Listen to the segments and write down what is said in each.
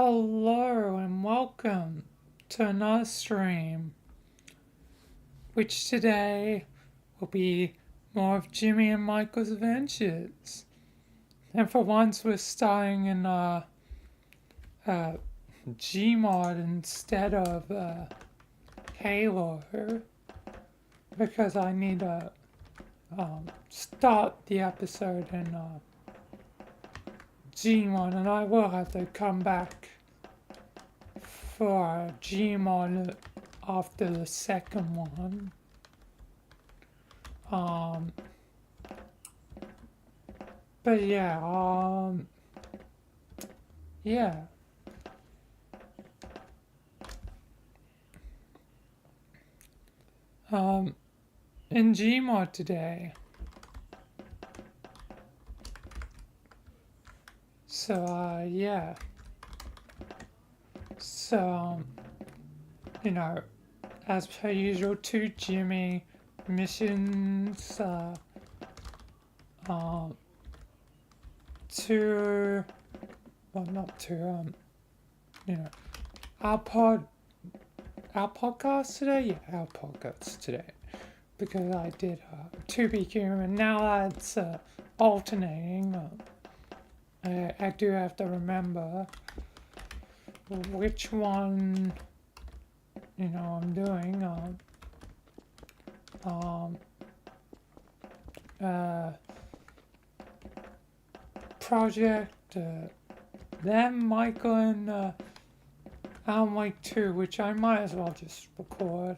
Hello and welcome to another stream, which today will be more of Jimmy and Michael's adventures. And for once, we're starting in uh, Gmod instead of Halo, because I need to start the episode in Gmod, and I will have to come back for Gmod after the second one. Um, but yeah. In Gmod today. So, yeah. So, as per usual, two Jimmy missions, two, well, not two, you know, our podcast today? Yeah, our podcast today. Because I did 2BQ, and now that's alternating. I do have to remember which one, I'm doing. Project, then Michael and Alan Wake 2, which I might as well just record.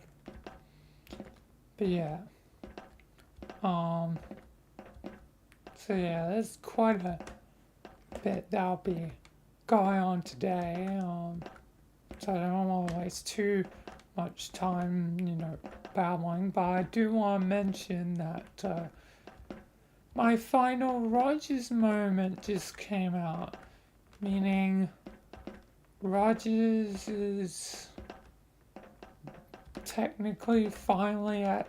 But yeah. So yeah, there's quite a bit that'll be going on today. So I don't want to waste too much time, babbling. But I do want to mention that my final Rogers moment just came out, meaning Rogers is technically finally at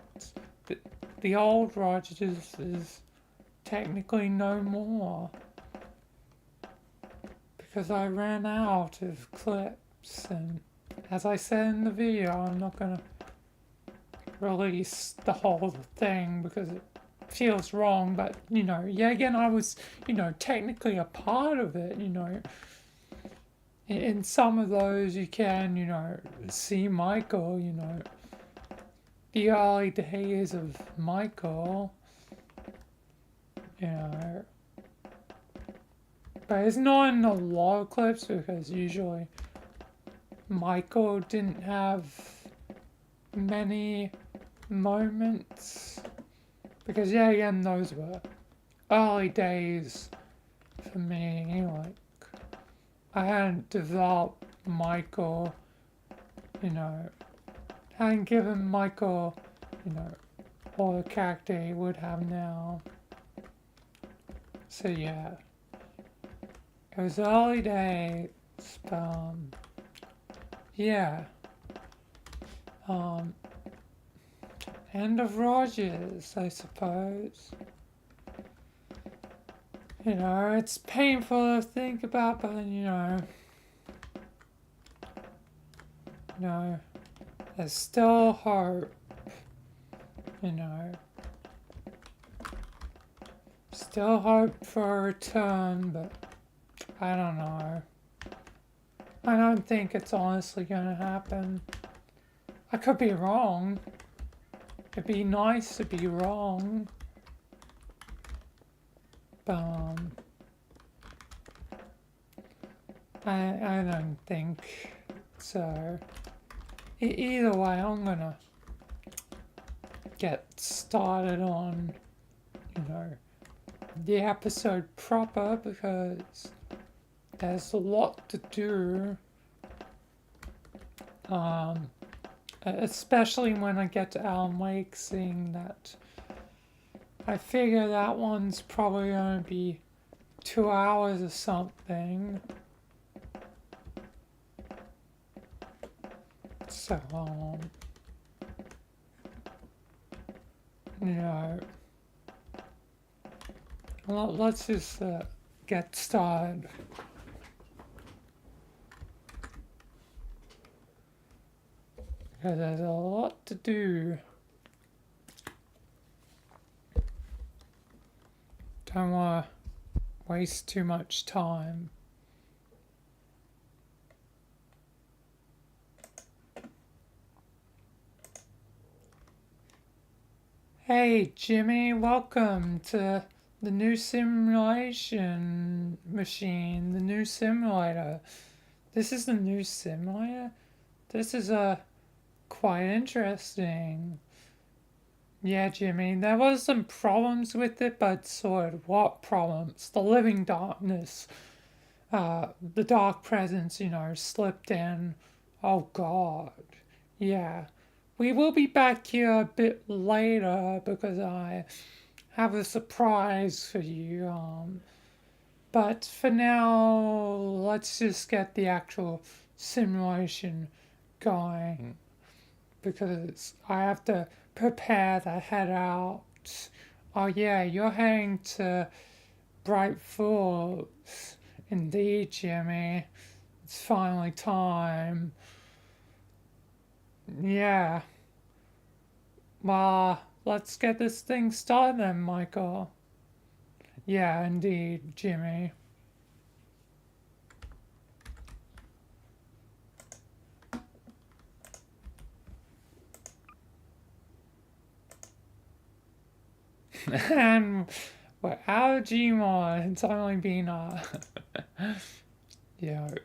the old Rogers is technically no more, because I ran out of clips, and as I said in the video, I'm not gonna release the whole thing because it feels wrong, but yeah, again, I was technically a part of it. In some of those you can see Michael, the early days of Michael, you know but it's not in a lot of clips because usually Michael didn't have many moments, because yeah, again, those were early days for me. Like, I hadn't developed Michael, hadn't given Michael, all the character he would have now. So yeah, it was early days, but yeah. End of Rogers, I suppose. It's painful to think about, but there's still hope. Still hope for a return, but I don't know. I don't think it's honestly gonna happen. I could be wrong. It'd be nice to be wrong. But I don't think so. Either way, I'm gonna get started on, the episode proper, because there's a lot to do. Especially when I get to Alan Wake, seeing that I figure that one's probably gonna be 2 hours or something. So, let's just get started. because there's a lot to do. Don't want to waste too much time. Hey Jimmy, welcome to the new simulation machine, the new simulator. This is the new simulator? This is quite interesting. Yeah, Jimmy, there was some problems with it, but sort of what problems? The living darkness, the dark presence, slipped in. Oh God, yeah. We will be back here a bit later because I have a surprise for you. But for now, let's just get the actual simulation going because I have to prepare to head out. Oh yeah, you're heading to Bright Falls. Indeed, Jimmy. It's finally time. Yeah. Well, let's get this thing started then, Michael. Yeah, indeed, Jimmy. And we're out of Gmod. It's only been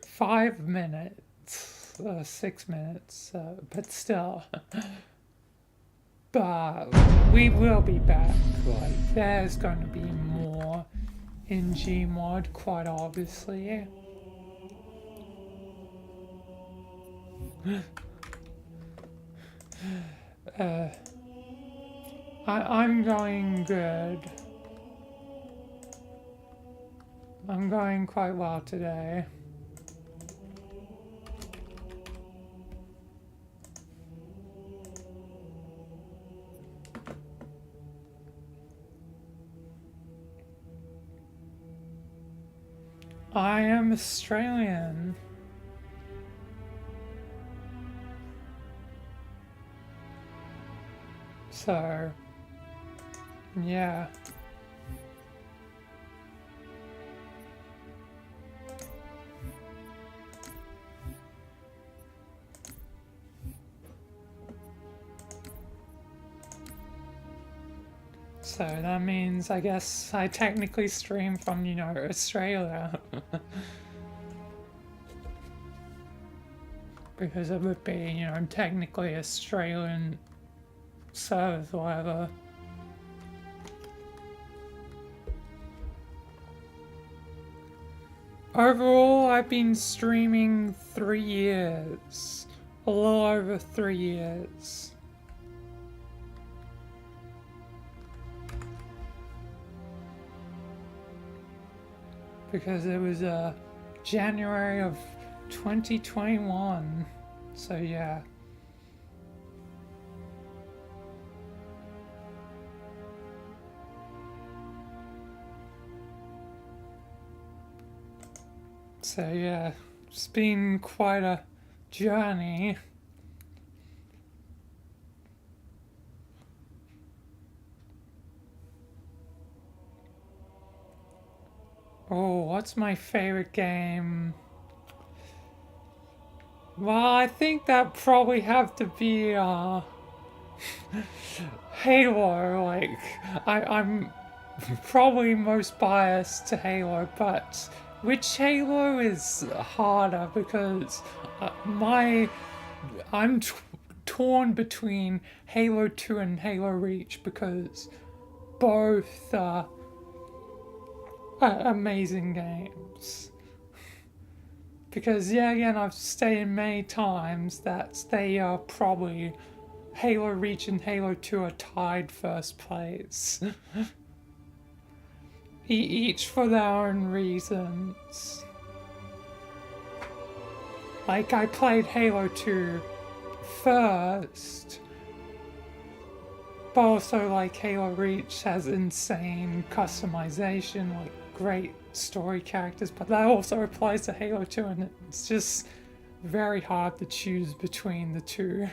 5 minutes, 6 minutes, but still. But we will be back. Like, there's going to be more in Gmod, quite obviously. I'm going good. I'm going quite well today. I am Australian. So, yeah. So that means I guess I technically stream from, Australia. Because it would be, technically Australian service or whatever. Overall, I've been streaming 3 years. A little over 3 years. Because it was January of 2021. So yeah. So yeah, it's been quite a journey. Oh, what's my favorite game? Well, I think that probably have to be Halo. Like, I'm probably most biased to Halo, but which Halo is harder because I'm torn between Halo 2 and Halo Reach because both are amazing games. Because yeah, again, I've stated many times that they are probably Halo Reach and Halo 2 are tied first place. Each for their own reasons. Like, I played Halo 2 first, but also, like, Halo Reach has insane customization, like, great story characters, but that also applies to Halo 2, and it's just very hard to choose between the two.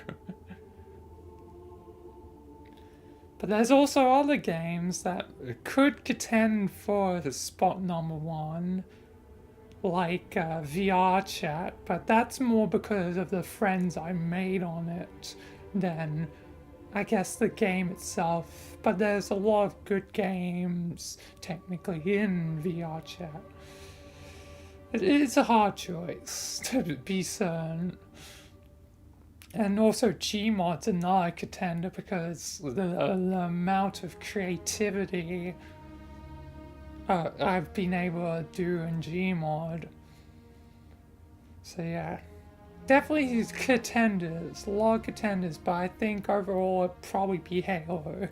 But there's also other games that could contend for the spot number one, like VR chat, but that's more because of the friends I made on it than I guess the game itself. But there's a lot of good games technically in VR chat. It's a hard choice to be certain. And also Gmod's another contender because the amount of creativity I've been able to do in Gmod. So yeah, definitely contenders, a lot of contenders, but I think overall it'd probably be Halo.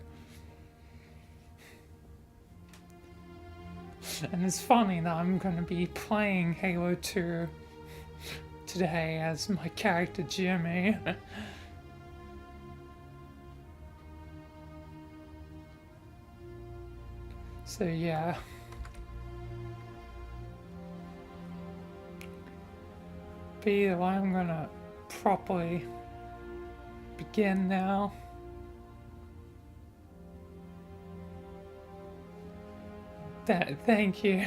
And it's funny that I'm going to be playing Halo 2 today as my character Jimmy. So yeah. But either way, I'm gonna properly begin now. Thank you.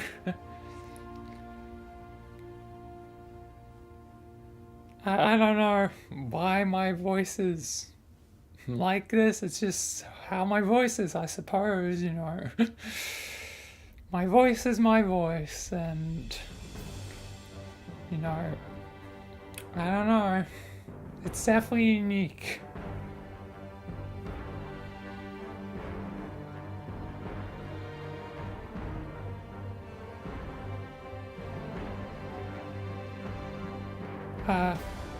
I don't know why my voice is like this. It's just how my voice is, I suppose, you know. My voice is my voice, and, you know, I don't know. It's definitely unique.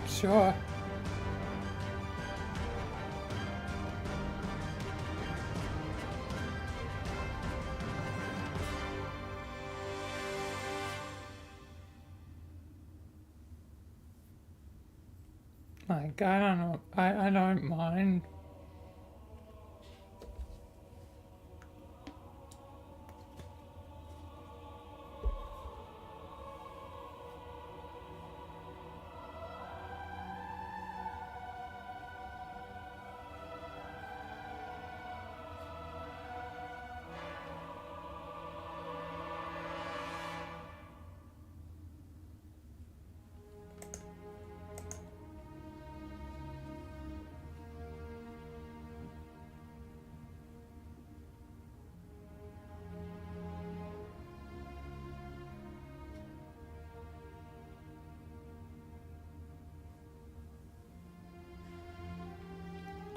Sure. Like, I don't know. I don't mind.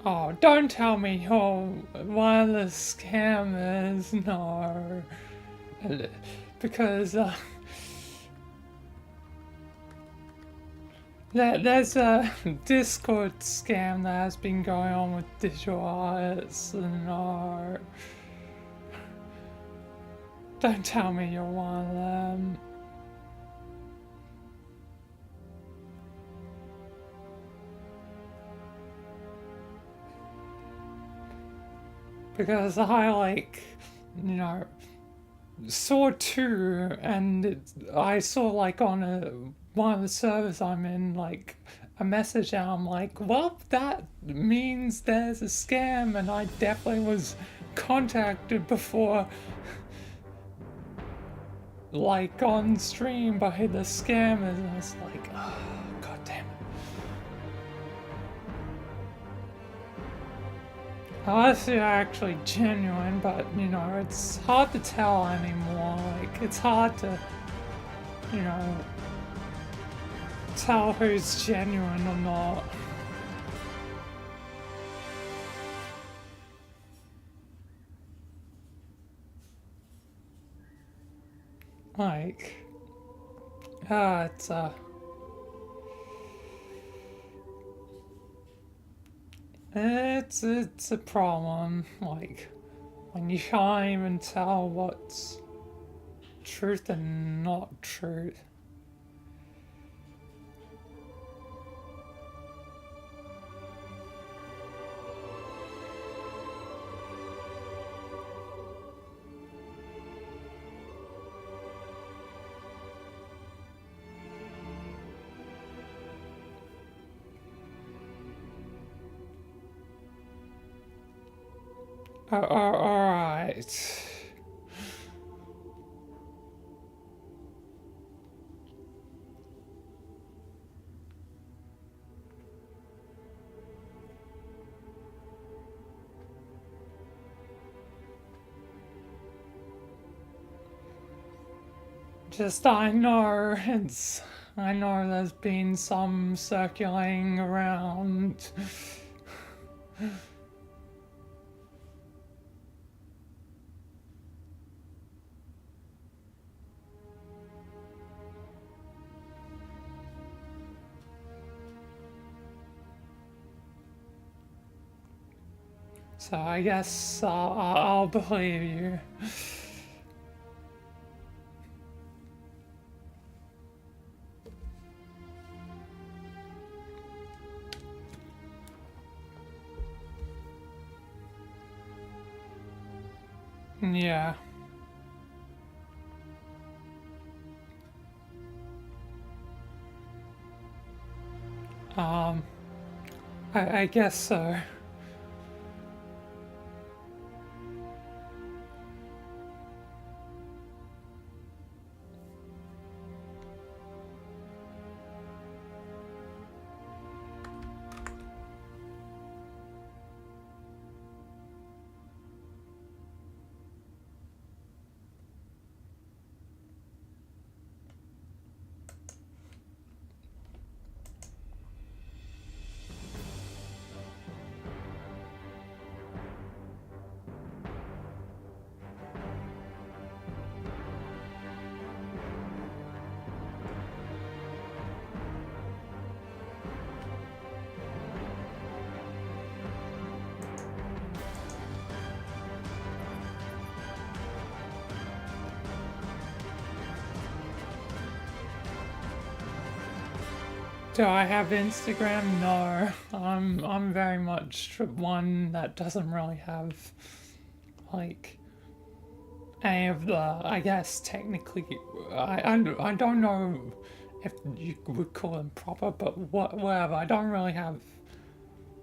Oh, don't tell me you're one of the scammers. No. Because, there's a Discord scam that has been going on with digital artists and art. Don't tell me you're one of them. Because I like, you know, saw two, and I saw like on one of the servers I'm in, like a message, and I'm like, well, that means there's a scam, and I definitely was contacted before, like on stream by the scammers, and I was like, oh, god damn it. Unless you're actually genuine, but you know, it's hard to tell anymore. Like, it's hard to, you know, tell who's genuine or not. Like, it's a problem. Like, when you can't even tell what's truth and not truth. Alright. Just I know there's been some circulating around. So I guess I'll believe you. Yeah. Um, I guess so. Do I have Instagram? No. I'm very much one that doesn't really have like any of the, I guess technically, I don't know if you would call them proper, but whatever. I don't really have,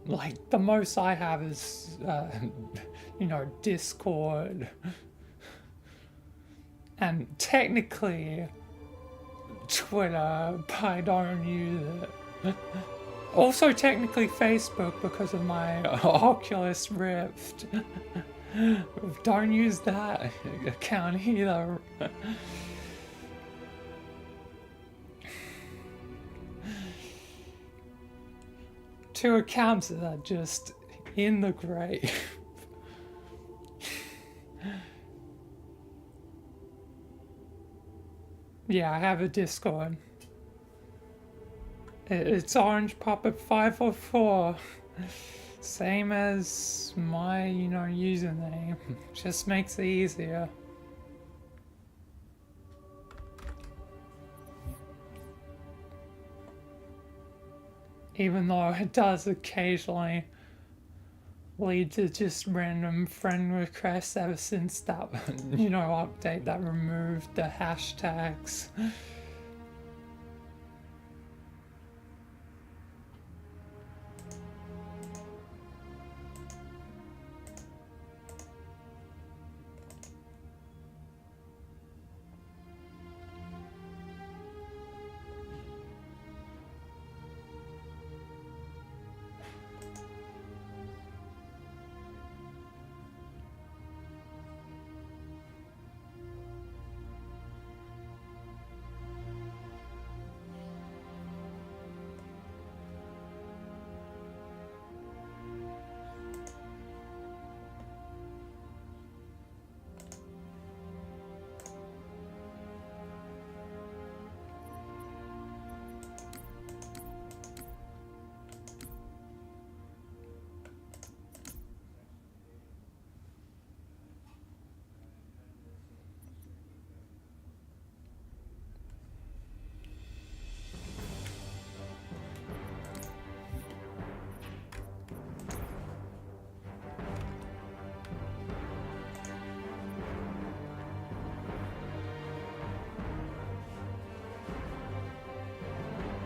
like, the most I have is Discord, and technically Twitter, but I don't use it. Also, technically Facebook because of my Oculus Rift. Don't use that account either. Two accounts that are just in the grave. Yeah, I have a Discord. It's Orange Puppet 544. Same as my, username. Just makes it easier. Even though it does occasionally lead to just random friend requests ever since that, update that removed the hashtags.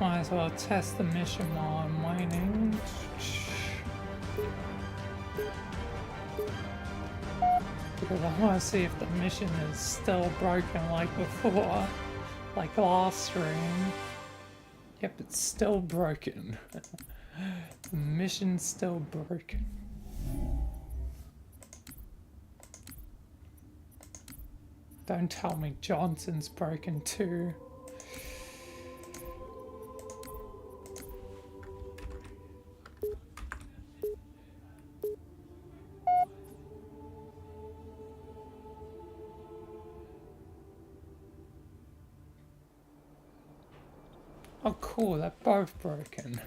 Might as well test the mission while I'm waiting. Because I want to see if the mission is still broken like before, like last stream. Yep, it's still broken. The mission's still broken. Don't tell me Johnson's broken too. Oh cool, they're both broken.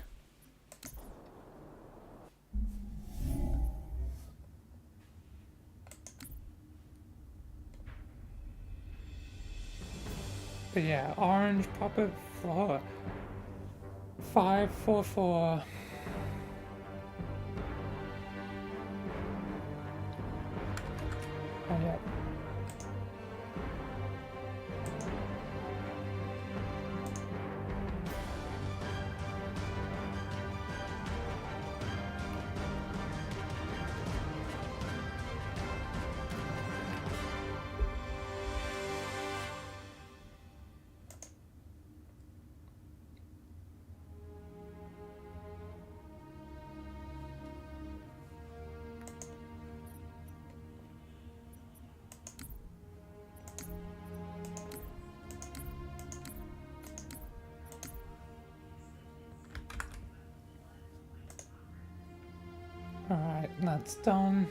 But yeah, orange puppet flower. 544. Oh yeah. Alright, that's done.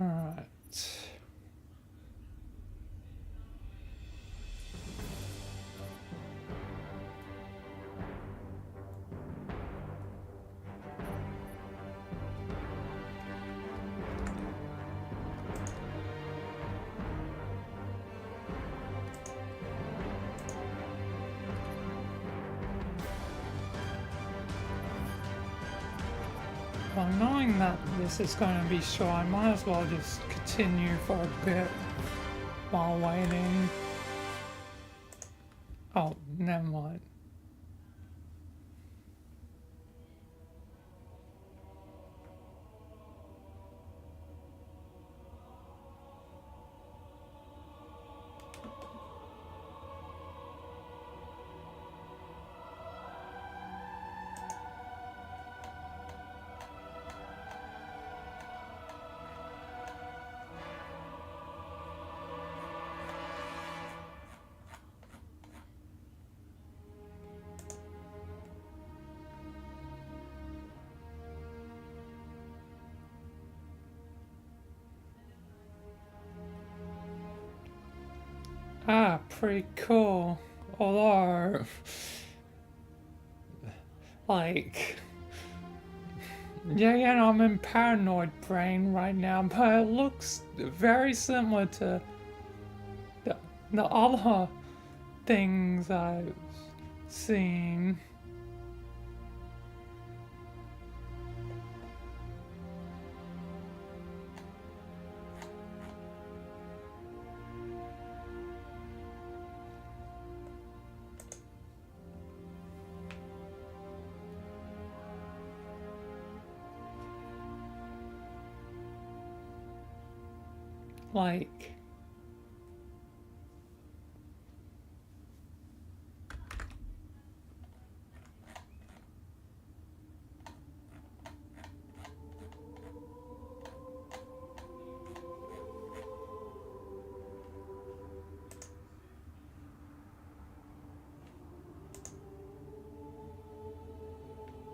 Alright. Well, knowing that this is going to be short, I might as well just continue for a bit while waiting. Oh, never mind. Pretty cool. Although, like, yeah, I'm in paranoid brain right now, but it looks very similar to the, the other things I've seen.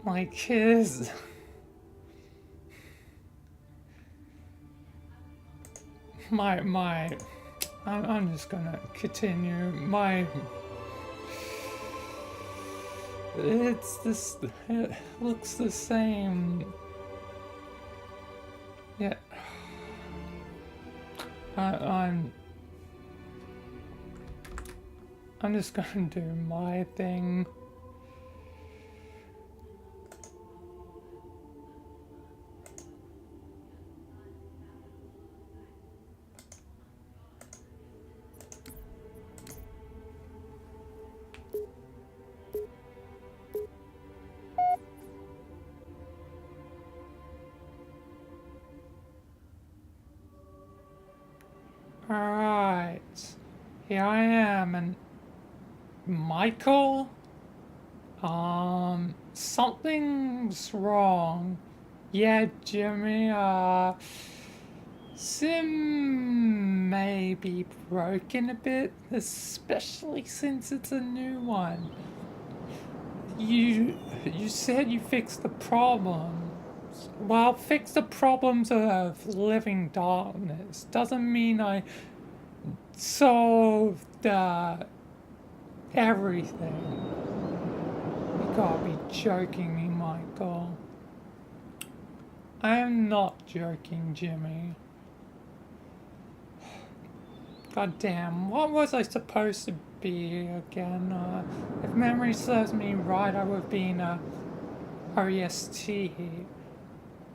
Like, his my I'm just gonna continue. It looks the same. Yeah, I, I'm I'm just gonna do my thing. Alright, here I am, and Michael? Something's wrong. Yeah, Jimmy, Sim may be broken a bit, especially since it's a new one. You said you fixed the problems. Well, fix the problems of living darkness doesn't mean I solved everything. You gotta be joking me, Michael. I am not joking, Jimmy. God damn, what was I supposed to be again? If memory serves me right, I would have been a OST,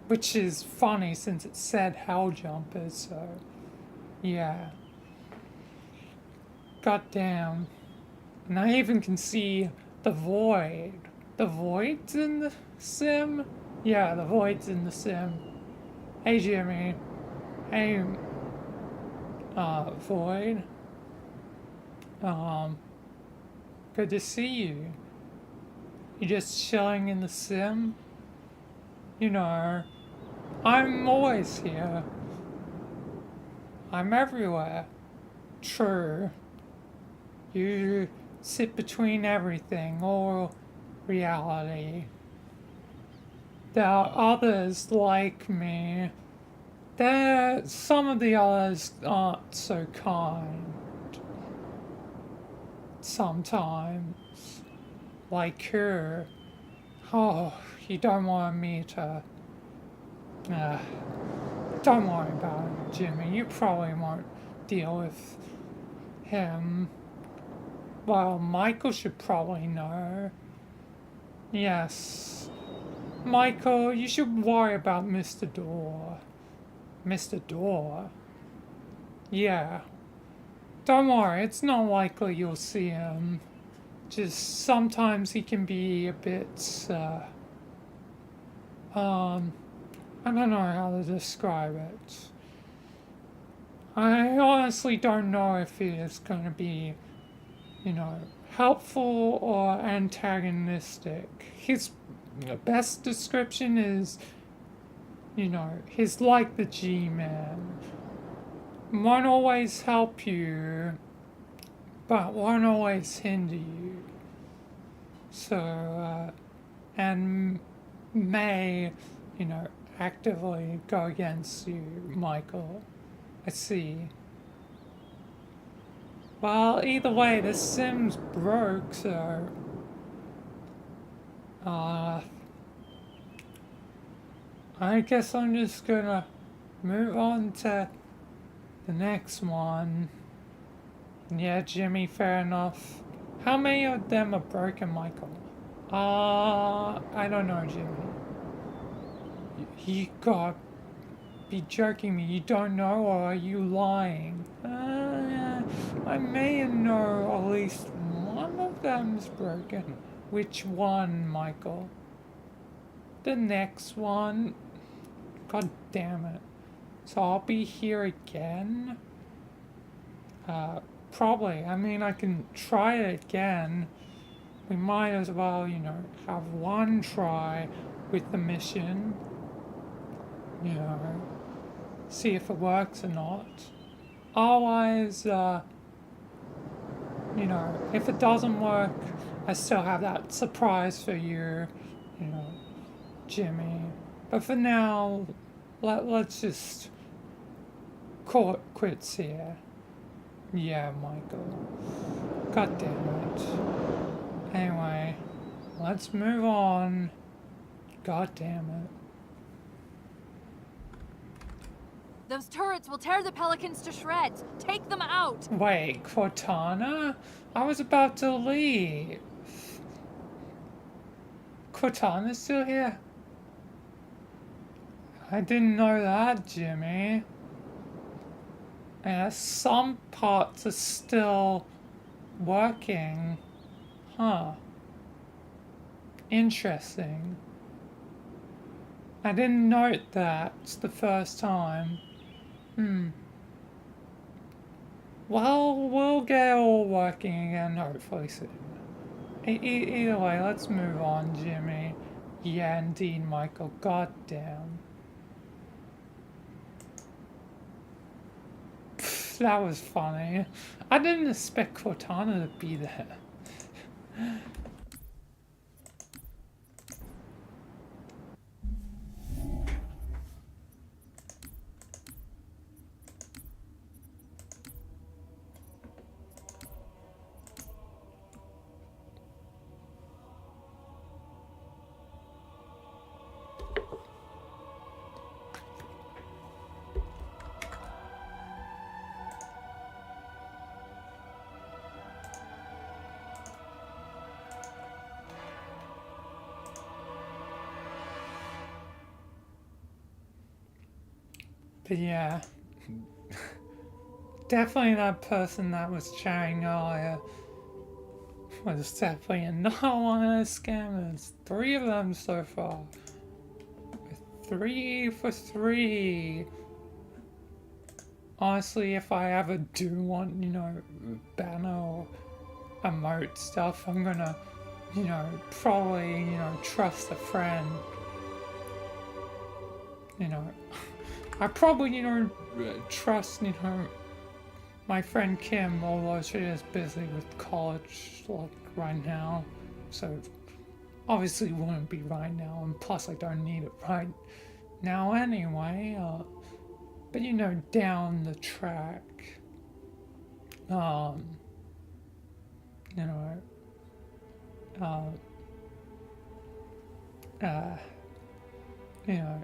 which is funny since it said Hell Jumpers, so yeah. God damn. And I even can see the void. The void's in the sim? Yeah, the void's in the sim. Hey, Jimmy. Hey, Void. Um, Good to see you. You just chilling in the sim? You know, I'm always here. I'm everywhere. True. You sit between everything, all reality. There are others like me. Some of the others aren't so kind. Sometimes. Like her. Oh, you don't want me to. Uh, don't worry about it, Jimmy. You probably won't deal with him. Well, Michael should probably know. Yes. Michael, you should worry about Mr. Door. Mr. Door? Yeah. Don't worry, it's not likely you'll see him. Just sometimes he can be a bit, I don't know how to describe it. I honestly don't know if he is going to be, helpful or antagonistic. His best description is, he's like the G-Man. Won't always help you, but won't always hinder you. So, and may, actively go against you, Michael. I see. Well, either way, the Sims broke, so uh, I guess I'm just gonna move on to the next one. Yeah, Jimmy, fair enough. How many of them are broken, Michael? I don't know, Jimmy. You gotta be joking me. You don't know, or are you lying? I may know at least one of them's broken. Which one, Michael? The next one? God damn it. So I'll be here again? Probably. I mean, I can try it again. We might as well, have one try with the mission. You know, see if it works or not. Otherwise, if it doesn't work, I still have that surprise for you, you know, Jimmy. But for now, let's just call it quits here. Yeah, Michael. God damn it. Anyway, let's move on. God damn it. Those turrets will tear the Pelicans to shreds. Take them out. Wait, Cortana? I was about to leave. Cortana's still here? I didn't know that, Jimmy. And some parts are still working. Huh. Interesting. I didn't note that the first time. Well, we'll get it all working again hopefully soon. Either way, let's move on, Jimmy. Yeah, indeed, Michael. God damn. That was funny. I didn't expect Cortana to be there. But yeah, definitely that person that was chatting earlier was definitely another one of the scammers. 3 of them so far. 3 for 3. Honestly, if I ever do want, banner or emote stuff, I'm gonna, probably, trust a friend. I probably, trust, my friend Kim, although she is busy with college, like, right now. So, obviously wouldn't be right now, and plus I don't need it right now anyway. But, down the track, you know,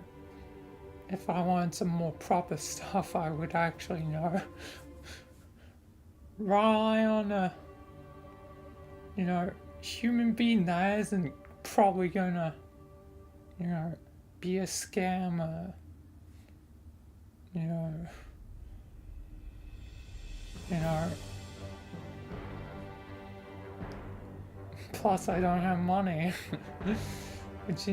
if I wanted some more proper stuff, I would actually, rely on a, human being that isn't probably gonna, be a scammer, you know. Plus, I don't have money, which,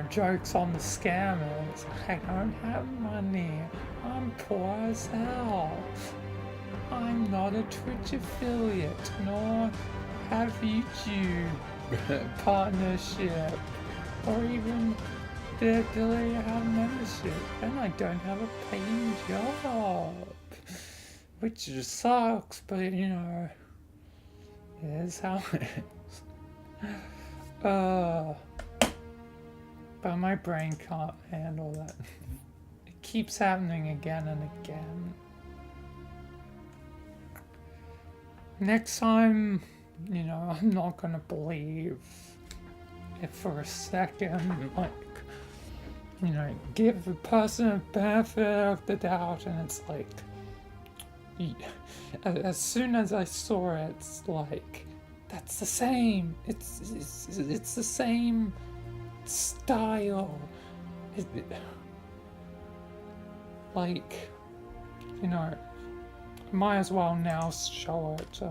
jokes on the scammers. I don't have money. I'm poor as hell. I'm not a Twitch affiliate, nor have YouTube partnership, or even the ability to have membership. And I don't have a paying job, which just sucks, but it is how it is. But my brain can't handle that. It keeps happening again and again. next time, I'm not gonna believe it for a second. Like, give the person a benefit of the doubt, and it's like, as soon as I saw it, it's like, that's the same. It's the same style. Like, might as well now show it.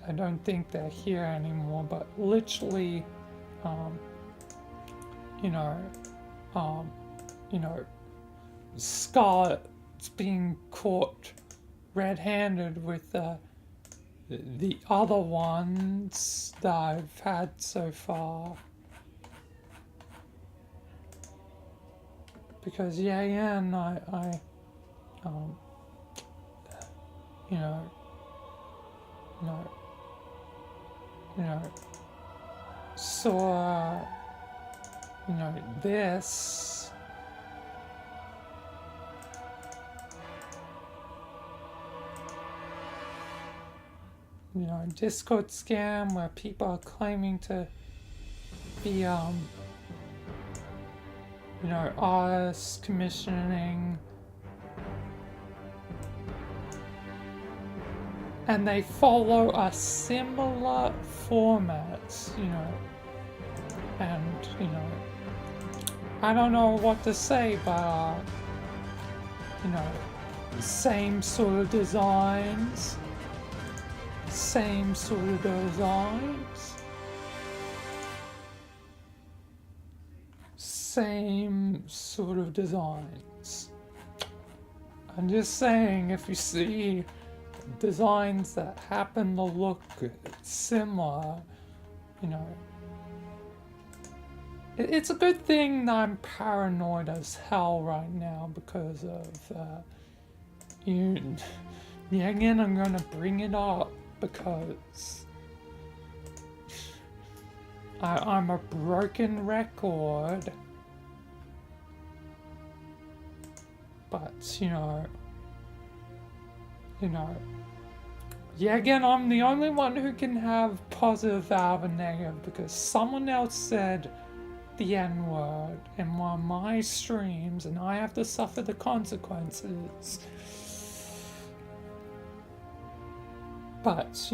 I don't think they're here anymore, but literally, you know, um, Scarlett's being caught red-handed with the other ones that I've had so far. Because Yan, I you know, saw, this. Discord scam where people are claiming to be, artists commissioning, and they follow a similar format, and, I don't know what to say, but, same sort of designs, same sort of designs, same sort of designs. I'm just saying, if you see designs that happen to look similar, it's a good thing that I'm paranoid as hell right now because of again, I'm gonna bring it up because I'm a broken record, but again, I'm the only one who can have positive out of negative because someone else said the N-word in one of my streams and I have to suffer the consequences. But,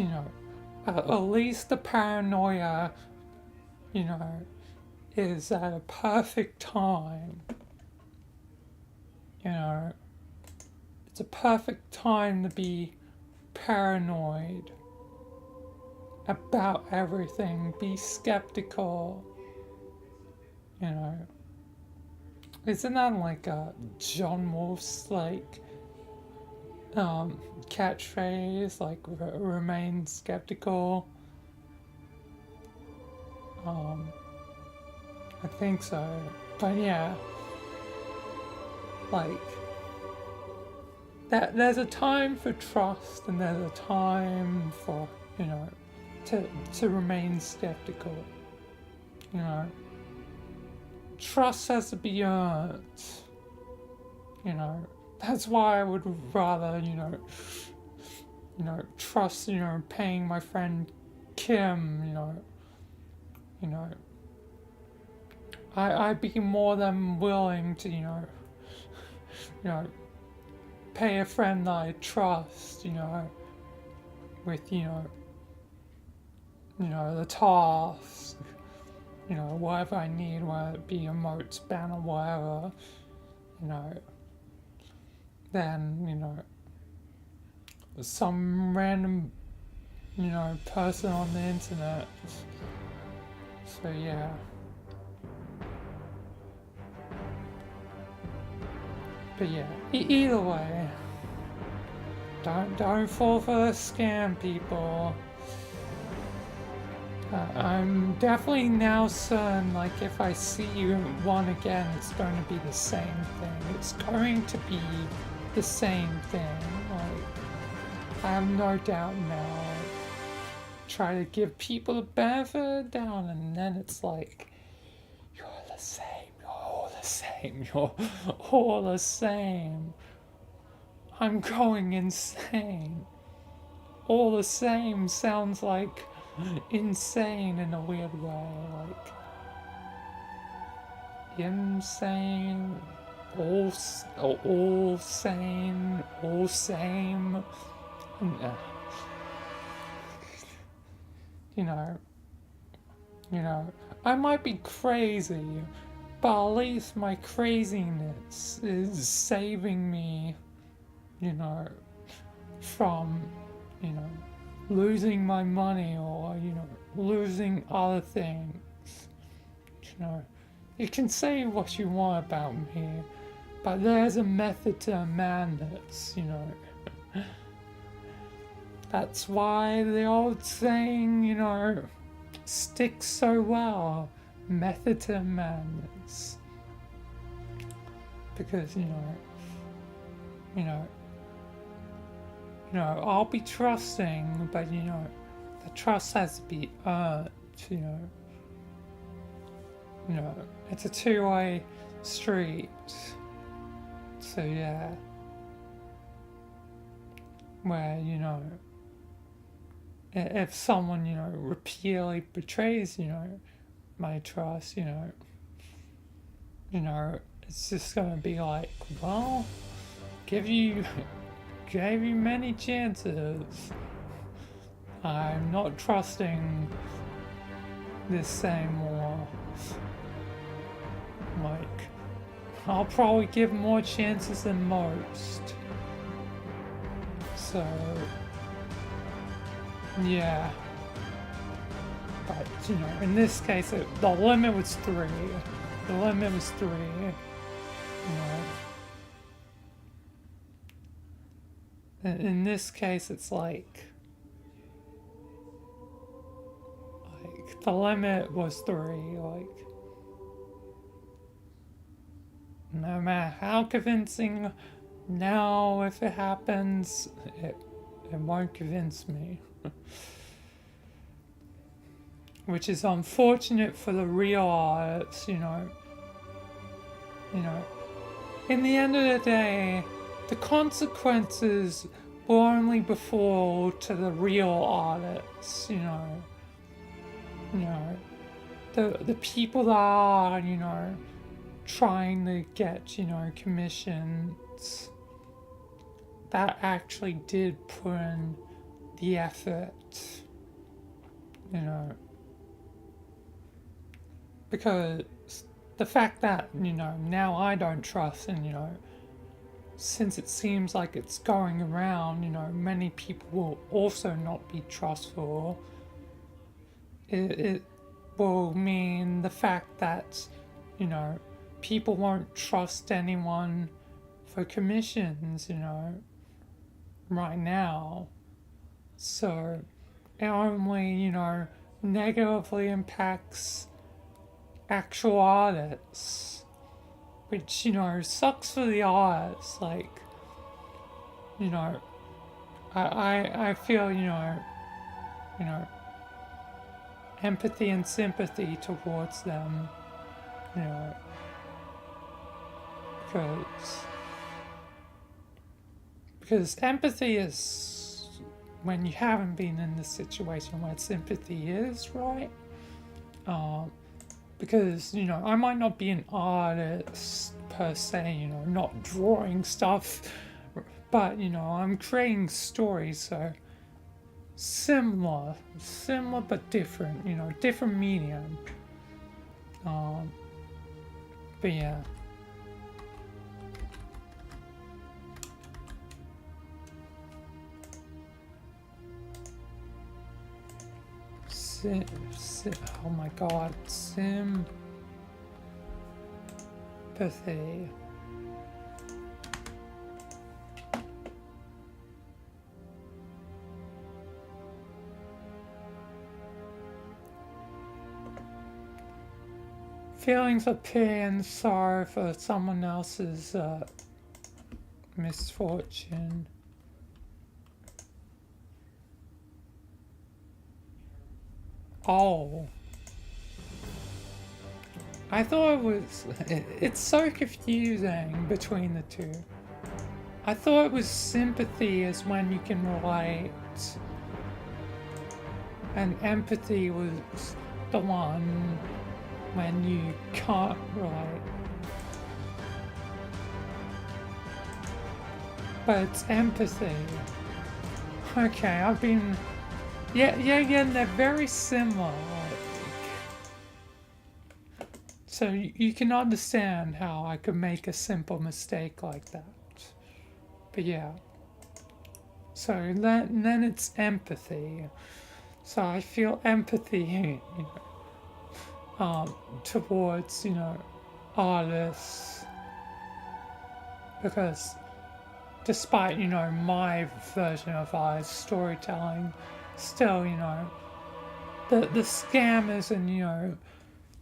at least the paranoia, is at a perfect time. It's a perfect time to be paranoid about everything, be skeptical. Isn't that like a John Wolfe's catchphrase, like remain skeptical? I think so. But yeah, like there's a time for trust and there's a time for, to remain skeptical. Trust has to be earned. That's why I would rather, trust, paying my friend Kim, I'd be more than willing to, pay a friend that I trust, with, the task, whatever I need, whether it be emotes, banner, whatever, then, some random, person on the internet. So yeah. But yeah, either way, don't fall for the scam, people. I'm definitely now certain, like, if I see one again, it's going to be the same thing. It's going to be the same thing. Like, I have no doubt now. Try to give people the benefit of the doubt, and then it's like, you're the same, you're all the same, you're all the same. I'm going insane. all the same sounds like insane in a weird way, like insane, all sane, all same. Uh, you know, I might be crazy, but at least my craziness is saving me, from, you know, losing my money or, losing other things. You can say what you want about me, but there's a method to madness, That's why the old saying, sticks so well. Method to madness. Because, I'll be trusting, but, the trust has to be earned, it's a two-way street. So, yeah. Where, if someone, repeatedly betrays, my trust, it's just gonna be like, well, gave you many chances. I'm not trusting this anymore. Like, I'll probably give more chances than most. So, yeah. But, in this case, the limit was 3. The limit was 3. In this case, it's like the limit was 3. Like, no matter how convincing now, if it happens, it won't convince me. Which is unfortunate for the real artists, In the end of the day, the consequences will only befall to the real artists, the people that are, trying to get, commissions that actually did put in the effort, because the fact that, now I don't trust, and, since it seems like it's going around, many people will also not be trustful, it will mean the fact that, people won't trust anyone for commissions, right now. So it only, negatively impacts actual artists, which, sucks for the artists. Like, I feel, empathy and sympathy towards them, because empathy is when you haven't been in the situation where sympathy is, right? Because, I might not be an artist per se, not drawing stuff, but, I'm creating stories, so similar but different, different medium. But yeah. Oh my god, sympathy. Feelings of pity and sorrow for someone else's misfortune. Oh. I thought it was... It's so confusing between the two. I thought it was sympathy is when you can relate and empathy was the one when you can't relate. But it's empathy. Okay, I've been... Yeah, they're very similar. So you can understand how I could make a simple mistake like that. But yeah. So then it's empathy. So I feel empathy, towards, artists. Because despite, my version of art storytelling, still, the scammers and,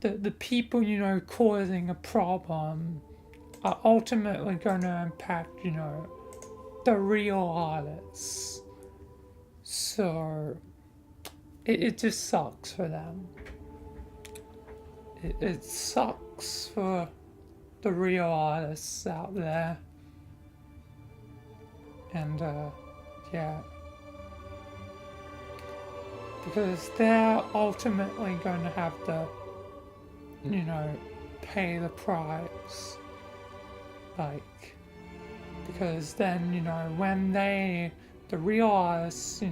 the people, causing a problem are ultimately going to impact, the real artists. So it just sucks for them. It sucks for the real artists out there. And yeah, because they're ultimately going to have to, pay the price. Like, because then, when the real artists,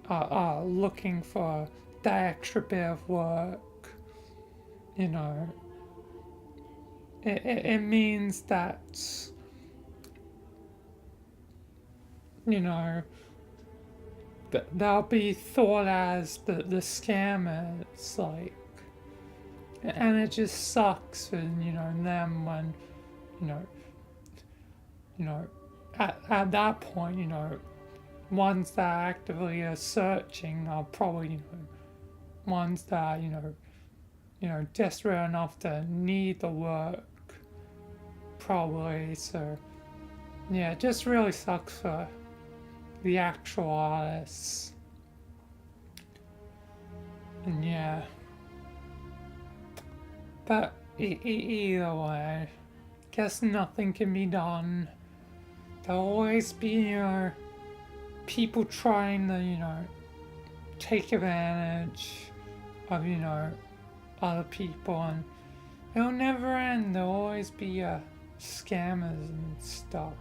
are looking for that extra bit of work, it means that, they'll be thought as the scammers, like, and it just sucks for, them when, at that point, ones that actively are searching are probably, ones that, desperate enough to need the work, probably. So yeah, it just really sucks for the actual artists. And yeah, but either way, guess nothing can be done. There'll always be, people trying to, take advantage of, other people, and it'll never end. There'll always be, scammers and stuff.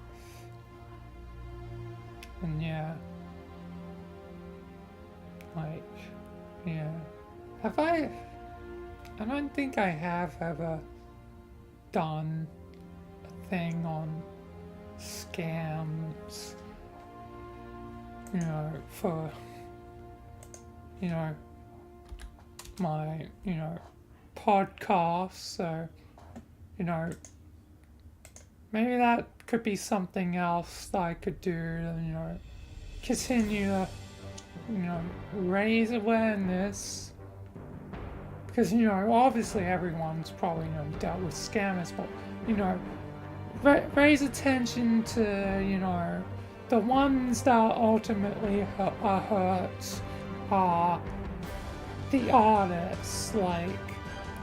And yeah, like, yeah. I don't think I have ever done a thing on scams, for, my, podcast. So, maybe that could be something else that I could do to, continue to, raise awareness. Because, obviously everyone's probably, dealt with scammers, but, raise attention to, the ones that ultimately are hurt are the artists. Like,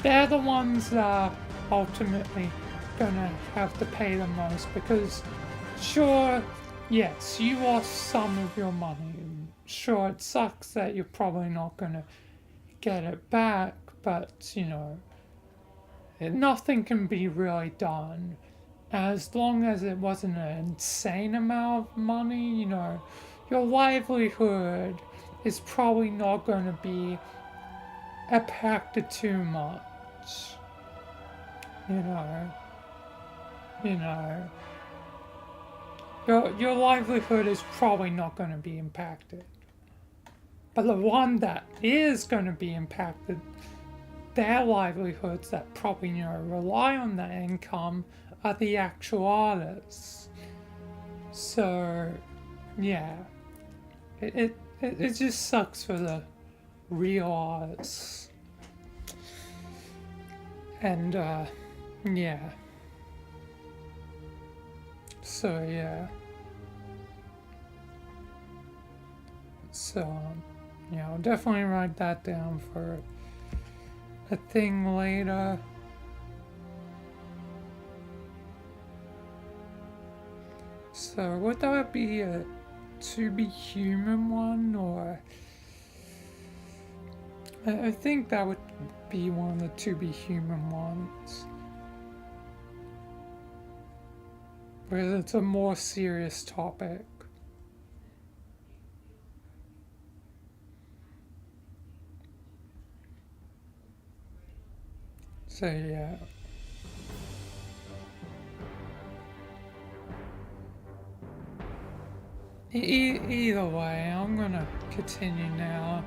they're the ones that are ultimately gonna have to pay the most, because sure, yes, you lost some of your money. Sure, it sucks that you're probably not gonna get it back, but nothing can be really done. As long as it wasn't an insane amount of money, your livelihood is probably not going to be impacted too much. Your livelihood is probably not going to be impacted. But the one that is going to be impacted, their livelihoods that probably, rely on that income are the actual artists. So, yeah, it just sucks for the real artists. And, yeah. So, yeah. So, yeah, I'll definitely write that down for a thing later. So would that be a to be human one, or I think that would be one of the To Be Human ones. Because it's a more serious topic. So yeah. Either way, I'm gonna continue now.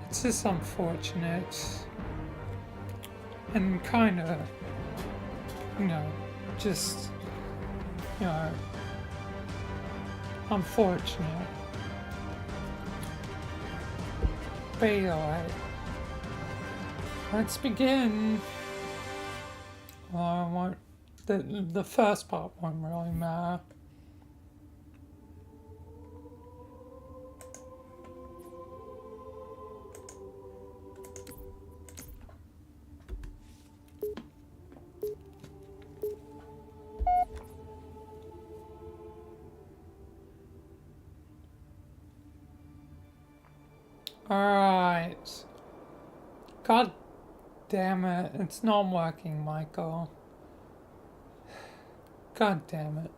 It's just unfortunate. And kind of, you know, just, you know, unfortunate. But either way, let's begin. Well, I won't, the first part won't really matter. Alright. God damn it, it's not working, Michael. God damn it.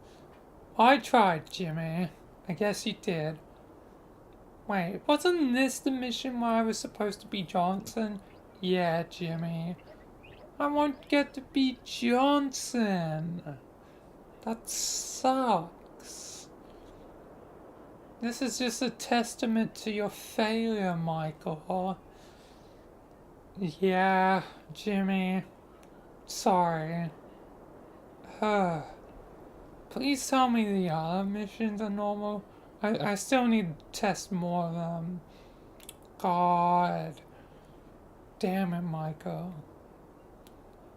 I tried, Jimmy. I guess you did. Wait, wasn't this the mission where I was supposed to be Johnson? Yeah, Jimmy. I won't get to be Johnson. That sucks. This is just a testament to your failure, Michael. Yeah, Jimmy. Sorry. Please tell me the other missions are normal. I still need to test more of them. God. Damn it, Michael.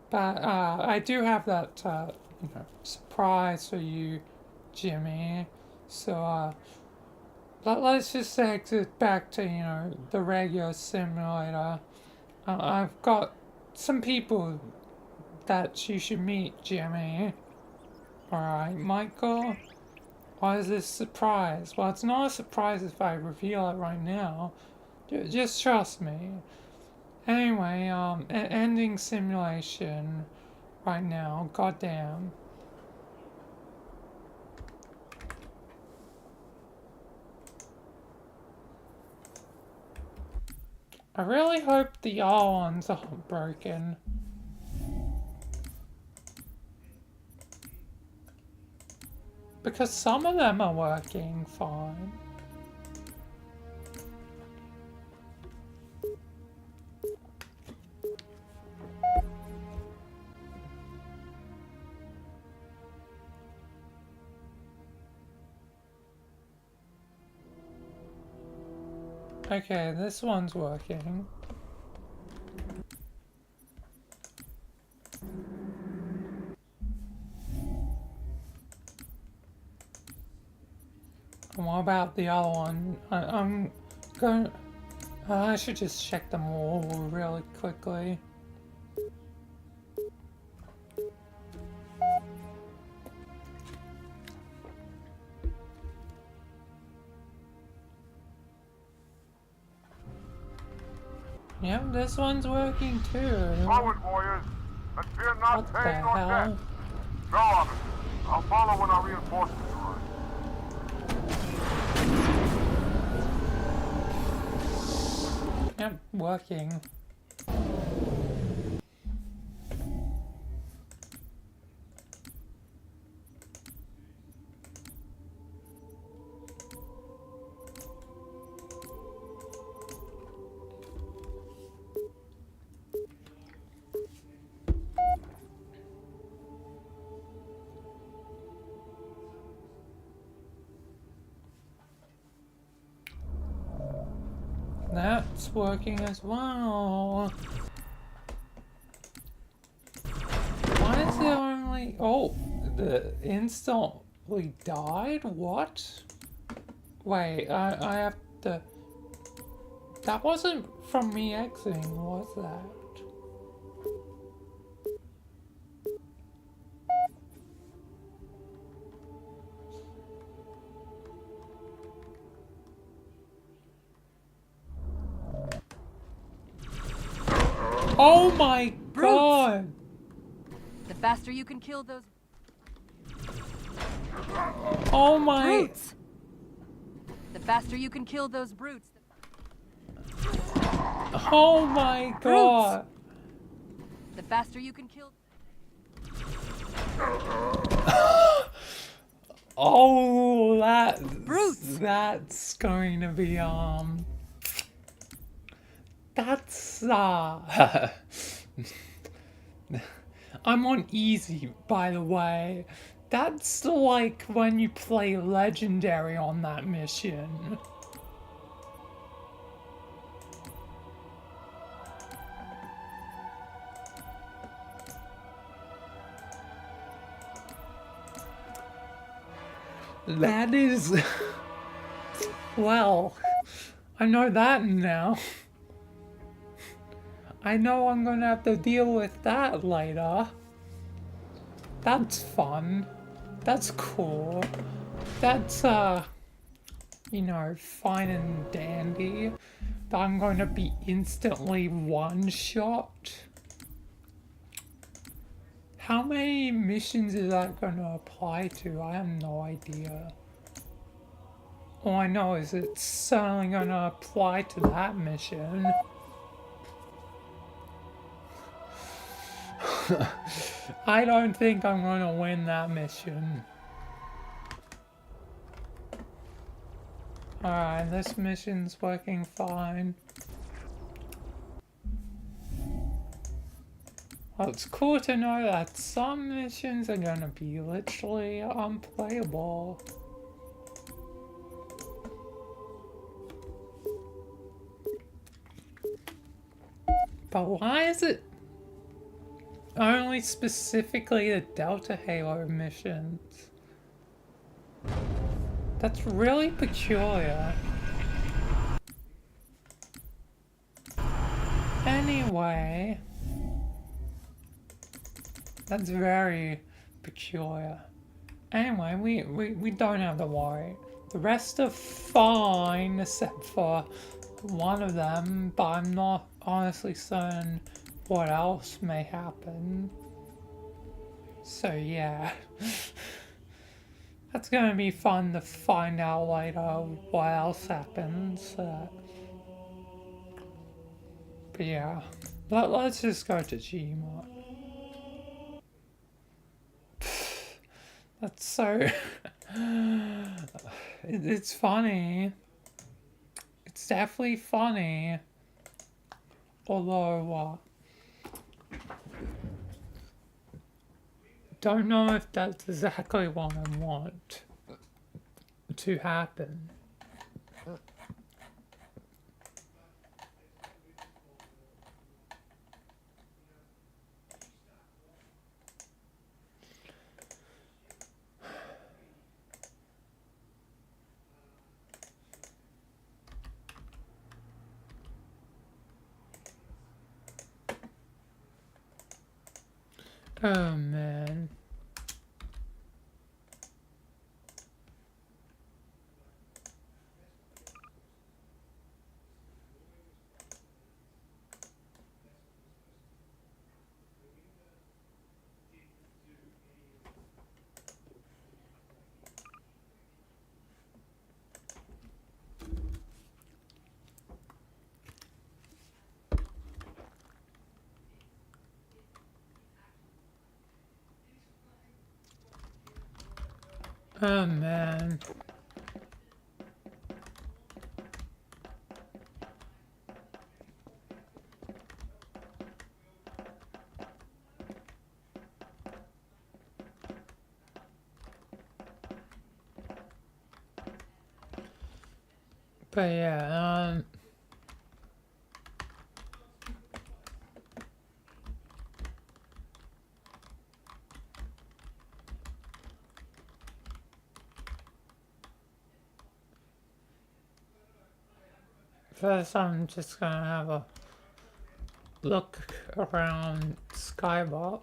But I do have that surprise for you, Jimmy. So let's just exit back to the regular simulator. I've got some people that you should meet, Jimmy. Alright, Michael. Why is this a surprise? Well, it's not a surprise if I reveal it right now. Just trust me. Anyway, ending simulation right now. Goddamn. I really hope the other ones aren't broken. Because some of them are working fine. Okay, this one's working. And what about the other one? I'm going... I should just check them all really quickly. Yep, this one's working too. Forward, warriors, and fear not What the pain or death. hell? Go, officer. I'll follow when our reinforcements arrive. Yep, working. That's working as well. Why is there only... Oh, the instantly died? What? Wait, I have to... That wasn't from me exiting, was that? Oh my Brutes. god! The faster you can kill those Oh my... brutes. The faster you can kill those brutes. Oh my god! The faster you can kill. Oh, Brutes. that's going to be, that's, I'm on easy, by the way. That's like when you play Legendary on that mission. That is... Well, I know that now. I know I'm gonna have to deal with that later. That's fun. That's cool. That's, you know, fine and dandy. But I'm going to be instantly one-shot. How many missions is that going to apply to? I have no idea. All I know is it's certainly going to apply to that mission. I don't think I'm going to win that mission. Alright, this mission's working fine. Well, it's cool to know that some missions are gonna be literally unplayable. But why is it only specifically the Delta Halo missions? That's really peculiar. Anyway, that's very peculiar. Anyway, we don't have to worry. The rest are fine except for one of them, but I'm not honestly certain what else may happen. So yeah. That's gonna be fun to find out later what else happens. But yeah, let's just go to Gmod. That's so... it's funny. It's definitely funny. Although, don't know if that's exactly what I want to happen. Oh man. Oh man. But yeah, first I'm just gonna have a look around Skybox.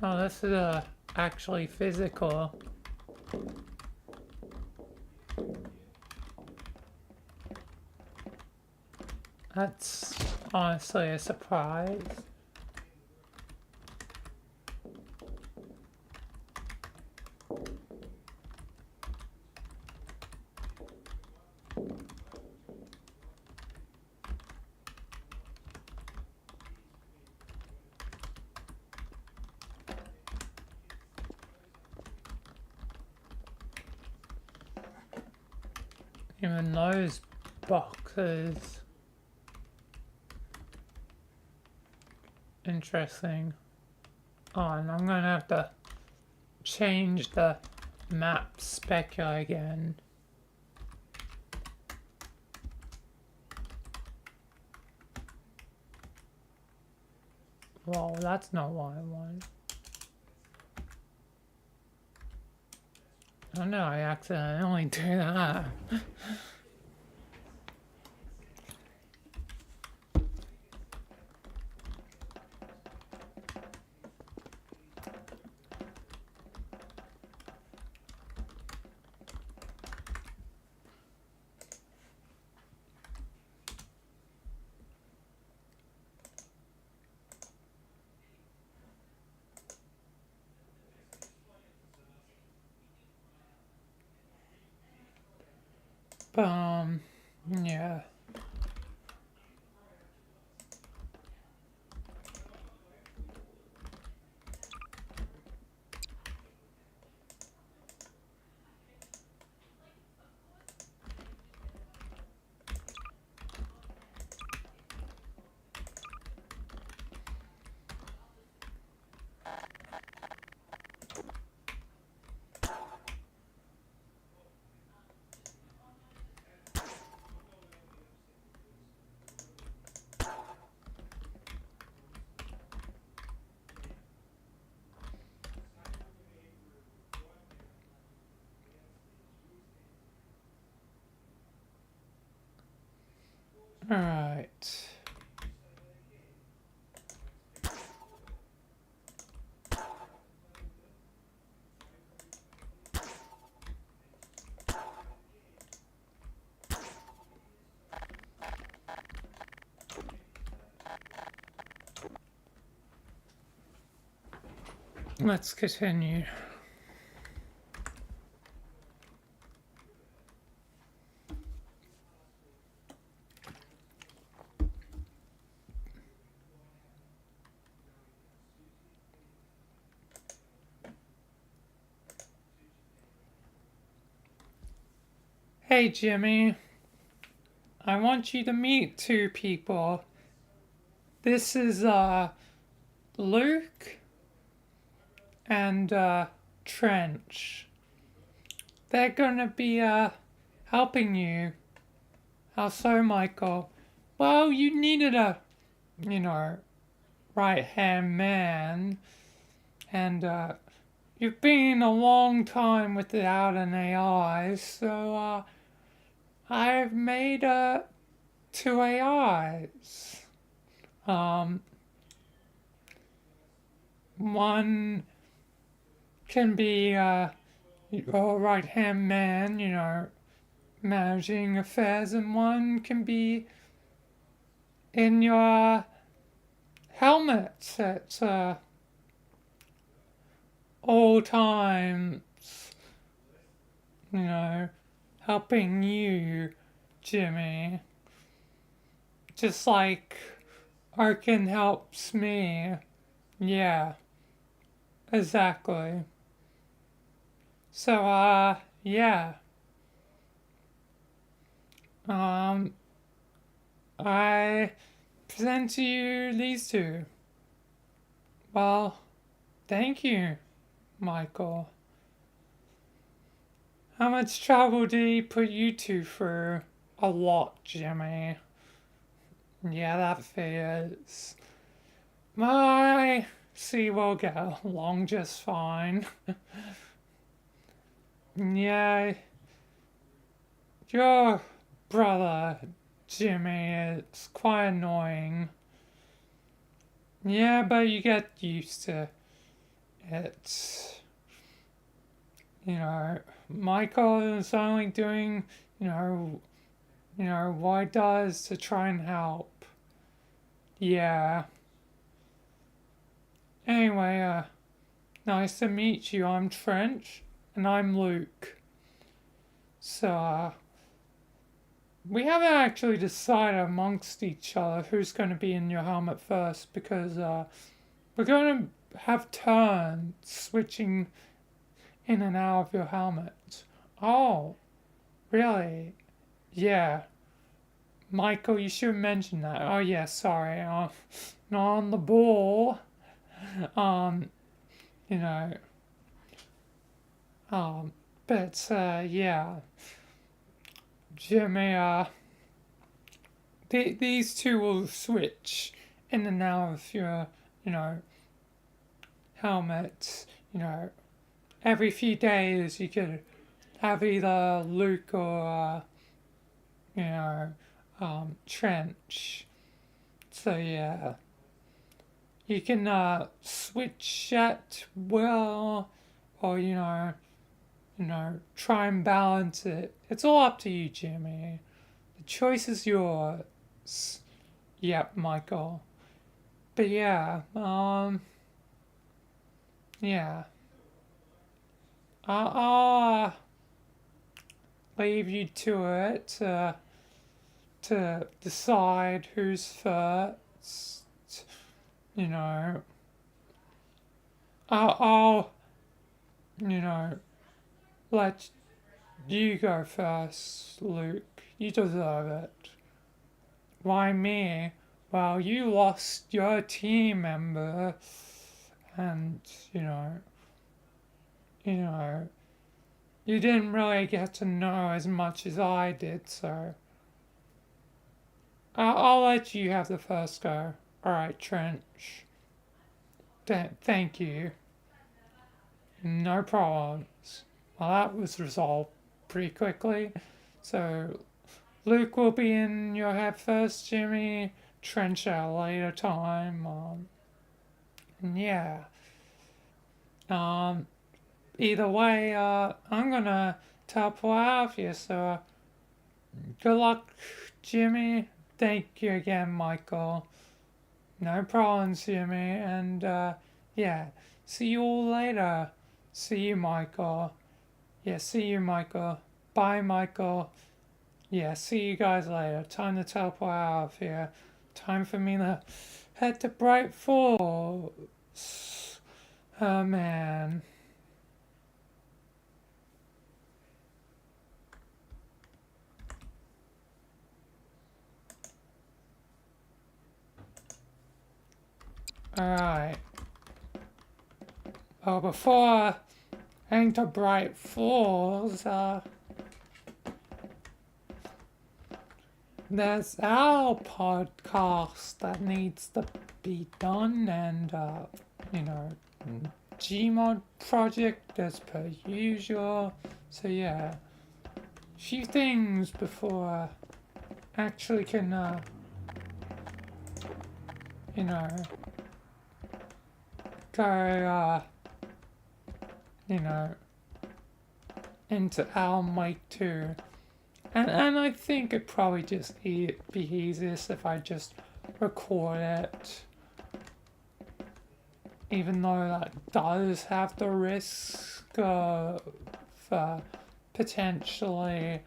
Oh, this is actually physical. That's honestly a surprise. Even those boxes. Interesting. Oh, and I'm gonna have to change the map spec again. Well, that's not what I want. Oh no, I accidentally do that. But, yeah. Alright. Let's continue. Hey Jimmy, I want you to meet two people. This is Luke and Trench. They're gonna be helping you. How so, Michael? Well, you needed a, you know, right hand man, and you've been a long time without an AI, so I've made two AIs. One can be your right hand man, you know, managing affairs, and one can be in your helmet at all times, you know, helping you, Jimmy. Just like Arkin helps me. Yeah, exactly. So, yeah. Um, I present to you these two. Well, thank you, Michael. How much trouble did he put you two through? A lot, Jimmy. Yeah, that figures. I see we'll get along just fine. Yeah, your brother, Jimmy, is quite annoying. Yeah, but you get used to it. You know, Michael is only doing, you know, what he does to try and help. Yeah. Anyway, nice to meet you. I'm Trench, and I'm Luke. So, we haven't actually decided amongst each other who's going to be in your helmet first because, we're going to have turns switching in and out of your helmet. Oh, really? Yeah. Michael, you should mention that. Oh, yeah, sorry. Not on the ball. Um, you know, but, yeah. Jimmy, these two will switch in and out of your, helmets. Every few days you could have either Luke or, you know, Trench. So yeah, you can switch at will, or try and balance it. It's all up to you, Jimmy. The choice is yours. Yep, Michael. But yeah, yeah. I'll leave you to it to decide who's first. You know, I'll let you go first, Luke. You deserve it. Why me? Well, you lost your team member, and you know, you didn't really get to know as much as I did, so I'll let you have the first go. Alright, Trench. Thank you. No problems. Well, that was resolved pretty quickly. So, Luke will be in your head first, Jimmy. Trench at a later time. And yeah. Either way, I'm gonna teleport out of here, so good luck, Jimmy. Thank you again, Michael. No problems, Jimmy. And, yeah, see you all later. See you, Michael. Yeah, see you, Michael. Bye, Michael. Yeah, see you guys later. Time to teleport out of here. Time for me to head to Bright Falls. Oh, man. Alright. Well, before heading to Bright Falls, there's our podcast that needs to be done, and, Gmod project as per usual. So, yeah. Few things before I actually can, go, into our mic too. And I think it'd probably just be easiest if I just record it. Even though that does have the risk of potentially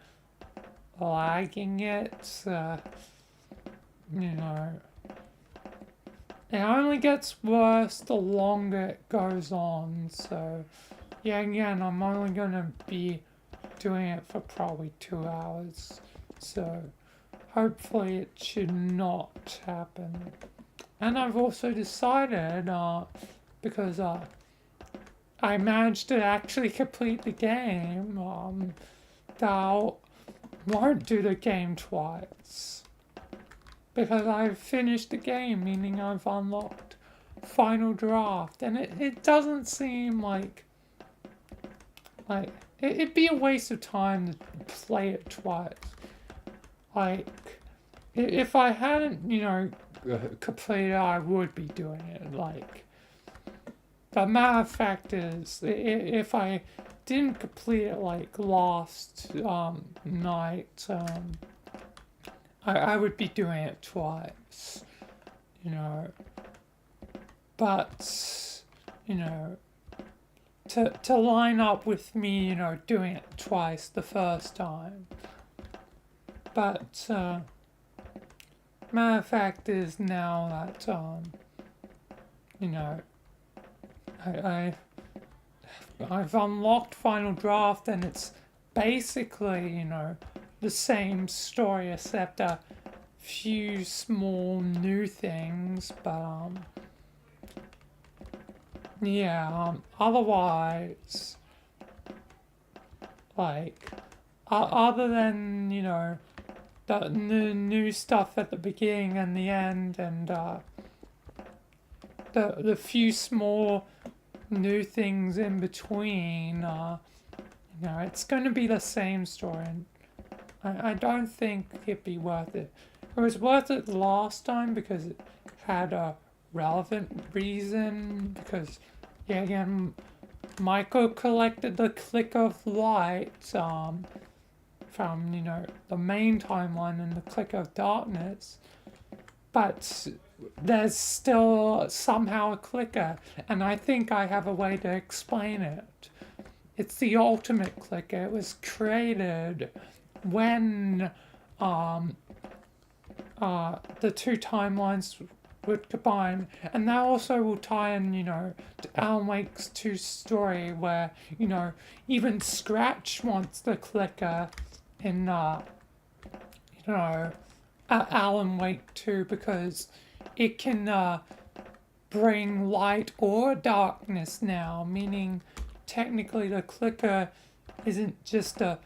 lagging it, it only gets worse the longer it goes on. So, yeah, again, I'm only going to be doing it for probably 2 hours. So, hopefully it should not happen. And I've also decided, because I managed to actually complete the game, that I won't do the game twice. Because I've finished the game, meaning I've unlocked final draft, and it doesn't seem like it'd be a waste of time to play it twice. Like, if I hadn't, completed, I would be doing it. Like, the matter of fact is, if I didn't complete it like last night, I would be doing it twice, you know. But, you know, to line up with me, you know, doing it twice the first time. But, matter of fact is now that, you know, I've unlocked Final Draft and it's basically, you know, the same story except a few small new things, but, yeah, otherwise, like, other than, you know, the new stuff at the beginning and the end, and the few small new things in between, you know, it's going to be the same story, and I don't think it'd be worth it. It was worth it last time because it had a relevant reason, because, yeah, again, Michael collected the Click of Light, from, you know, the main timeline and the Click of Darkness, but there's still somehow a clicker, and I think I have a way to explain it. It's the ultimate clicker. It was created when the two timelines would combine, and that also will tie in, you know, to Alan Wake's 2 story, where, you know, even Scratch wants the clicker in, you know, Alan Wake 2, because it can bring light or darkness now, meaning technically the clicker isn't just a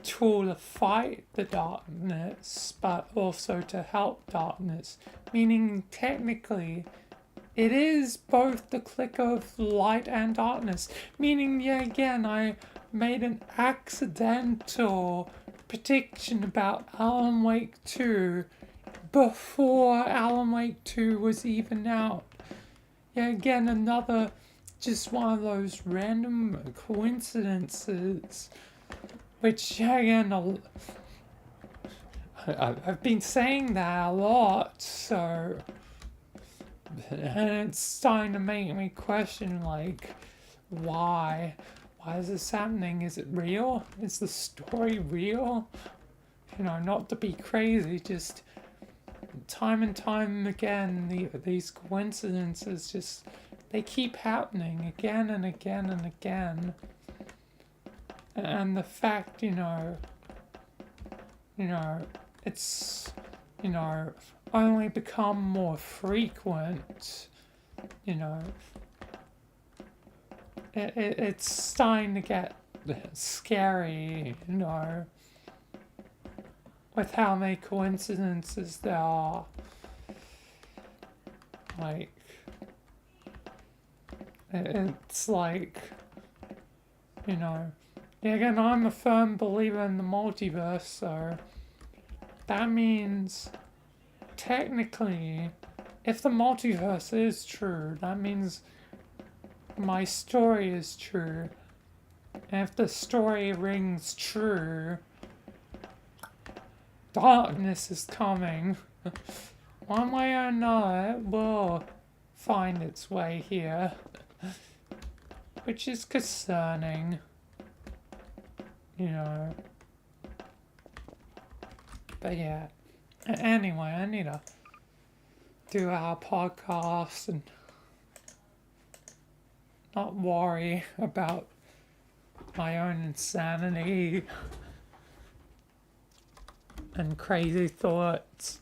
tool to fight the darkness, but also to help darkness, meaning technically it is both the Click of Light and Darkness, meaning, yeah, again, I made an accidental prediction about Alan Wake 2 before Alan Wake 2 was even out. Yeah, again, another, just one of those random coincidences, which, yeah, again, I've been saying that a lot, so, and it's starting to make me question, like, why? Why is this happening? Is it real? Is the story real? You know, not to be crazy, just time and time again, these coincidences just, they keep happening again and again and again. And the fact, you know, it's, you know, only become more frequent, you know, it's starting to get scary, you know, with how many coincidences there are. Like, it's like, you know, yeah, again, I'm a firm believer in the multiverse, so that means technically, if the multiverse is true, that means my story is true. And if the story rings true, darkness is coming. One way or another, it will find its way here, which is concerning, you know. But yeah, anyway, I need to do our podcast and not worry about my own insanity and crazy thoughts,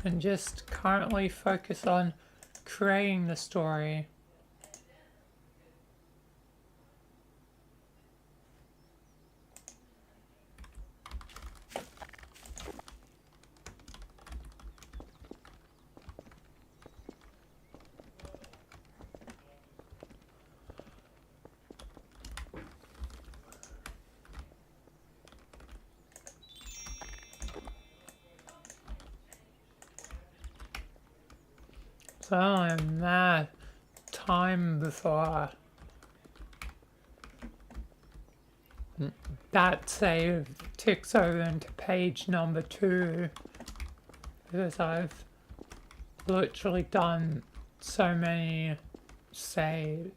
and just currently focus on creating the story. So in that time before that save ticks over into page number 2 because I've literally done so many saves.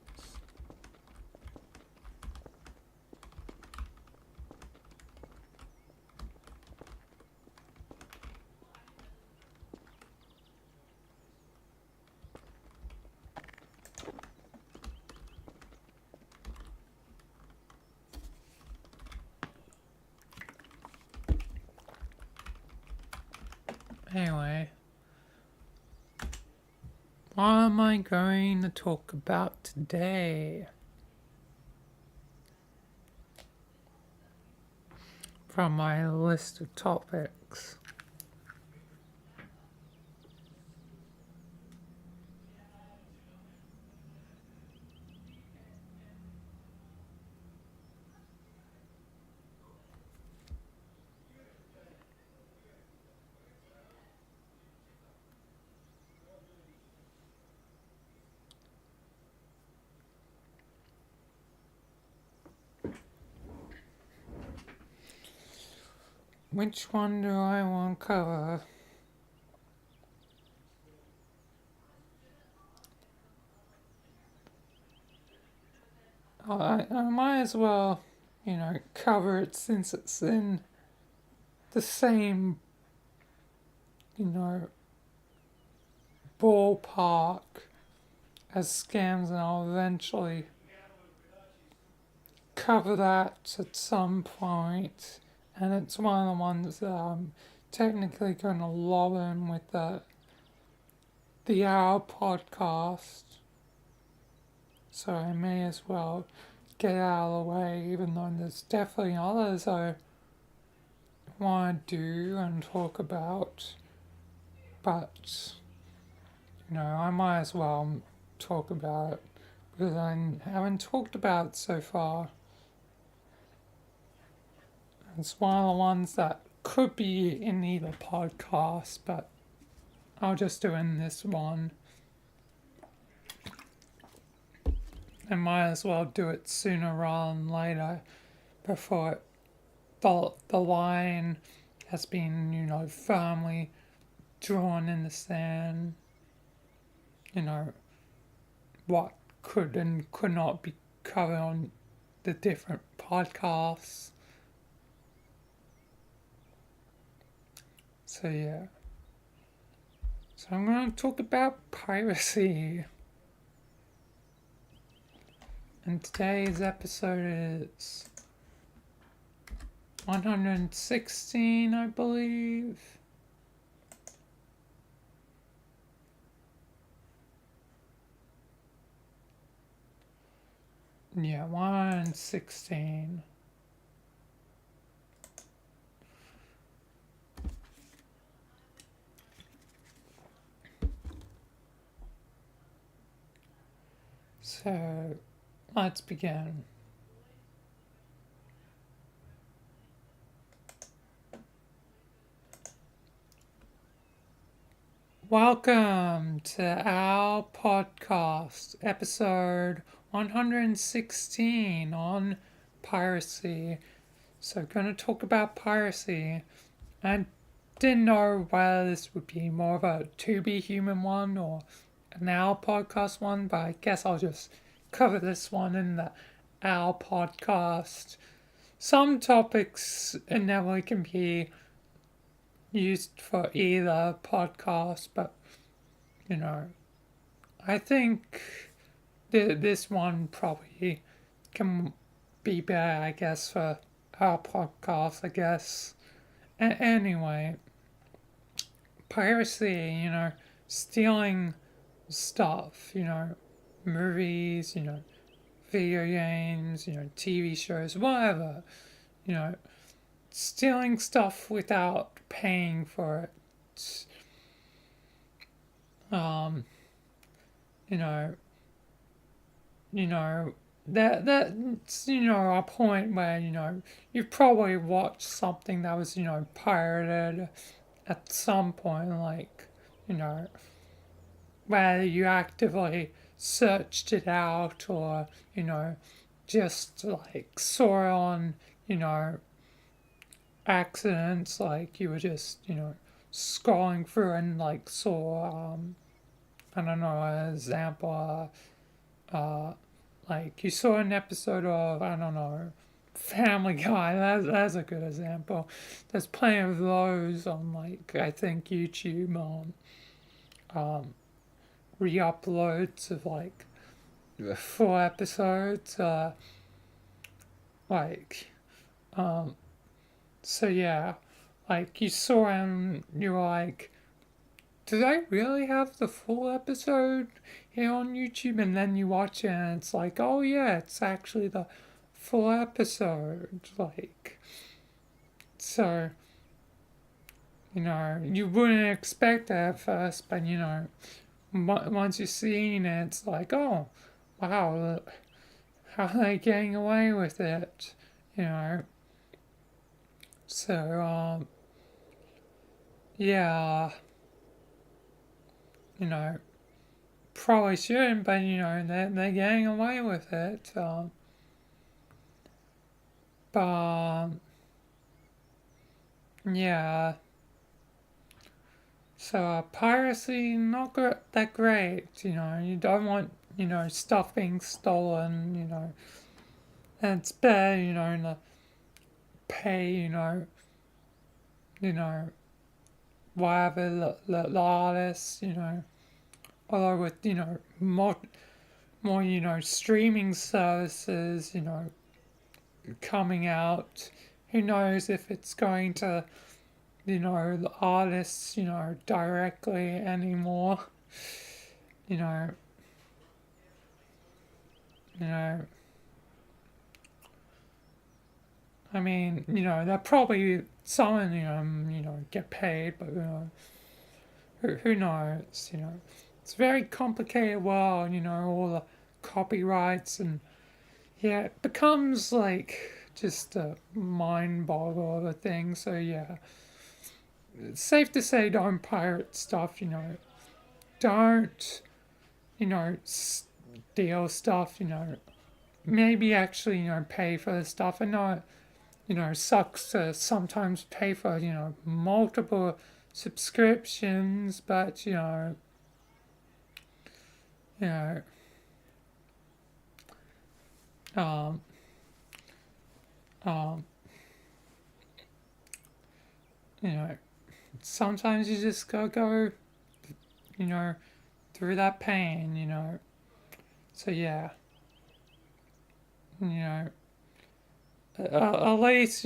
Anyway, what am I going to talk about today? From my list of topics. Which one do I want to cover? I might as well, cover it since it's in the same, ballpark as scams, and I'll eventually cover that at some point. And it's one of the ones that I'm technically going to lob in with the Hour podcast. So I may as well get out of the way, even though there's definitely others I want to do and talk about. But, I might as well talk about it because I haven't talked about it so far. It's one of the ones that could be in either podcast, but I'll just do it in this one. I might as well do it sooner rather than later before the line has been, firmly drawn in the sand. What could and could not be covered on the different podcasts. So yeah. So I'm going to talk about piracy. And today's episode is 116, I believe. Yeah, 116. So, let's begin. Welcome to our podcast, episode 116 on piracy. So, going to talk about piracy. I didn't know whether this would be more of a To Be Human one or an Our podcast one, but I guess I'll just cover this one in the Our podcast. Some topics inevitably can be used for either podcast, but I think this one probably can be better, I guess, for Our podcast, I guess. Anyway, piracy, stealing stuff, movies, video games, TV shows, whatever, stealing stuff without paying for it. That's a point where you've probably watched something that was pirated at some point, like whether you actively searched it out or just like saw it on accidents, like you were just, scrolling through and like saw, I don't know, an example, like you saw an episode of, I don't know, Family Guy. That's a good example. There's plenty of those on, like, I think YouTube, re-uploads of like the full episodes, like, so yeah, like you saw and you were like, do they really have the full episode here on YouTube? And then you watch it and it's like, oh yeah, it's actually the full episode. Like, so, you wouldn't expect it at first, but once you've seen it, it's like, oh, wow, look, how are they getting away with it? So, yeah, you know, probably shouldn't, but they're getting away with it. But yeah, so piracy not that great. You don't want stuff being stolen. And it's better to pay you know whatever the artists although with more streaming services coming out, who knows if it's going to the artists directly anymore. you know you know I mean, they'll probably some of them get paid, but who knows? It's a very complicated world. All the copyrights, and yeah, it becomes like just a mind boggle of a thing. So yeah, it's safe to say don't pirate stuff. Don't steal stuff. Maybe actually pay for the stuff. I know sucks to sometimes pay for, multiple subscriptions, but, you know, um, um, you know, sometimes you just gotta go, through that pain. So yeah, you know, at least,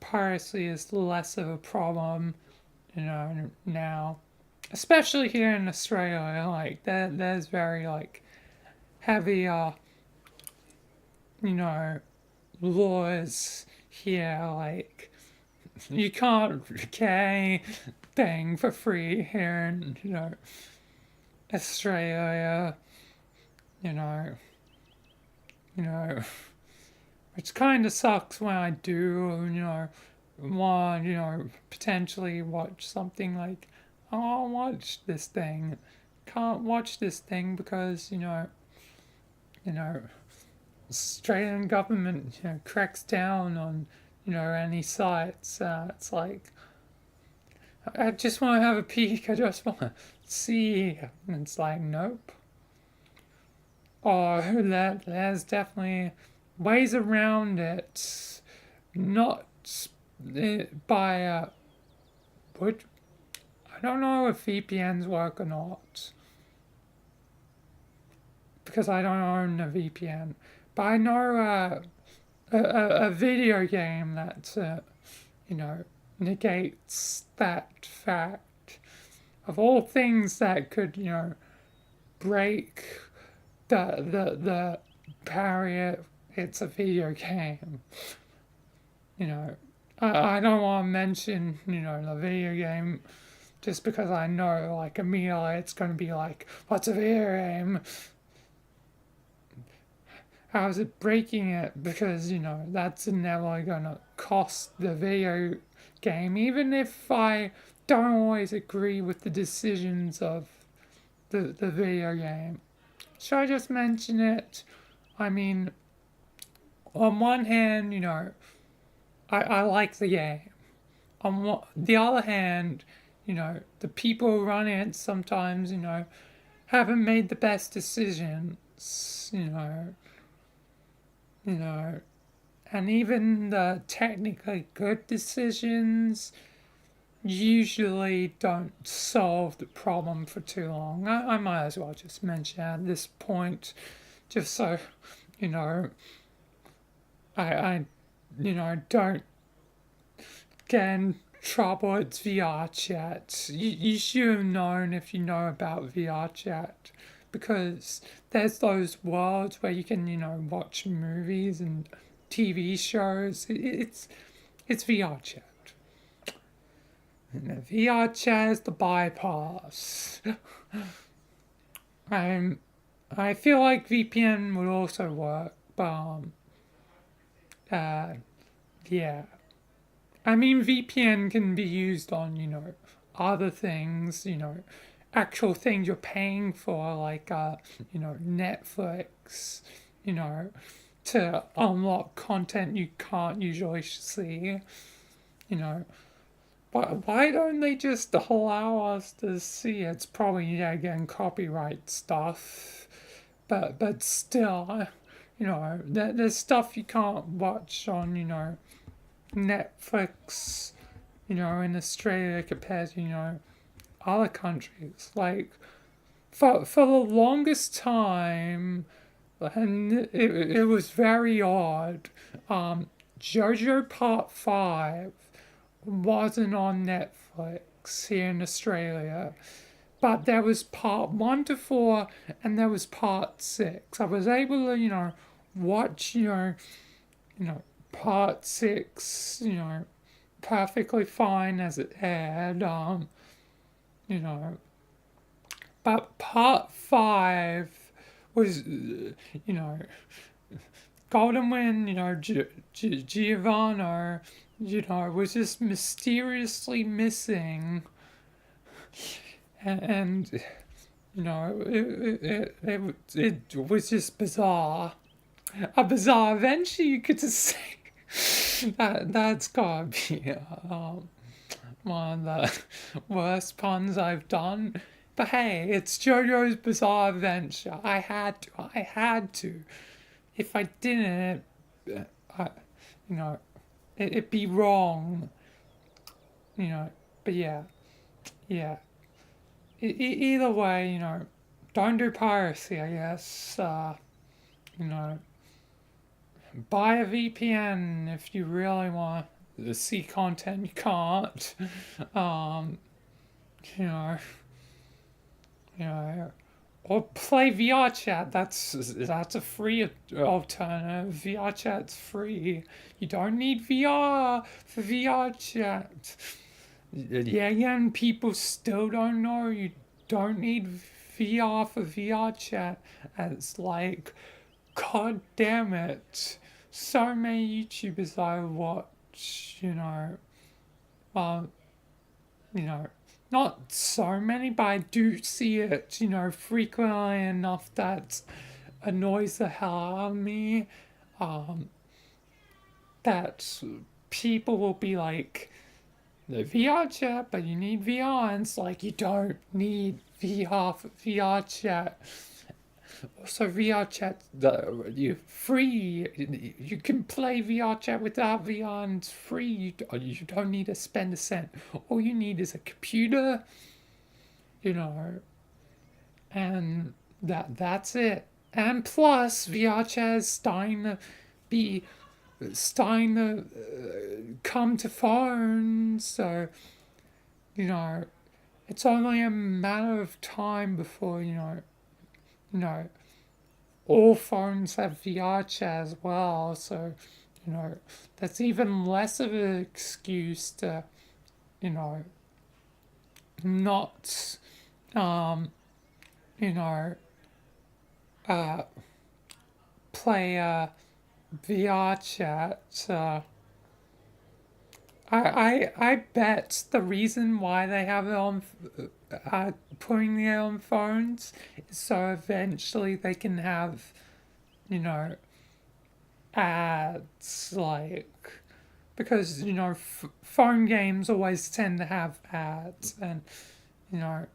piracy is less of a problem, now. Especially here in Australia, like, there's very, like, heavy, you know, laws here, like, you can't get anything for free here in, Australia, you know, you know, which kind of sucks when I do, want, potentially watch something like, oh, I'll watch this thing. Can't watch this thing because, you know, Australian government, cracks down on, any sites. It's like, I just want to have a peek. I just want to see. And it's like, nope. Or there's definitely ways around it, not by which I don't know if VPNs work or not because I don't own a VPN, but I know a video game that negates that fact of all things that could break the barrier. It's a video game. I don't want to mention, the video game just because I know, like, immediately it's going to be like, what's a video game? How is it breaking it? Because, that's never going to cost the video game, even if I don't always agree with the decisions of the video game. Should I just mention it? I mean, on one hand, I like the game. On the other hand, the people who run it sometimes, haven't made the best decisions, you know, and even the technically good decisions usually don't solve the problem for too long. I might as well just mention at this point, just so, you know, I don't get in trouble. It's VR chat. You should have known if you know about VR chat, because there's those worlds where you can, watch movies and TV shows. It's VR chat. And the VR chat is the bypass. I feel like VPN would also work, but yeah. I mean, VPN can be used on, other things, actual things you're paying for, like, Netflix, you know, to unlock content you can't usually see, you know. Why don't they just allow us to see it? It's probably, yeah, again, copyright stuff, but still, there's stuff you can't watch on, Netflix, in Australia compared to, other countries. Like, for the longest time, and it was very odd, JoJo Part 5 wasn't on Netflix here in Australia. But there was part 1 to 4 and there was part 6. I was able to, watch, part 6, perfectly fine as it aired. You know, but part 5 was, Golden Wind, Giovanna, was just mysteriously missing. And it was just bizarre. A bizarre adventure, you could just say. That's gotta be one of the worst puns I've done. But hey, it's JoJo's Bizarre Adventure. I had to. If I didn't, it'd be wrong. But yeah. Either way, don't do piracy, I guess. Buy a VPN if you really want to see content you can't. You know, or play VR chat. That's a free alternative. VR chat's free. You don't need VR for VR chat. Yeah, again, people still don't know you don't need VR for VR chat. And it's like, god damn it. So many YouTubers I watch, not so many, but I do see it, frequently enough that annoys the hell out of me. That people will be like, the VR chat, but you need VR. And it's like, you don't need VR for VR chat. Also, VR chat, you free. You can play VR chat without VR, and it's free. You don't need to spend a cent. All you need is a computer, and that's it. And plus, VR chat is starting to come to phones, so it's only a matter of time before all phones have VR chat as well, so that's even less of an excuse to not play VR chat. I bet the reason why they have it on, putting it on phones is so eventually they can have, ads like because phone games always tend to have ads, and you know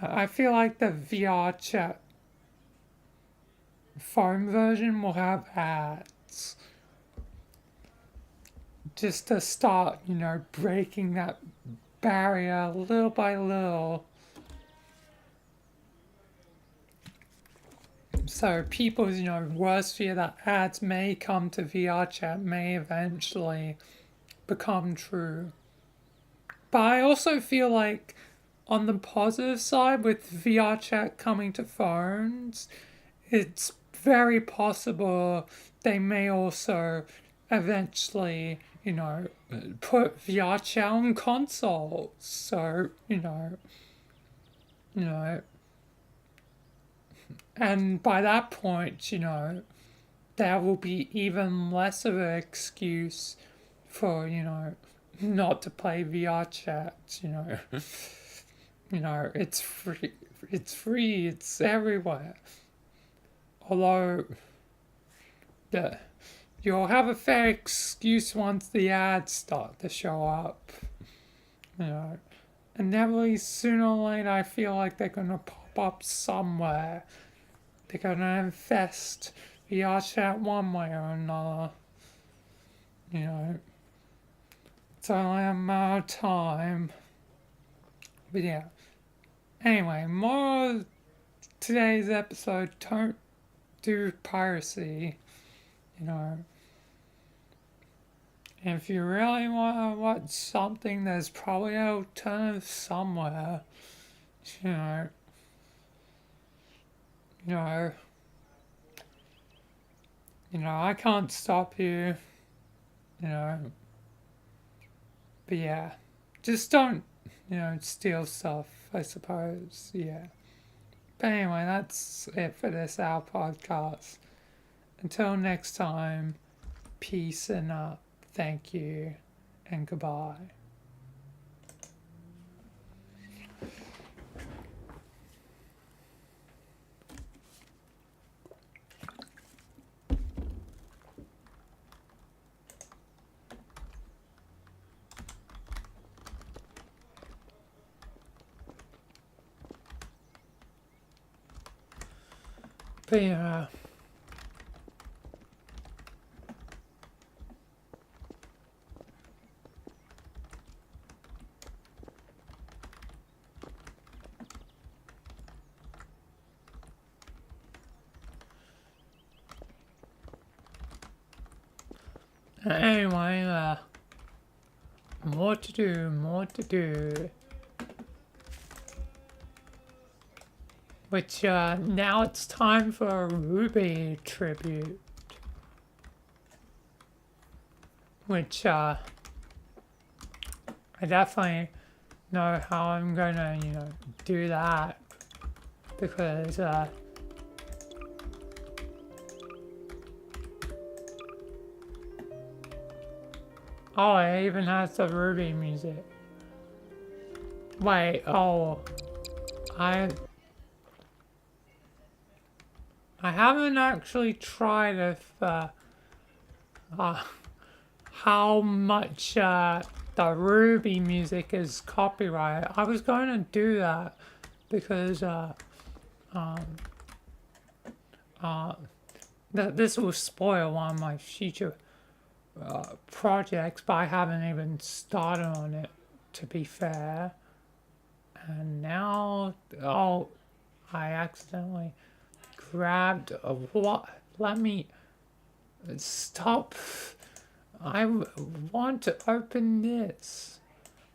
I feel like the VR chat phone version will have ads just to start breaking that barrier little by little. So people's, worst fear that ads may come to VR chat may eventually become true. But I also feel like on the positive side, with VR chat coming to phones, it's very possible they may also eventually, put VR chat on consoles. So, and by that point, there will be even less of an excuse for, not to play VR chat, it's free, it's everywhere. Although, you'll have a fair excuse once the ads start to show up, Inevitably, sooner or later, I feel like they're gonna pop up somewhere. They're gonna infest VR chat one way or another. It's only a matter of time. But yeah. Anyway, more of today's episode, don't do piracy. If you really want to watch something, there's probably an alternative somewhere. You know, I can't stop you, but yeah, just don't, steal stuff, I suppose, yeah. But anyway, that's it for this Our Podcast. Until next time, peace and thank you and goodbye. But yeah. Anyway, more to do. Which, now it's time for a Ruby tribute. Which, I definitely know how I'm gonna, do that. Because, oh, it even has the Ruby music. Wait, oh, I haven't actually tried if, how much, the Ruby music is copyrighted. I was going to do that because, this will spoil one of my future projects, but I haven't even started on it, to be fair. And now, oh, I accidentally grabbed a what? Let me stop. I want to open this.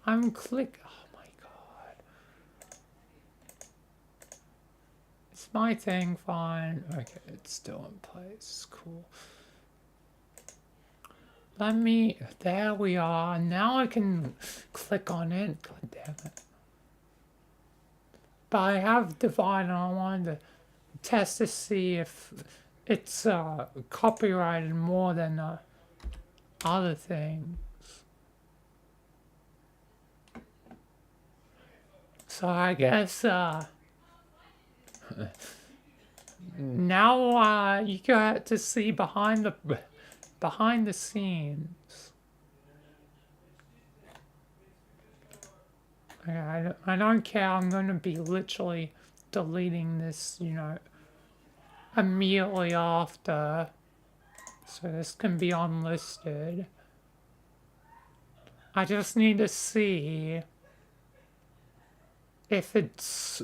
I'm click. Oh my god. It's my thing, fine. Okay, it's still in place. Cool. Let me, there we are. Now I can click on it. God damn it. But I have Divine and I wanted to test to see if it's copyrighted more than other things. So I guess now you get to see behind the scenes. Okay, I don't care. I'm going to be literally deleting this, you know, immediately after. So this can be unlisted. I just need to see if it's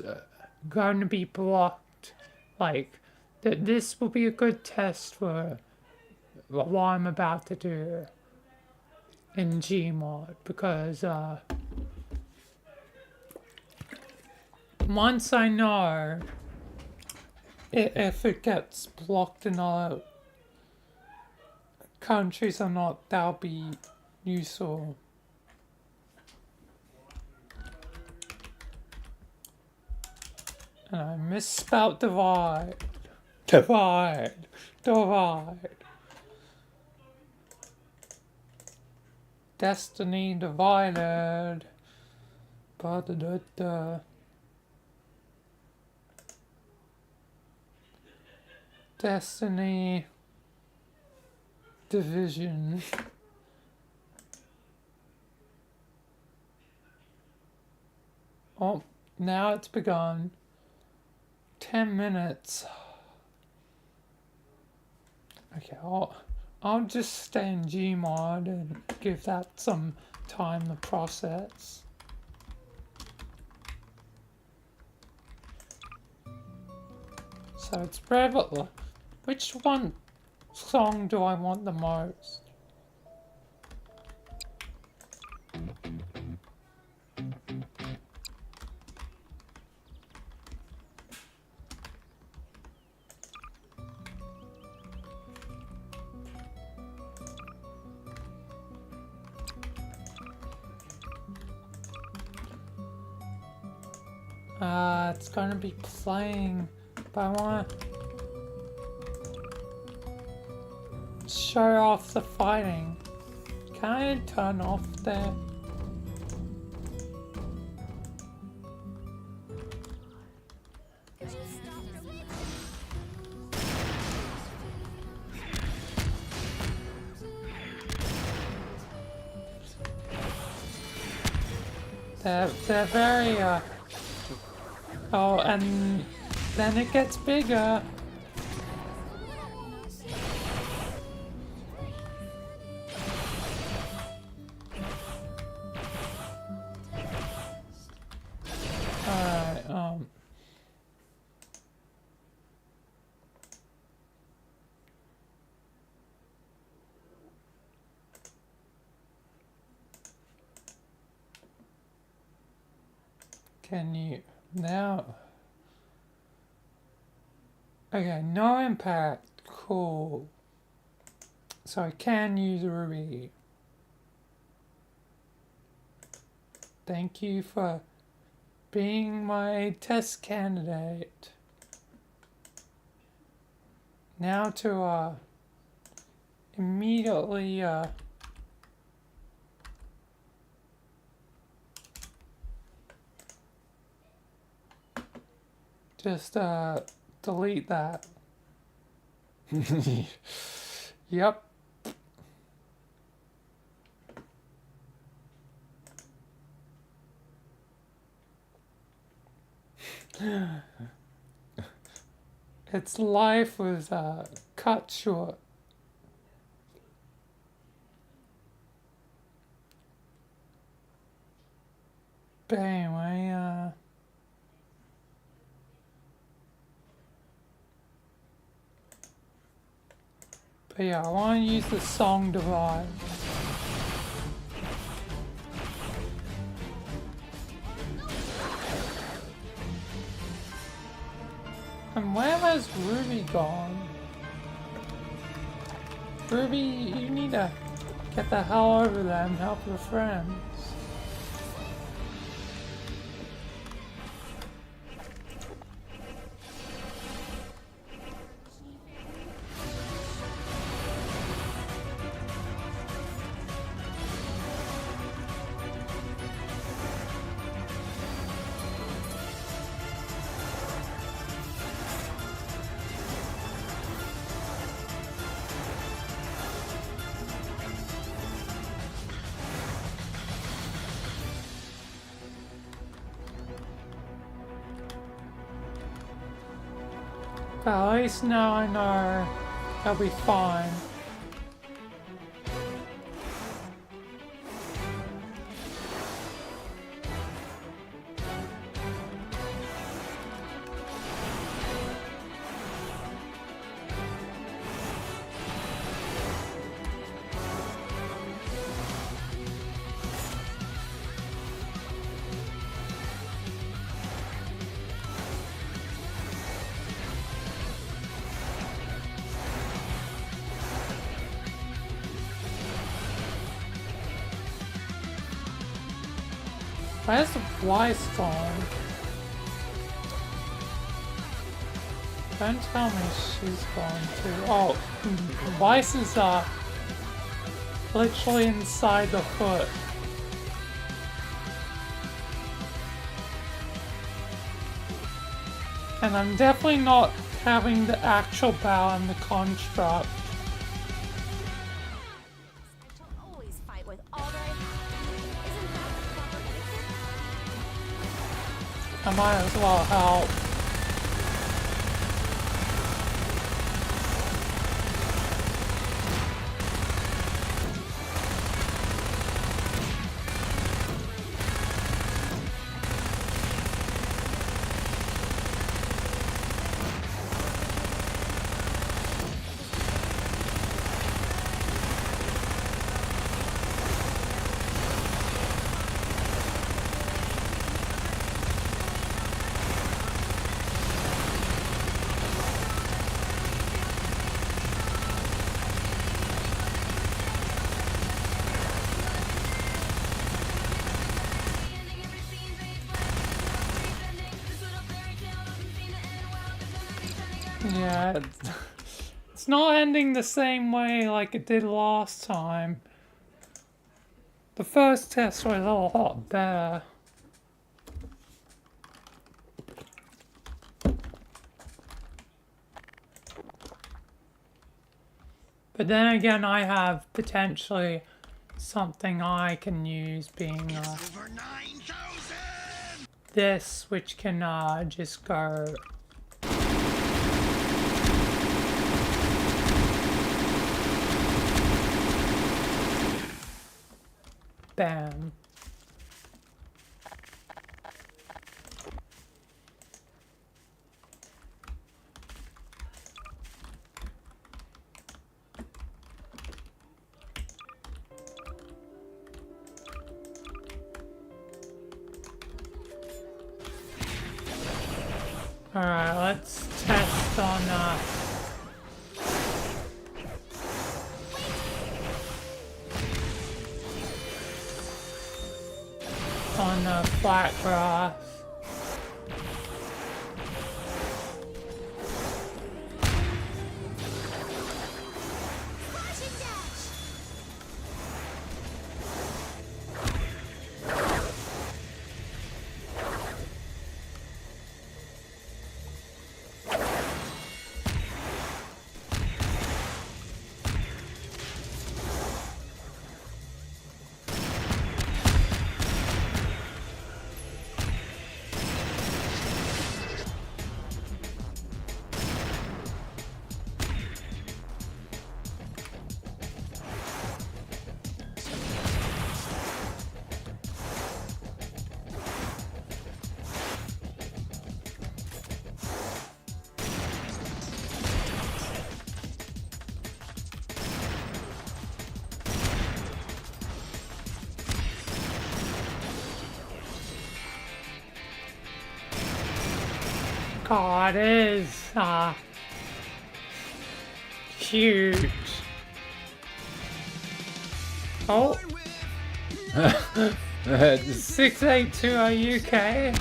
going to be blocked. Like, this will be a good test for what I'm about to do in Gmod, because once I know if it gets blocked in other countries or not, that'll be useful. And I misspelled divide. Divide. Divide. Destiny divided. Ba-da-da-da. Destiny division. Oh, now it's begun. 10 minutes. Okay, I'll just stay in Gmod and give that some time to process. So it's Revel. Which one song do I want the most? It's gonna be playing, but I wanna show off the fighting. Can I turn off there? They're very oh, and then it gets bigger. Alright, can you now? Okay, no impact. Cool. So I can use Ruby. Thank you for being my test candidate. Now to immediately just delete that. Yep. Its life was cut short. But anyway, but yeah, I want to use the song divide. And where has Ruby gone? Ruby, you need to get the hell over there and help your friends. But at least now I know they'll be fine. Where's the Weiss gone? Don't tell me she's gone too. Oh, Weiss is literally inside the foot. And I'm definitely not having the actual bow and the construct. Always fight with all that I have. Isn't that the proper etiquette? I might as well help. Yeah, it's not ending the same way like it did last time. The first test was a lot better. But then again, I have potentially something I can use being Over 9,000! this, which can just go. Bam. Alright, let's test on flat grass. God, it is huge. Oh, 682, are you okay?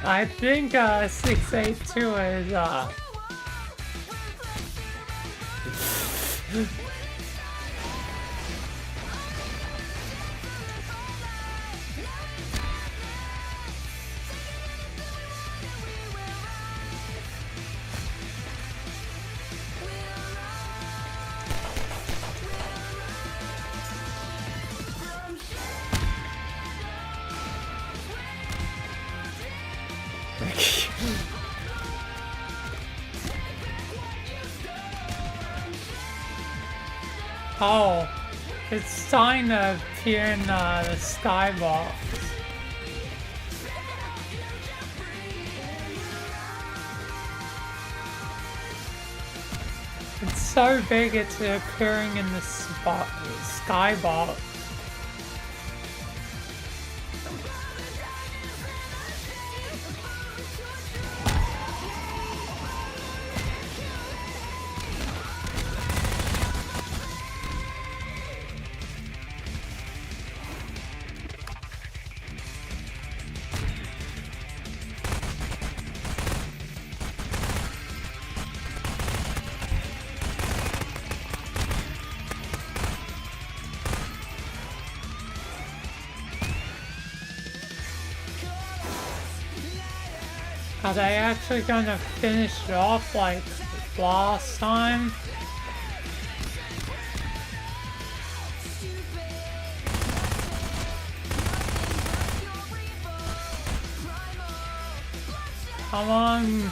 I think 682 is Oh, it's starting to appear in the skybox. It's so big it's appearing in the skybox. Are they actually gonna finish it off like last time? Come on.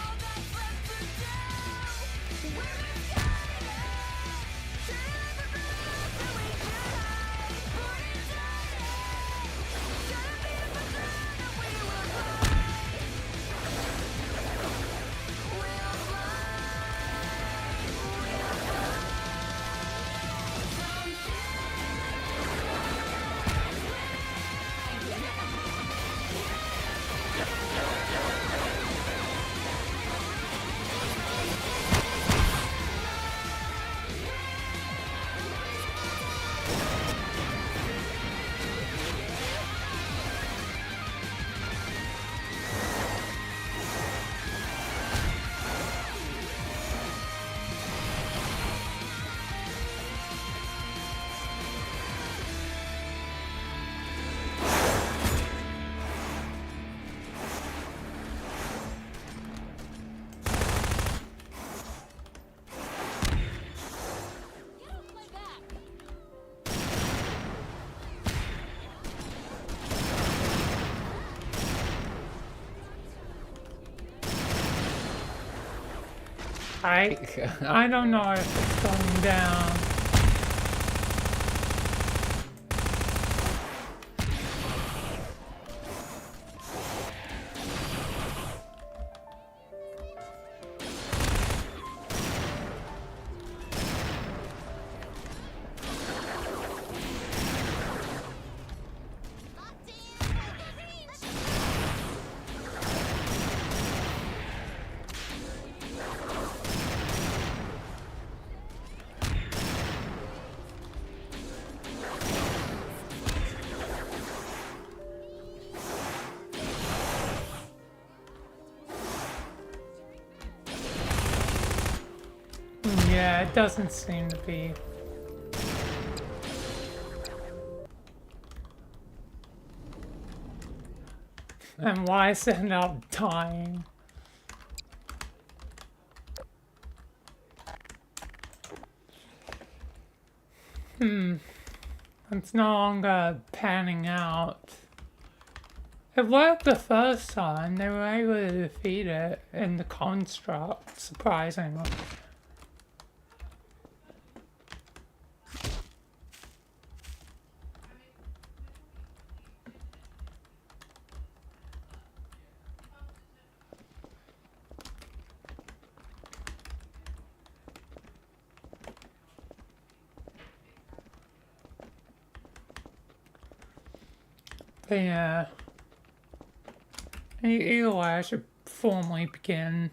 I don't know if it's going down. Yeah, it doesn't seem to be. And why is it not dying? It's no longer panning out. It worked the first time. They were able to defeat it in the construct, surprisingly. But yeah. Either way, I should formally begin.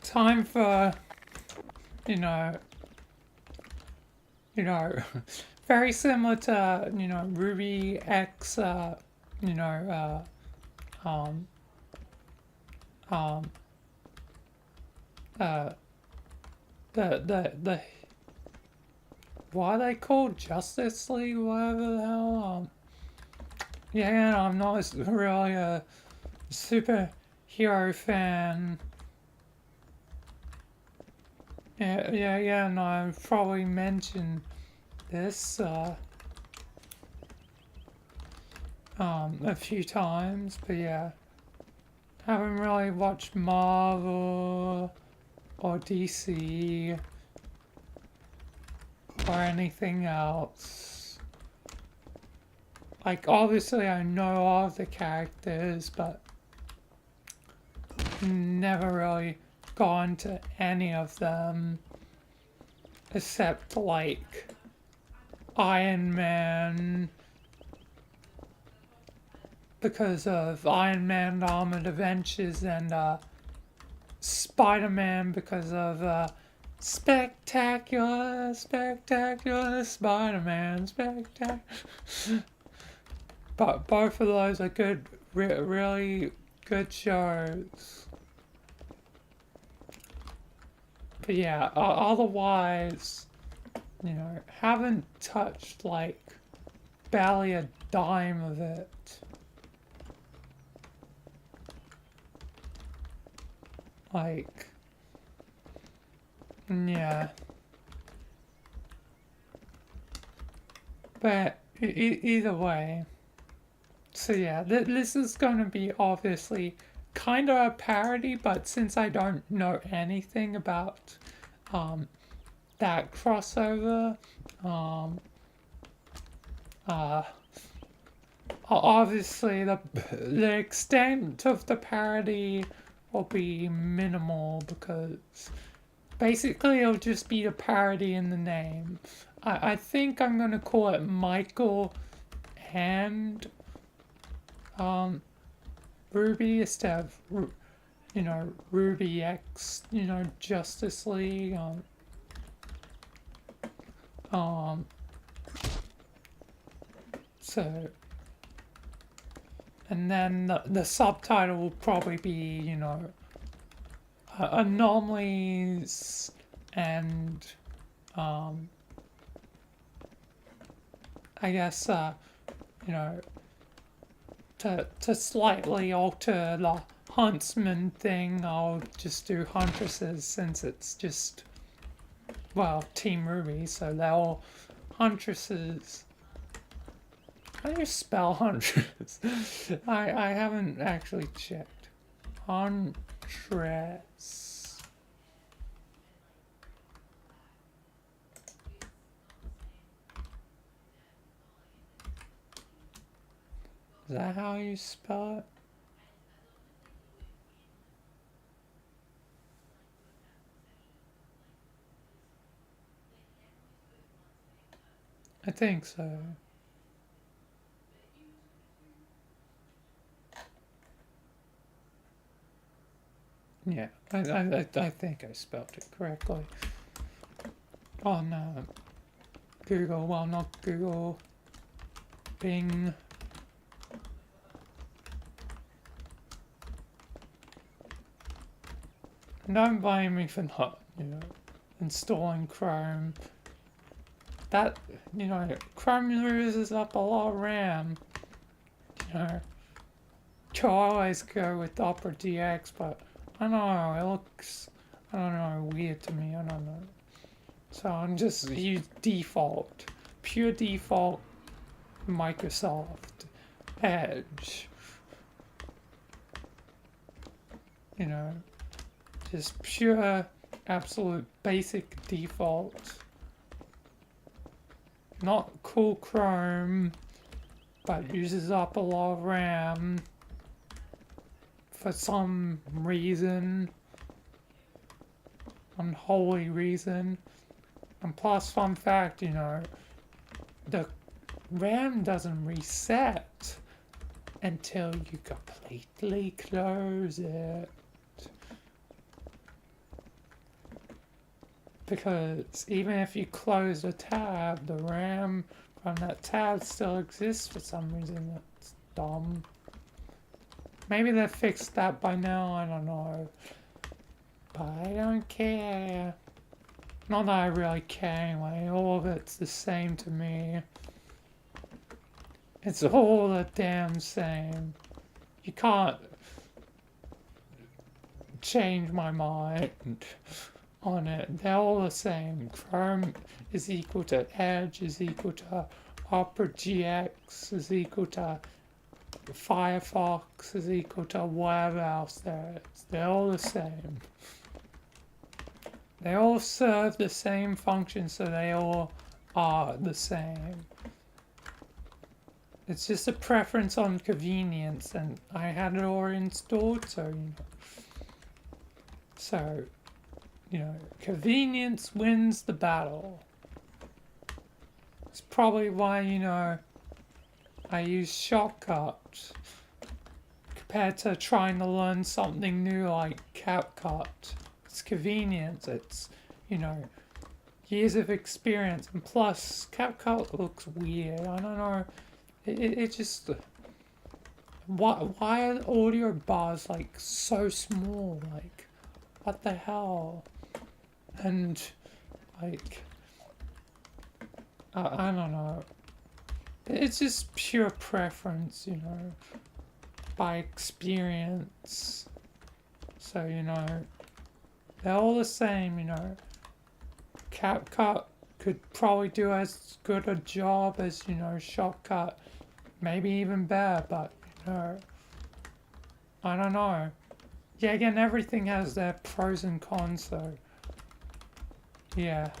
Time for, very similar to, Ruby X, um, the what are they called? Justice League, whatever the hell. Yeah, I'm not really a superhero fan. Yeah, no, I've probably mentioned this, a few times, but yeah, haven't really watched Marvel or DC or anything else. Like, obviously I know all of the characters, but never really gone to any of them except like Iron Man because of Iron Man Armored Adventures and Spider-Man because of Spectacular Spider-Man Spectacular. But both of those are good, really good shows. But yeah, otherwise, you know, haven't touched like barely a dime of it. Like, yeah. But either way, so yeah, this is going to be obviously kind of a parody, but since I don't know anything about that crossover, obviously the extent of the parody will be minimal because basically it'll just be a parody in the name. I think I'm gonna call it Michael and Ruby instead of Ruby X, Justice League. So, and then the subtitle will probably be, anomalies and, I guess, to slightly alter the huntsman thing, I'll just do huntresses since it's just, well, Team Ruby, so they're all huntresses. How do you spell huntress? I haven't actually checked. Huntress. Is that how you spell it? I think so. Yeah, I think I spelled it correctly. On Google, well, not Google, Bing. Don't blame me for not, installing Chrome. That, Chrome uses up a lot of RAM. You always go with Opera DX, but I don't know, it looks, I don't know, weird to me, I don't know. So I'm just use default, pure default Microsoft Edge. Just pure, absolute basic default. Not cool Chrome, but uses up a lot of RAM for some reason, unholy reason. And plus, fun fact, the RAM doesn't reset until you completely close it. Because even if you close the tab, the RAM from that tab still exists for some reason. That's dumb. Maybe they fixed that by now, I don't know. But I don't care. Not that I really care anyway, all of it's the same to me. It's all the damn same. You can't change my mind on it. They're all the same. Chrome is equal to Edge is equal to Opera GX is equal to Firefox is equal to whatever else there is. They're all the same. They all serve the same function, so they all are the same. It's just a preference on convenience, and I had it already installed, so convenience wins the battle. It's probably why, I use shortcuts compared to trying to learn something new like CapCut. It's convenience, it's, years of experience, and plus, CapCut looks weird, I don't know, it just, why are the audio bars, like, so small, like, what the hell, and, like, I don't know, it's just pure preference, by experience, so, they're all the same, CapCut could probably do as good a job as, Shortcut, maybe even better, but, I don't know. Yeah, again, everything has their pros and cons, so, yeah.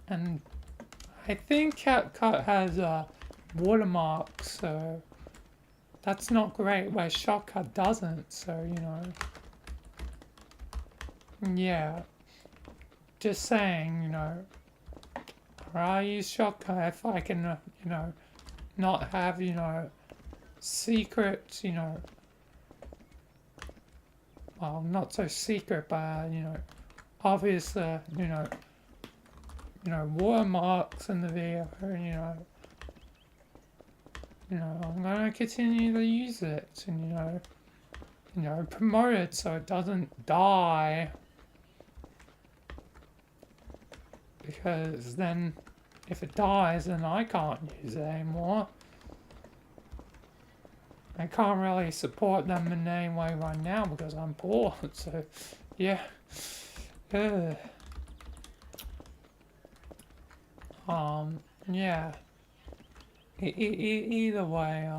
And I think CapCut has a watermark, so that's not great, where Shortcut doesn't, so, yeah. Just saying, I use Shortcut if I can, not have, secret, well, not so secret, but, obvious, watermarks in the video, I'm gonna continue to use it and, promote it so it doesn't die. Because then, if it dies, then I can't use it anymore. I can't really support them in any way right now because I'm poor, so, yeah. Yeah. Either way,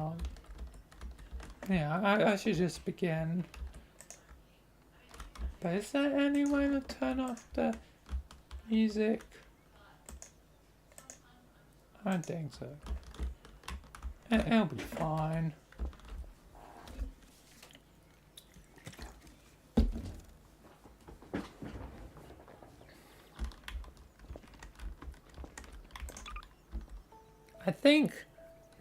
yeah, I should just begin. But is there any way to turn off the music? I don't think so. It'll be fine. I think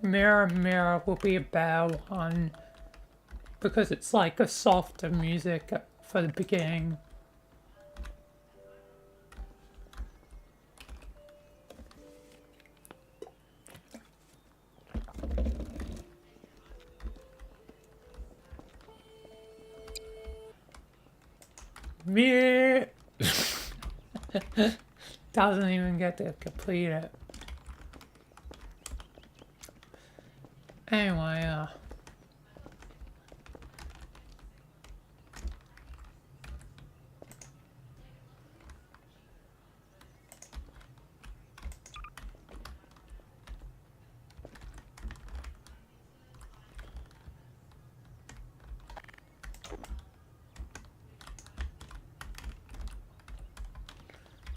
Mirror Mirror will be a better one because it's like a softer music for the beginning. Me doesn't even get to complete it. Anyway,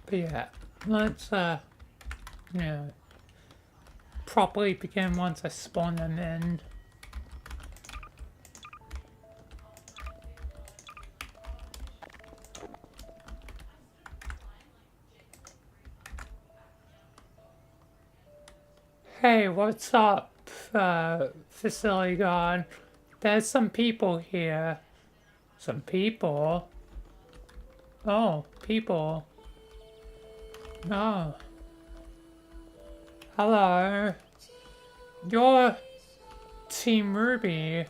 but yeah, let's, properly begin once I spawn them in. Hey, what's up, facility guard? There's some people here. Some people? Oh, people. Oh. Hello. You're Team Ruby,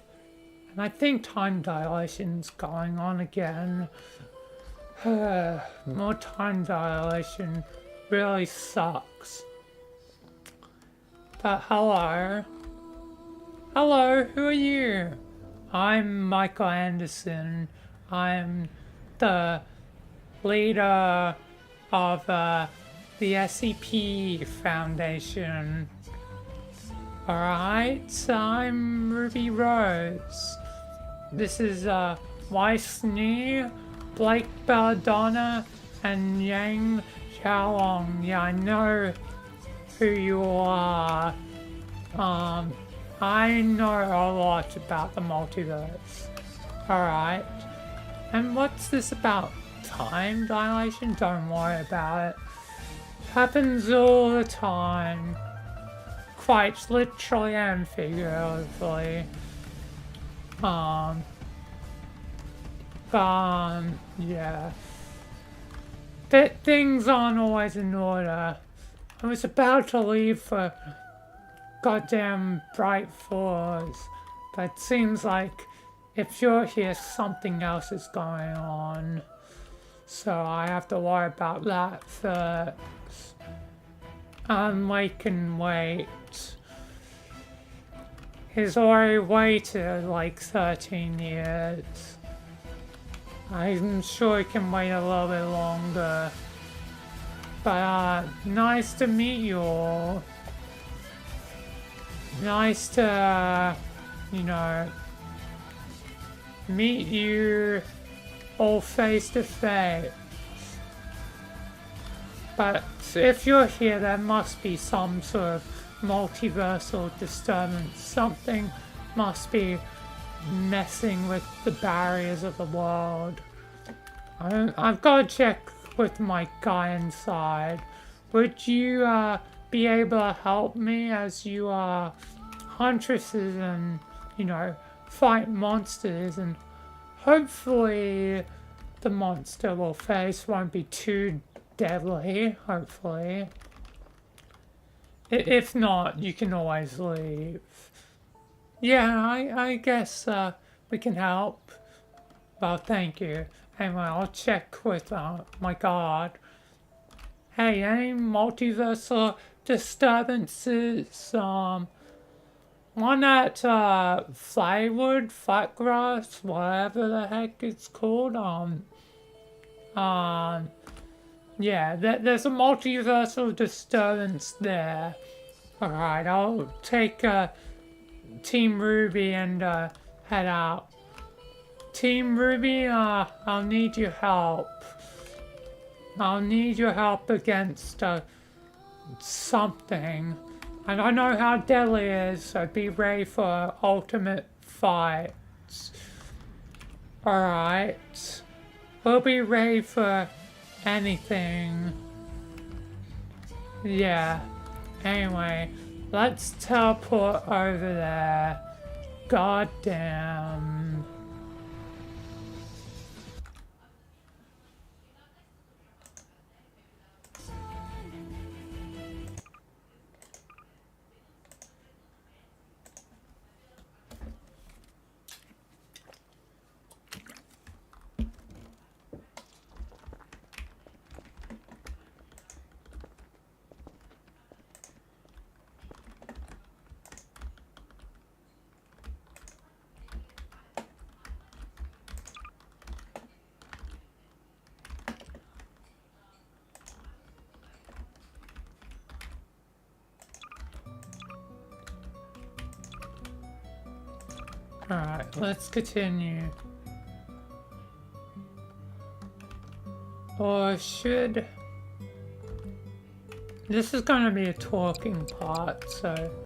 and I think time dilation's going on again. More time dilation really sucks. But hello. Hello, who are you? I'm Michael Anderson. I'm the leader of the SCP Foundation. Alright, I'm Ruby Rose. This is Weiss Ni, Blake Belladonna, and Yang Xiaolong. Yeah, I know who you are. I know a lot about the multiverse. Alright. And what's this about? Time dilation? Don't worry about it. Happens all the time. Quite literally and figuratively. Yeah. But things aren't always in order. I was about to leave for goddamn Bright Falls, but it seems like if you're here, something else is going on. So I have to worry about that first. And we can wait. He's already waited like 13 years. I'm sure he can wait a little bit longer. But nice to meet you all. Nice to, you know, meet you all face to face. But if you're here, there must be some sort of multiversal disturbance. Something must be messing with the barriers of the world. I've got to check with my guy inside. Would you be able to help me, as you are huntresses and, you know, fight monsters, and hopefully the monster we'll face won't be too deadly, hopefully. If not, you can always leave. Yeah, I guess we can help. Well, thank you. Anyway, I'll check with my guard. Hey, any multiversal disturbances? One at Flywood, Flatgrass, whatever the heck it's called. Yeah, there's a multiversal disturbance there. Alright, I'll take Team Ruby and head out. Team Ruby, I'll need your help. I'll need your help against something. I don't know how deadly it is, so be ready for ultimate fights. Alright. We'll be ready for anything. Yeah. Anyway, let's teleport over there. God damn. Alright, let's continue. Or should... This is gonna be a talking part, so...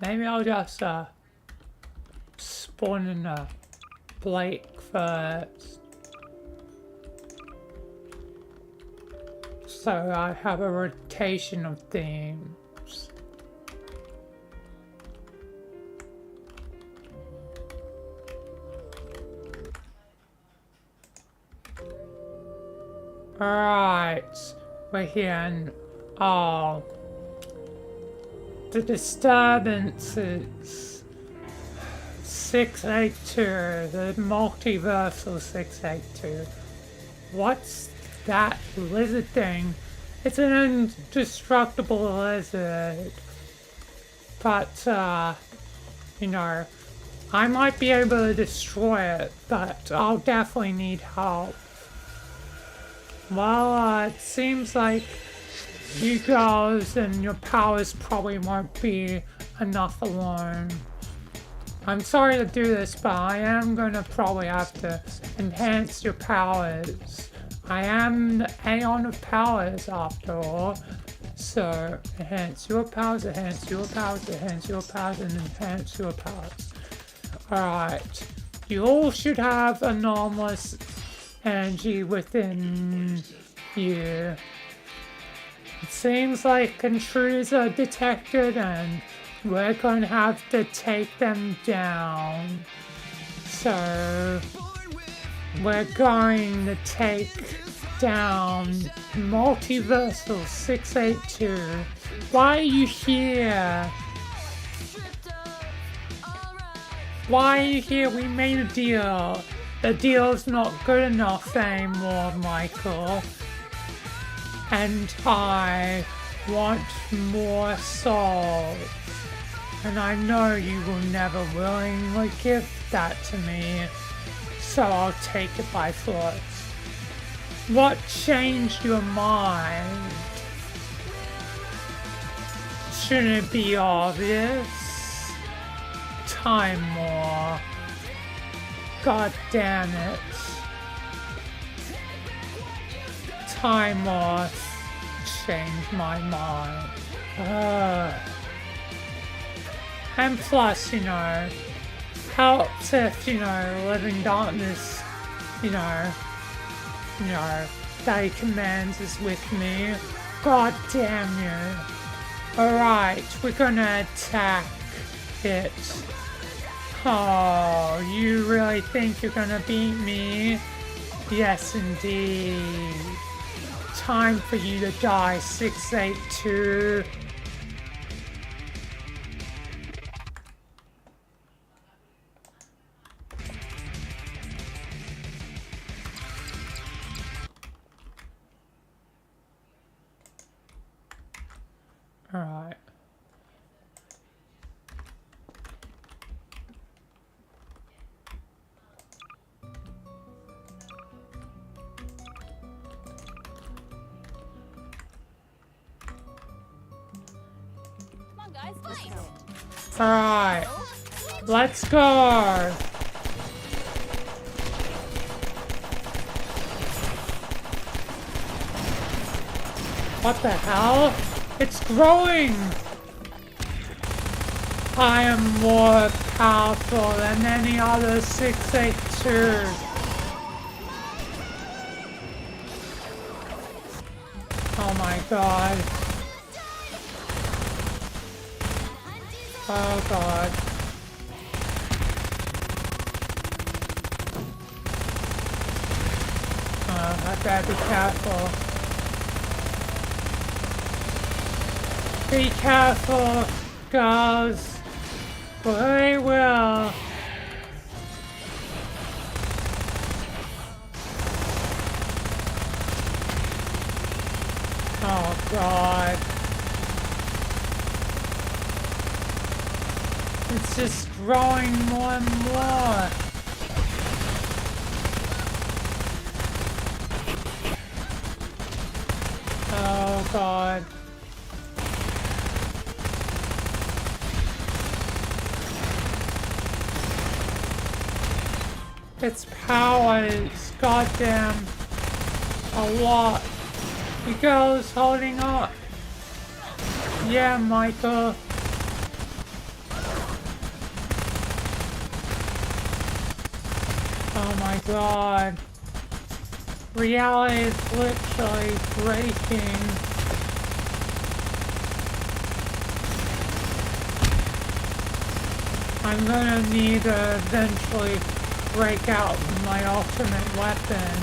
Maybe I'll just, spawn in a Blake first. So I have a rotation of themes. Right, we're here and the disturbances 682, the multiversal 682. What's that lizard thing? It's an indestructible lizard, but you know, I might be able to destroy it, but I'll definitely need help. Well, it seems like you girls and your powers probably won't be enough alone. I'm sorry to do this, but I am gonna probably have to enhance your powers. I am the Aeon of Powers after all. So, enhance your powers, enhance your powers, enhance your powers, and enhance your powers. Alright. You all should have anomalous energy within you. It seems like intruders are detected and we're going to have to take them down. So, we're going to take down Multiversal 682. Why are you here? Why are you here? We made a deal. The deal's not good enough anymore, Michael. And I want more souls. And I know you will never willingly give that to me. So I'll take it by force. What changed your mind? Shouldn't it be obvious? Time more. God damn it. Time more changed my mind. And plus, you know, helps if, you know, living darkness, you know, that he commands is with me. God damn you. Alright, we're gonna attack it. Oh, you really think you're gonna beat me? Yes, indeed. Time for you to die, 682. Alright. Come on, guys, fight! Alright. Let's go! What the hell? It's growing! I am more powerful than any other 682. Oh my god. Oh god. I gotta be careful. Be careful, girls. They will. Oh god. It's just growing more and more. Oh god. Its power is goddamn a lot. The girl's holding up. Yeah, Michael. Oh my god. Reality is literally breaking. I'm gonna need to eventually break out my ultimate weapon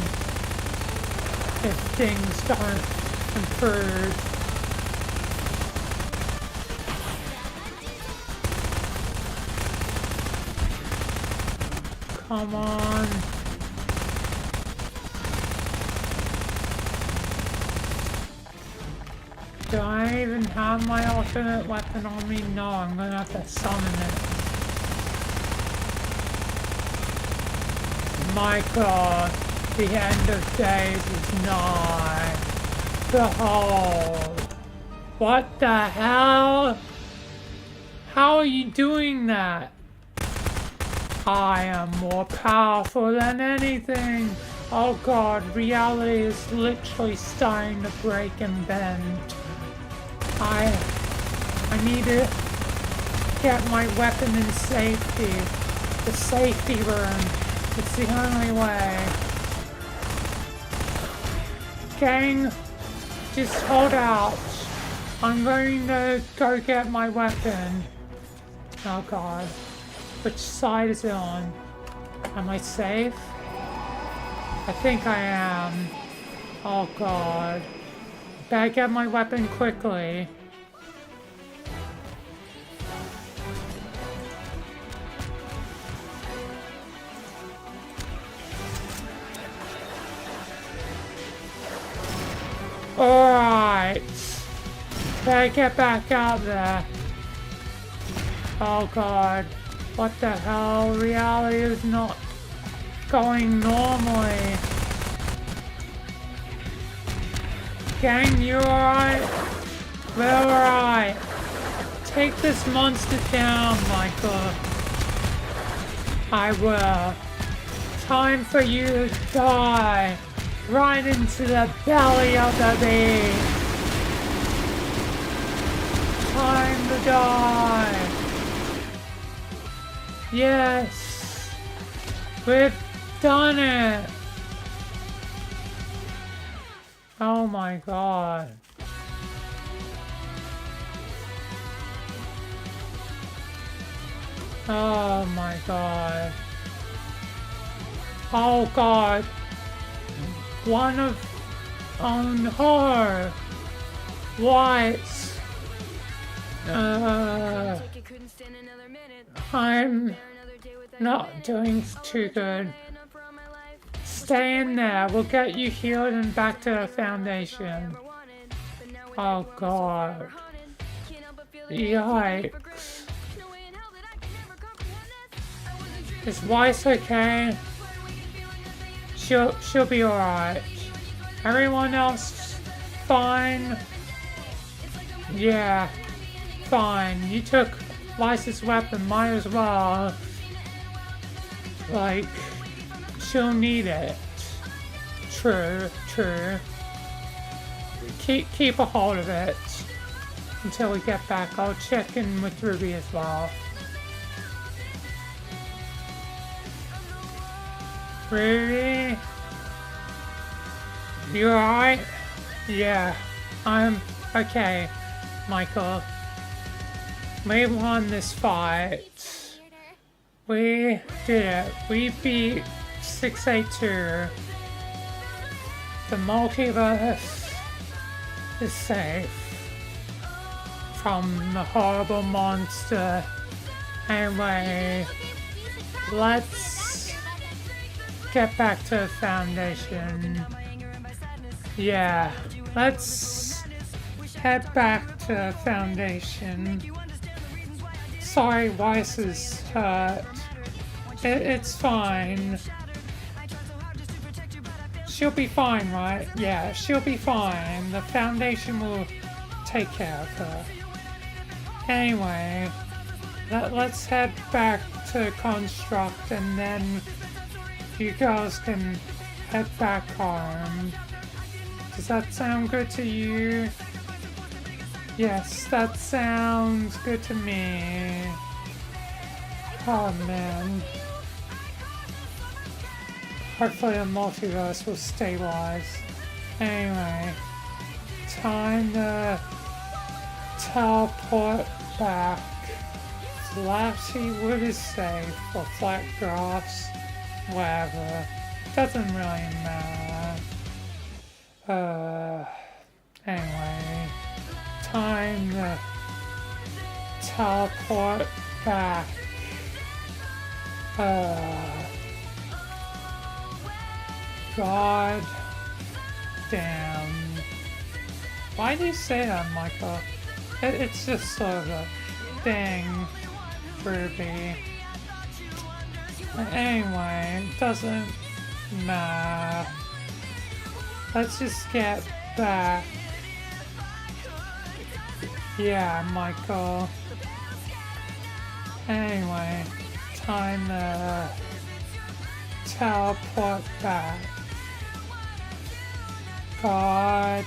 if things don't improve. Come on. Do I even have my ultimate weapon on me? No, I'm gonna have to summon it. My god, the end of days is nigh. Behold. What the hell? How are you doing that? I am more powerful than anything. Oh god, reality is literally starting to break and bend. I need to get my weapon in safety. The safety room. It's the only way. Gang, just hold out. I'm going to go get my weapon. Oh god. Which side is it on? Am I safe? I think I am. Oh god. Better get my weapon quickly. Alright. Better get back out there. Oh god. What the hell? Reality is not going normally. Gang, you alright? We're alright. Take this monster down, Michael. I will. Time for you to die. Right into the belly of the beast. Time to die. Yes. We've done it. Oh my god. Oh my god. Oh god. One of on her. What? I'm not doing too good. Stay in there. We'll get you healed and back to the Foundation. Oh god. Yikes. Is Weiss okay? She'll be alright. Everyone else fine? Yeah, fine. You took Weiss's weapon, might as well. Like, she'll need it. True. Keep a hold of it until we get back. I'll check in with Ruby as well. Ruby? You alright? Yeah, I'm okay, Michael. We won this fight. We did it. We beat 682. The multiverse is safe from the horrible monster. Anyway, let's get back to the Foundation. Yeah, let's head back to the Foundation. Sorry, Weiss is hurt. It's fine. She'll be fine, right? Yeah, she'll be fine. The Foundation will take care of her. Anyway, let's head back to Construct and then you girls can head back home. Does that sound good to you? Yes, that sounds good to me. Oh man. Hopefully the multiverse will stabilize. Anyway, time to teleport back. Flashy wood is safe, or flat grass, whatever. Doesn't really matter. Anyway, time to teleport back. God damn. Why do you say that, Michael? It's just sort of a thing, Ruby. Anyway, it doesn't matter. Let's just get back. Yeah, Michael. Anyway, time to teleport back. God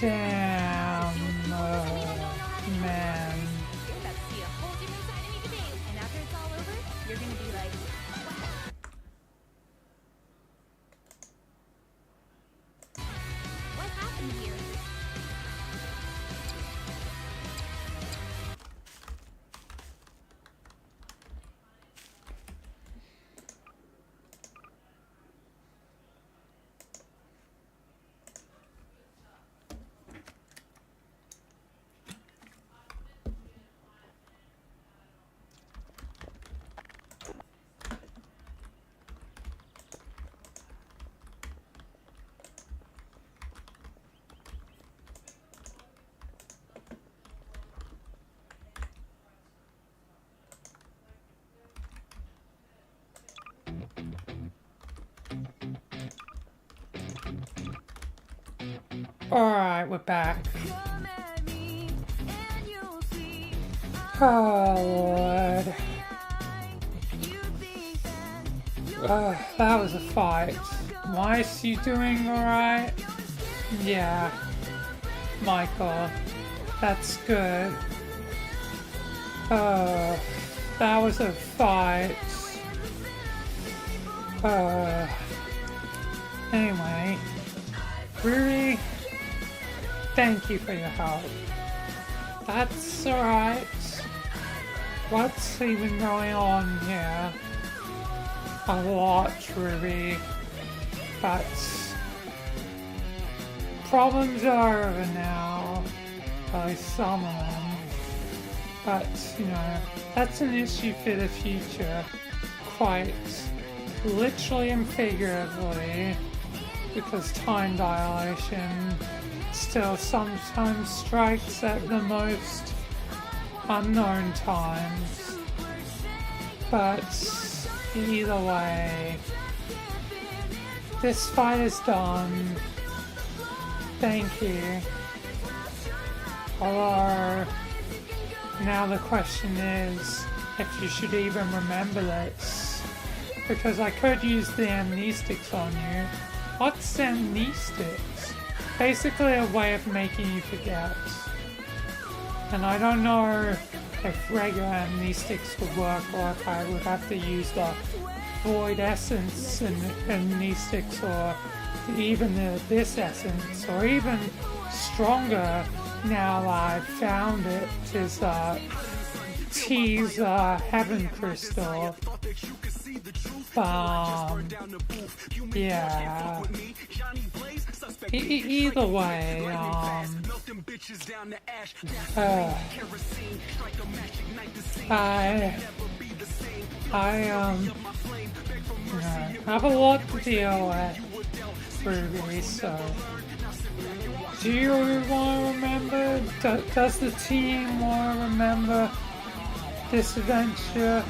damn, man. You're about to see a whole different side of me today, and after it's all over, you're gonna be like, what happened here? Alright, we're back. Oh, Lord. That was a fight. Why is she doing alright? Yeah. Michael. That's good. Oh, that was a fight. Anyway. Ruri, thank you for your help. That's alright. What's even going on here? A lot, Ruri. But problems are over now. At least some of them. But, you know, that's an issue for the future. Quite literally and figuratively. Because time dilation still sometimes strikes at the most unknown times. But either way, this fight is done. Thank you. Although, now the question is if you should even remember this. Because I could use the amnestics on you. What's amnestics? Basically a way of making you forget. And I don't know if regular amnestics would work or if I would have to use the void essence and amnestics or even the abyss essence or even stronger now that I've found it is T's heaven crystal. Yeah. Either way, I have a lot to deal with, Ruby, so do you want to remember? Does the team want to remember this adventure?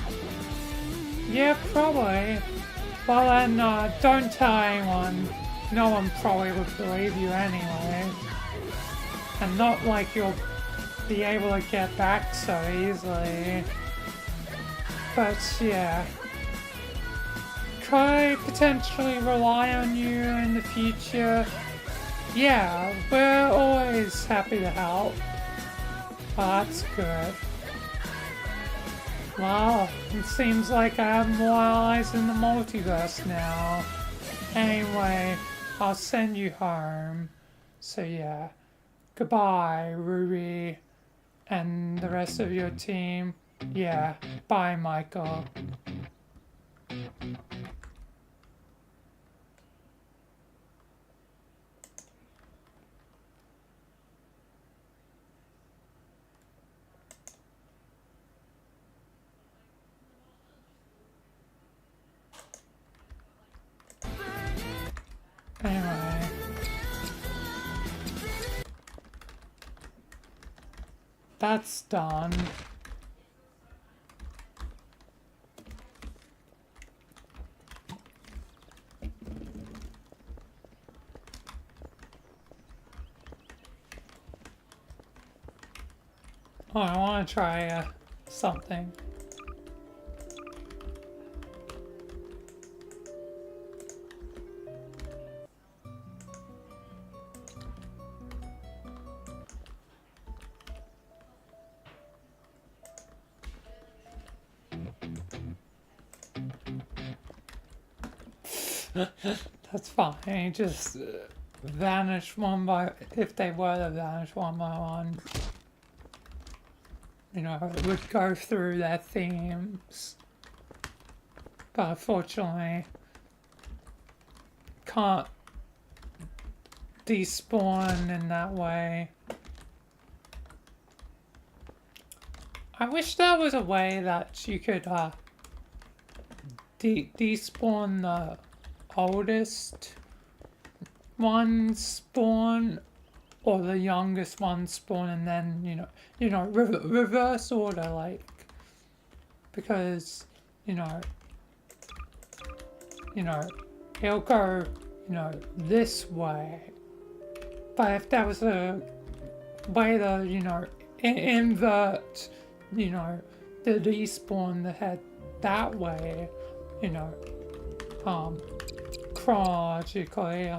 Yeah, probably. Well then, don't tell anyone. No one probably would believe you anyway. And not like you'll be able to get back so easily. But yeah. Could I potentially rely on you in the future? Yeah, we're always happy to help. Well, that's good. Well, it seems like I have more allies in the multiverse now. Anyway, I'll send you home. So yeah, goodbye, Ruby, and the rest of your team. Yeah, bye, Michael. Anyway. That's done. Oh, I want to try something. That's fine. Just vanish one by, if they were to vanish one by one, you know, it would go through their themes. But unfortunately, can't despawn in that way. I wish there was a way that you could despawn the oldest one spawn, or the youngest one spawn, and then reverse order, like, because it'll go this way. But if there was a way to invert the despawn the head that way, chronologically,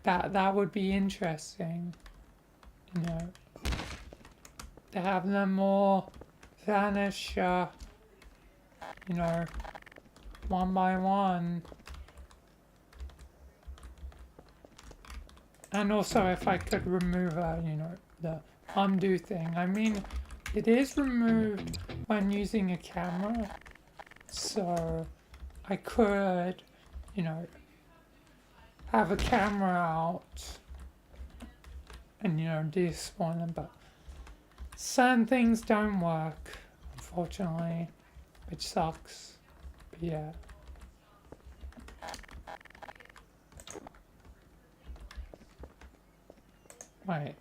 that would be interesting, to have them all vanish, one by one. And also if I could remove, the undo thing. I mean, it is removed when using a camera, so I could, have a camera out and, despawn them, but certain things don't work, unfortunately, which sucks, but yeah. Wait.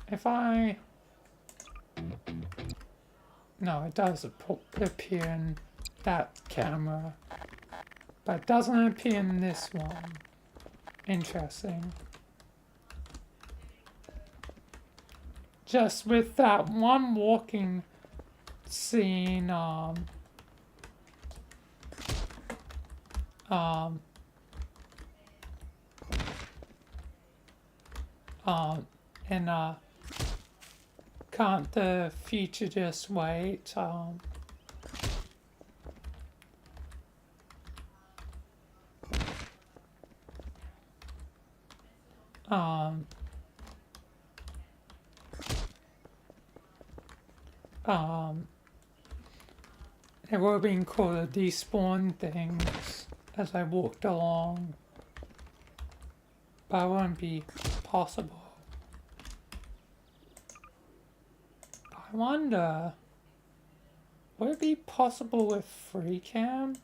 If I... No, it does appear in that camera, but it doesn't appear in this one. Interesting. Just with that one walking scene, and can't the future just wait? It would have been cool to despawn things as I walked along, but it wouldn't be possible. I wonder, would it be possible with FreeCam?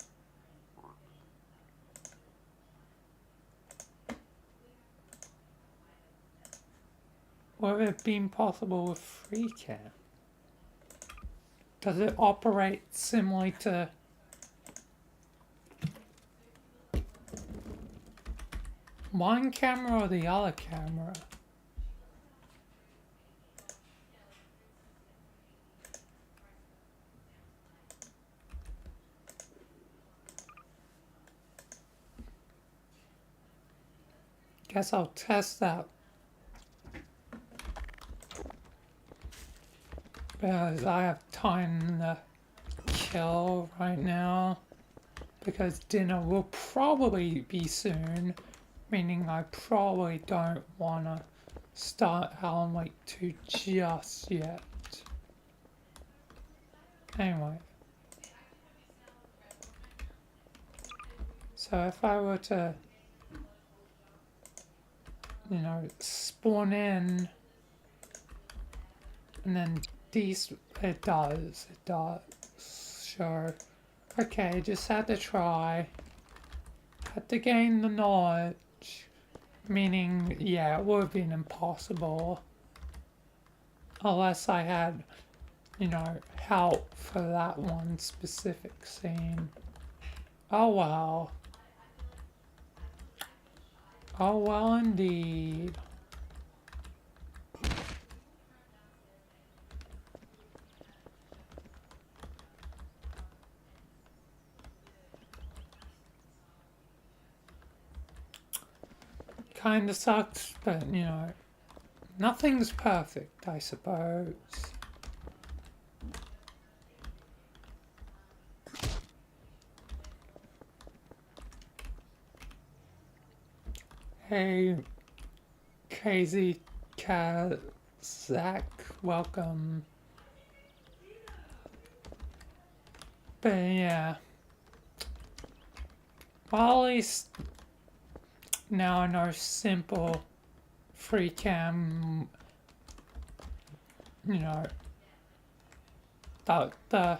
Would it have been possible with FreeCam? Does it operate similarly to one camera or the other camera? Guess I'll test that. Because I have time to kill right now. Because dinner will probably be soon. Meaning I probably don't want to start Alan Wake 2 just yet. Anyway. So if I were to, spawn in and then it does, sure. Okay, just had to try. Had to gain the knowledge. Meaning, yeah, it would have been impossible. Unless I had, help for that one specific scene. Oh well. Oh well indeed. Kinda sucks, but Nothing's perfect, I suppose. Hey, Crazy Kazak, welcome. But yeah. Well, at least now I know simple free cam, you know, the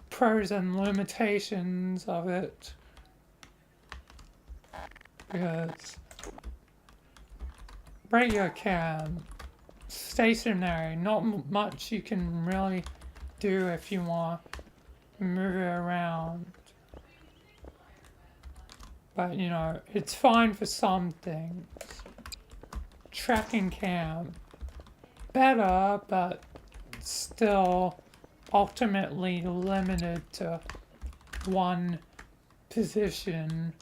pros and limitations of it. Because regular cam, stationary, not much you can really do if you want to move it around. But it's fine for some things. Tracking cam, better, but still ultimately limited to one position.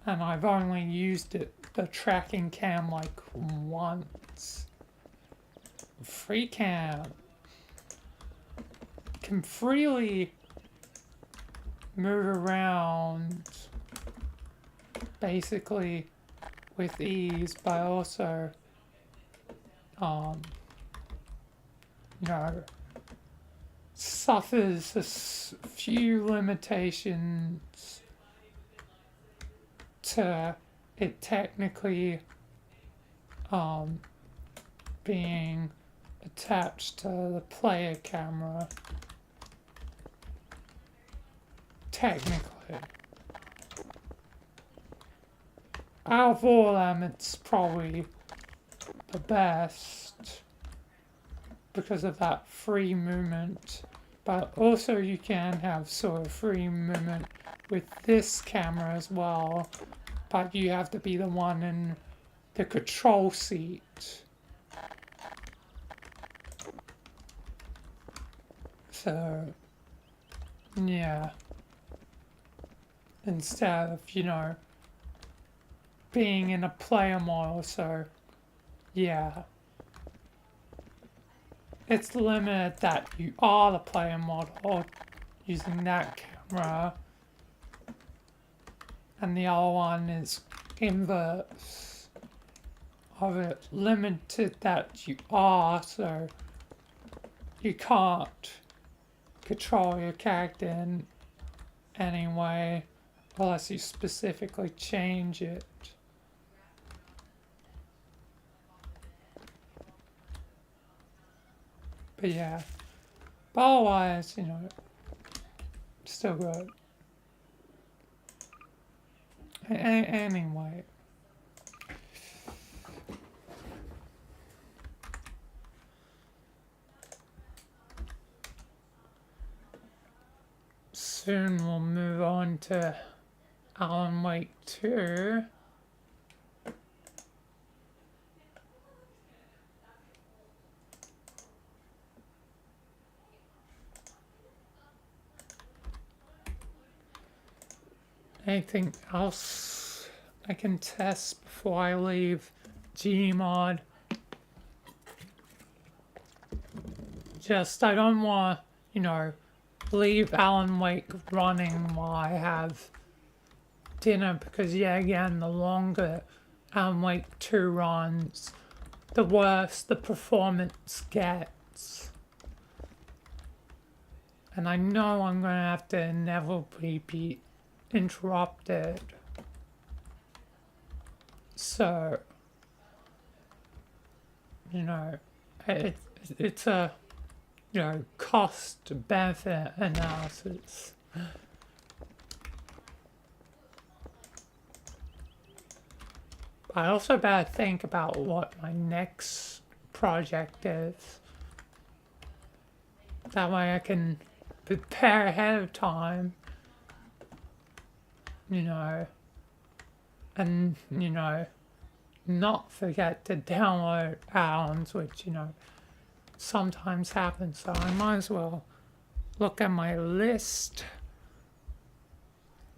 And I've only used the tracking cam like once. Free cam can freely move around basically with ease, but also suffers a few limitations to it technically being attached to the player camera. Technically. Out of all of them, it's probably the best because of that free movement. But also you can have sort of free movement with this camera as well, but you have to be the one in the control seat. So, yeah. Instead of, being in a player model, so, yeah. It's limited that you are the player model using that camera, and the other one is inverse of it, limited that you are, so you can't control your character in any way unless you specifically change it. But yeah, but otherwise, still good. Anyway. Soon we'll move on to Alan Wake 2. Anything else I can test before I leave Gmod? Just, I don't want to, leave Alan Wake running while I have dinner, because again, the longer Alan Wake 2 runs, the worse the performance gets. And I know I'm going to have to inevitably be interrupted. So, it's a, cost benefit analysis. I also better think about what my next project is. That way I can prepare ahead of time. And, not forget to download add-ons, which, sometimes happens. So I might as well look at my list.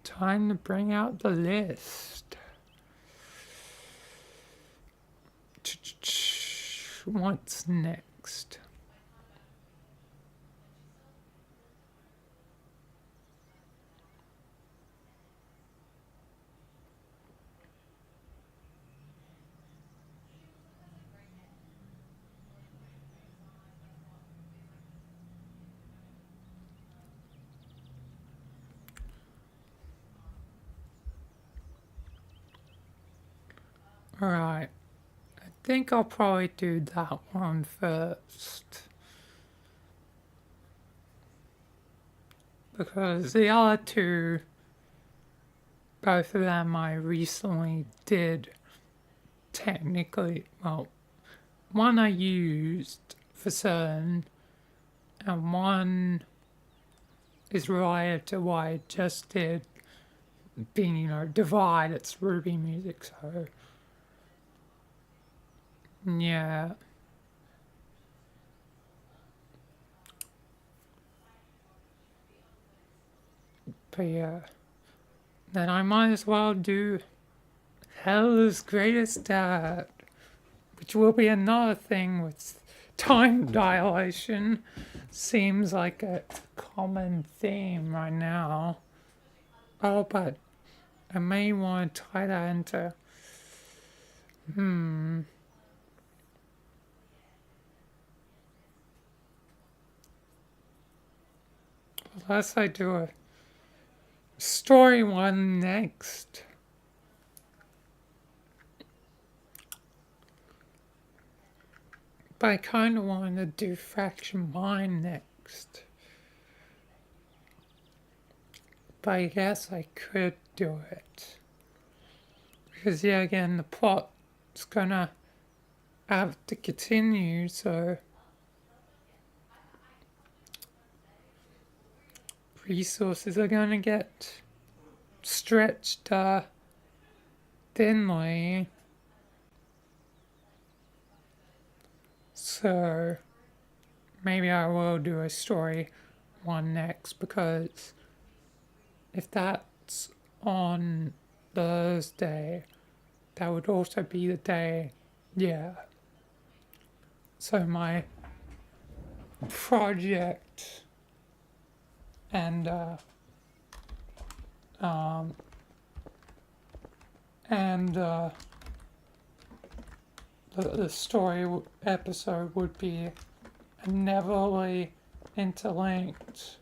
Time to bring out the list. what's next. Alright, I think I'll probably do that one first. Because the other two, both of them I recently did technically, well, one I used for certain, and one is related to what I just did, being, Divide, it's Ruby music, so yeah. But yeah, then I might as well do Hell's Greatest Dad, which will be another thing with time dilation. Seems like a common theme right now. Oh, but I may want to tie that into. Unless I do a story one next. But I kind of want to do Fraction Mine next. But I guess I could do it. Because, yeah, again, the plot's gonna have to continue, so. Resources are gonna get stretched thinly. So maybe I will do a story one next, because if that's on Thursday, that would also be the day, yeah. So my project and the story episode would be inevitably interlinked.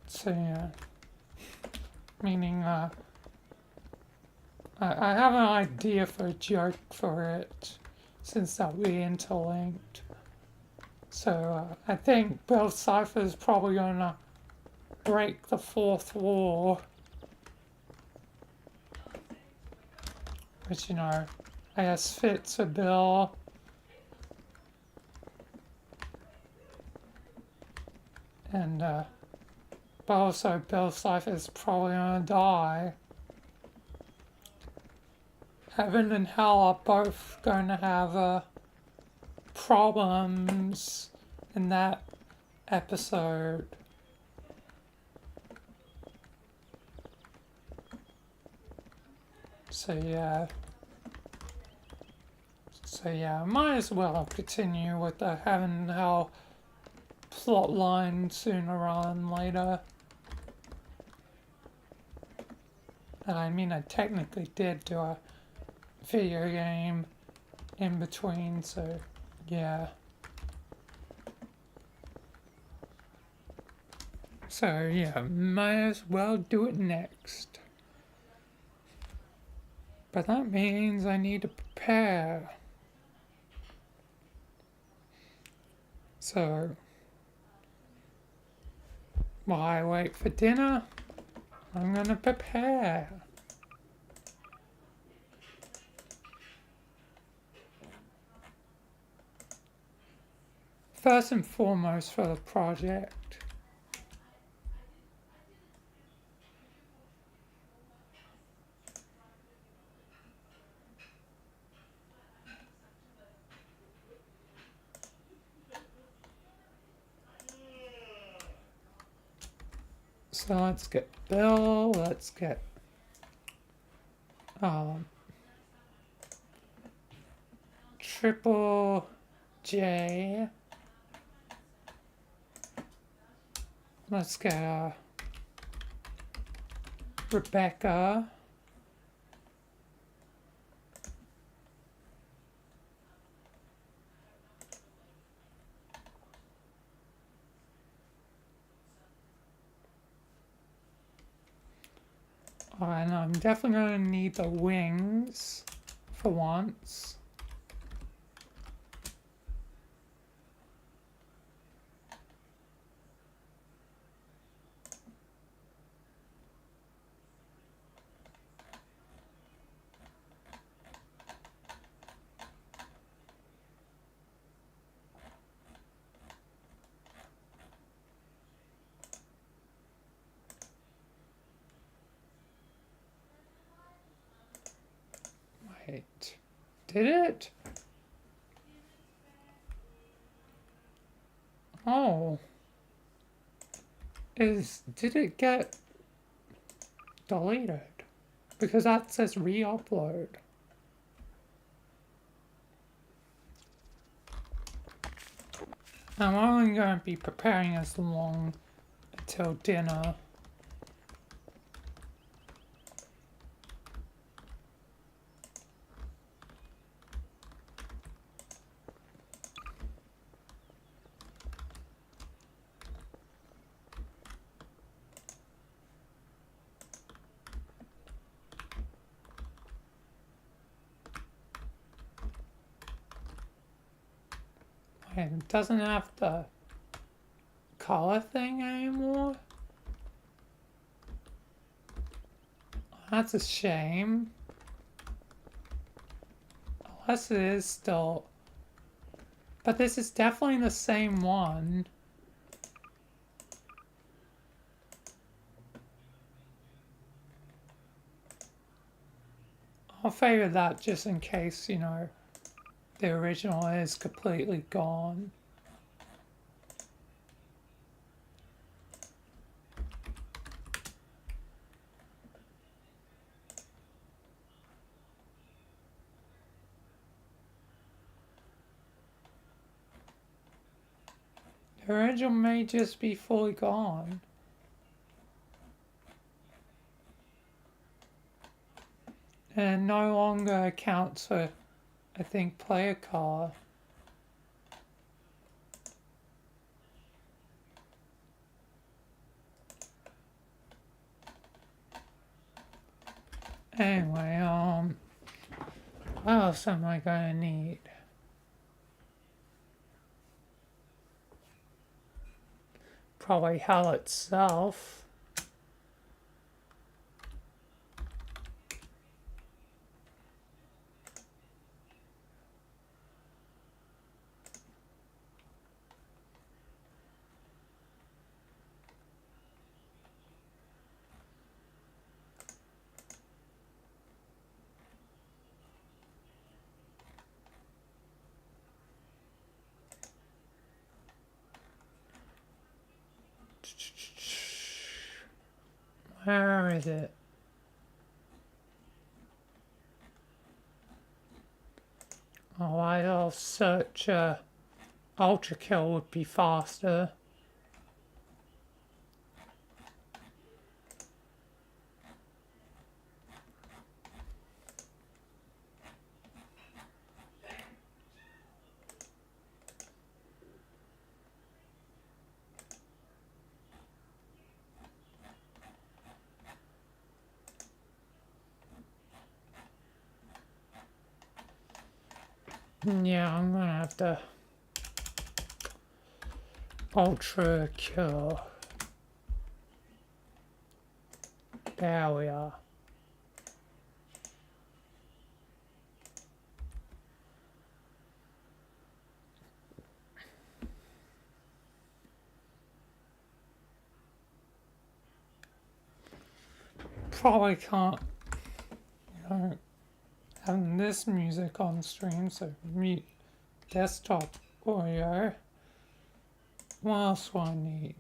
So yeah, meaning I have an idea for a joke for it, since that'll be interlinked. So I think Bill Cipher is probably gonna break the fourth wall, which, I guess fits a Bill. And but also Bill Cipher is probably gonna die. Heaven and hell are both going to have problems in that episode. So yeah, I might as well continue with the heaven and hell plot line sooner rather than later. And I mean, I technically did do a video game in between, so yeah. So yeah, might as well do it next. But that means I need to prepare. So while I wait for dinner, I'm gonna prepare. First and foremost for the project. So let's get Bill, let's get Triple J. Let's get Rebecca. And I'm definitely going to need the wings for once. Wait, did it? Oh. Did it get deleted? Because that says re-upload. I'm only going to be preparing as long until dinner. It doesn't have the color thing anymore. That's a shame. Unless it is still... But this is definitely the same one. I'll favor that just in case, you know, the original is completely gone. The original may just be fully gone. And no longer accounts for, I think, player car. Anyway, what else am I gonna need? Probably hell itself. Where is it? Oh, I'll search Ultra Kill would be faster. Yeah, I'm gonna have to Ultra Kill. There we are. Probably can't, you know, having this music on stream, so mute desktop audio. What else do I need?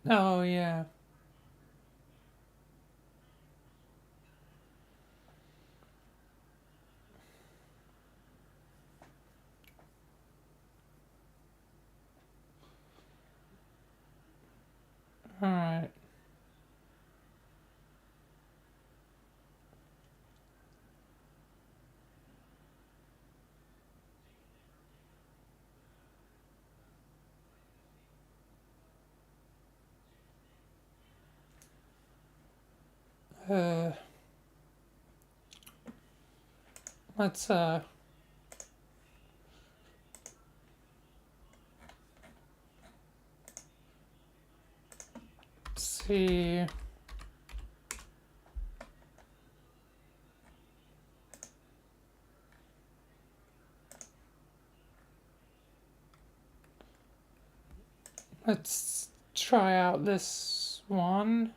Oh, yeah. Alright. Uh, let's, see. Let's try out this one.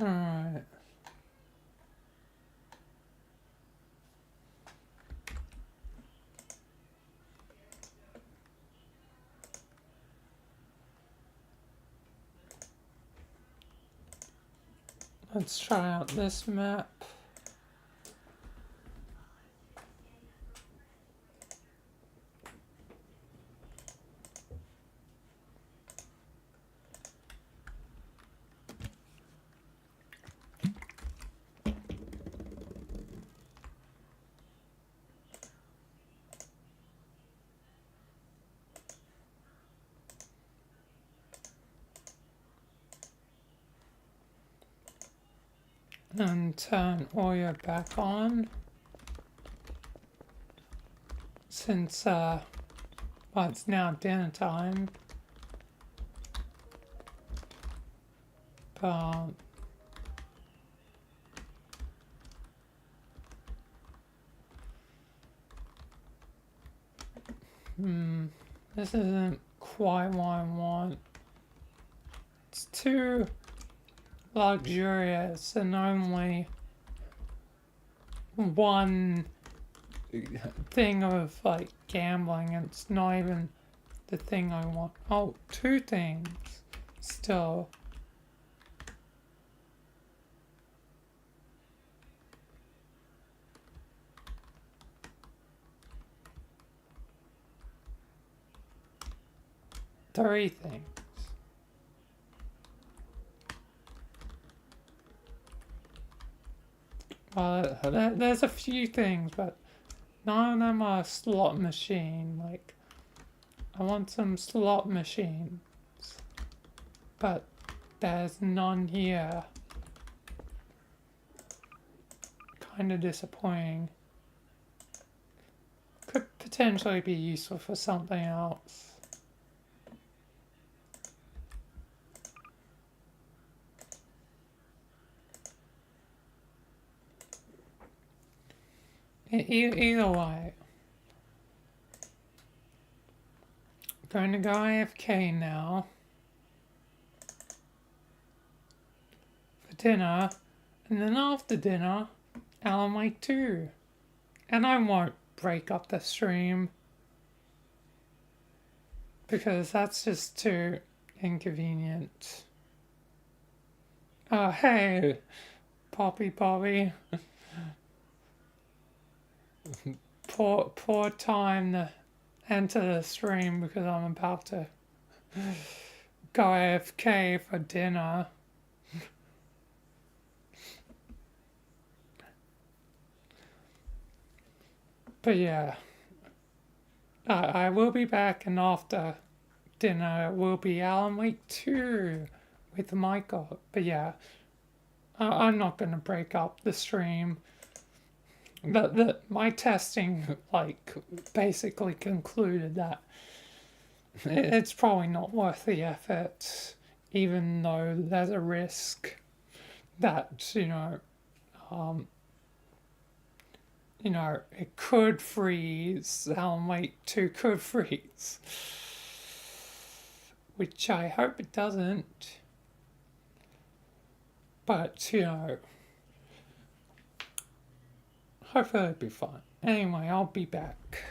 Alright. Let's try out this map. And turn Oya back on. Since, well, it's now dinner time. But, this isn't quite what I want. It's too luxurious and only one thing of like gambling. It's not even the thing I want. Oh, two things still. Three things. There's a few things, but none of them are slot machine. Like, I want some slot machines, but there's none here. Kind of disappointing. Could potentially be useful for something else. Either way, going to go AFK now for dinner, and then after dinner, Alan Wake 2. And I won't break up the stream because that's just too inconvenient. Oh, hey, Poppy. Poor time to enter the stream because I'm about to go AFK for dinner. But yeah, I will be back, and after dinner it will be Alan Wake 2 with Michael. But yeah, I'm not going to break up the stream my testing like basically concluded that it's probably not worth the effort, even though there's a risk that it could freeze. Wait, 2 could freeze, which I hope it doesn't. But hopefully it'll be fine. Anyway, I'll be back.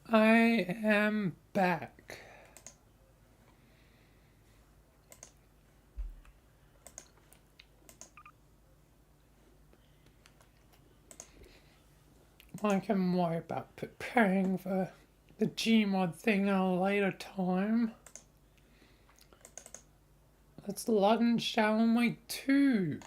I am back. I can worry about preparing for the Gmod thing at a later time. Let's lunge down my tube.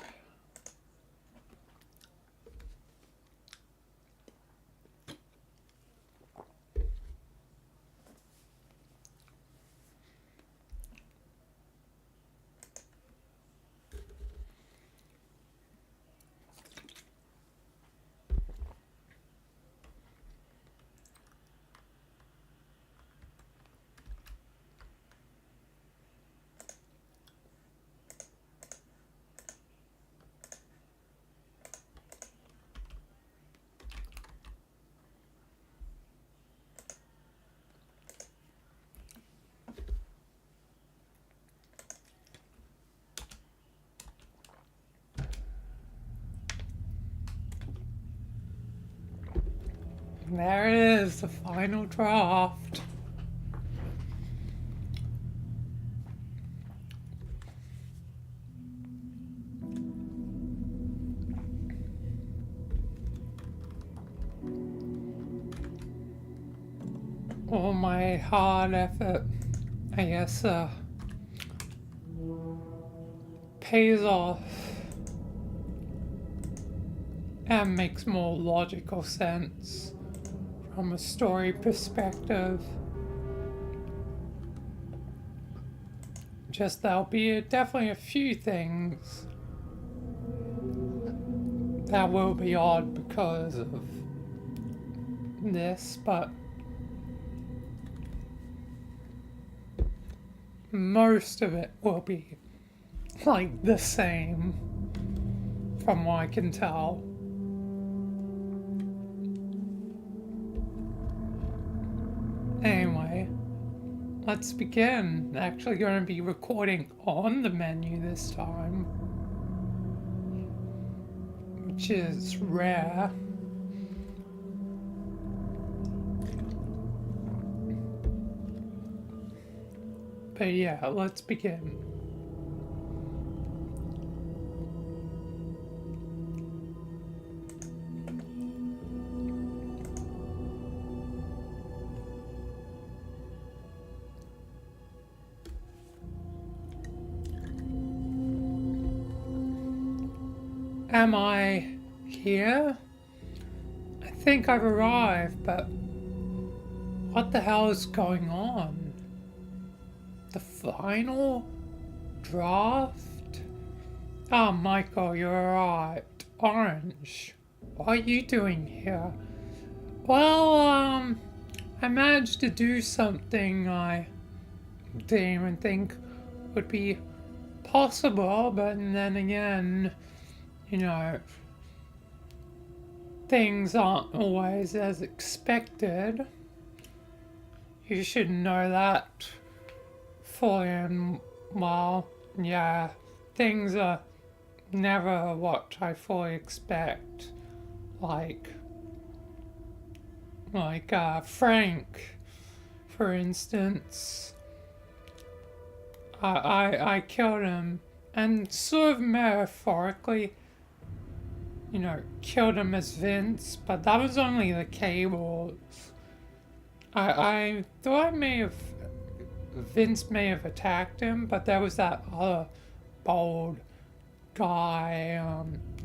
There it is, the final draft. All my hard effort, I guess, pays off and makes more logical sense from a story perspective. Just there'll be definitely a few things that will be odd because of this, but most of it will be like the same from what I can tell. Anyway, let's begin. Actually going to be recording on the menu this time, which is rare. But yeah, let's begin. Am I here? I think I've arrived, but what the hell is going on? The final draft? Ah, Michael, you're arrived. Orange, what are you doing here? Well, I managed to do something I didn't even think would be possible, but then again, you know, things aren't always as expected. You should know that fully and well. Yeah, things are never what I fully expect. Like Frank, for instance. I killed him, and sort of metaphorically, killed him as Vince, but that was only the cables. I thought Vince may have attacked him, but there was that other bald guy,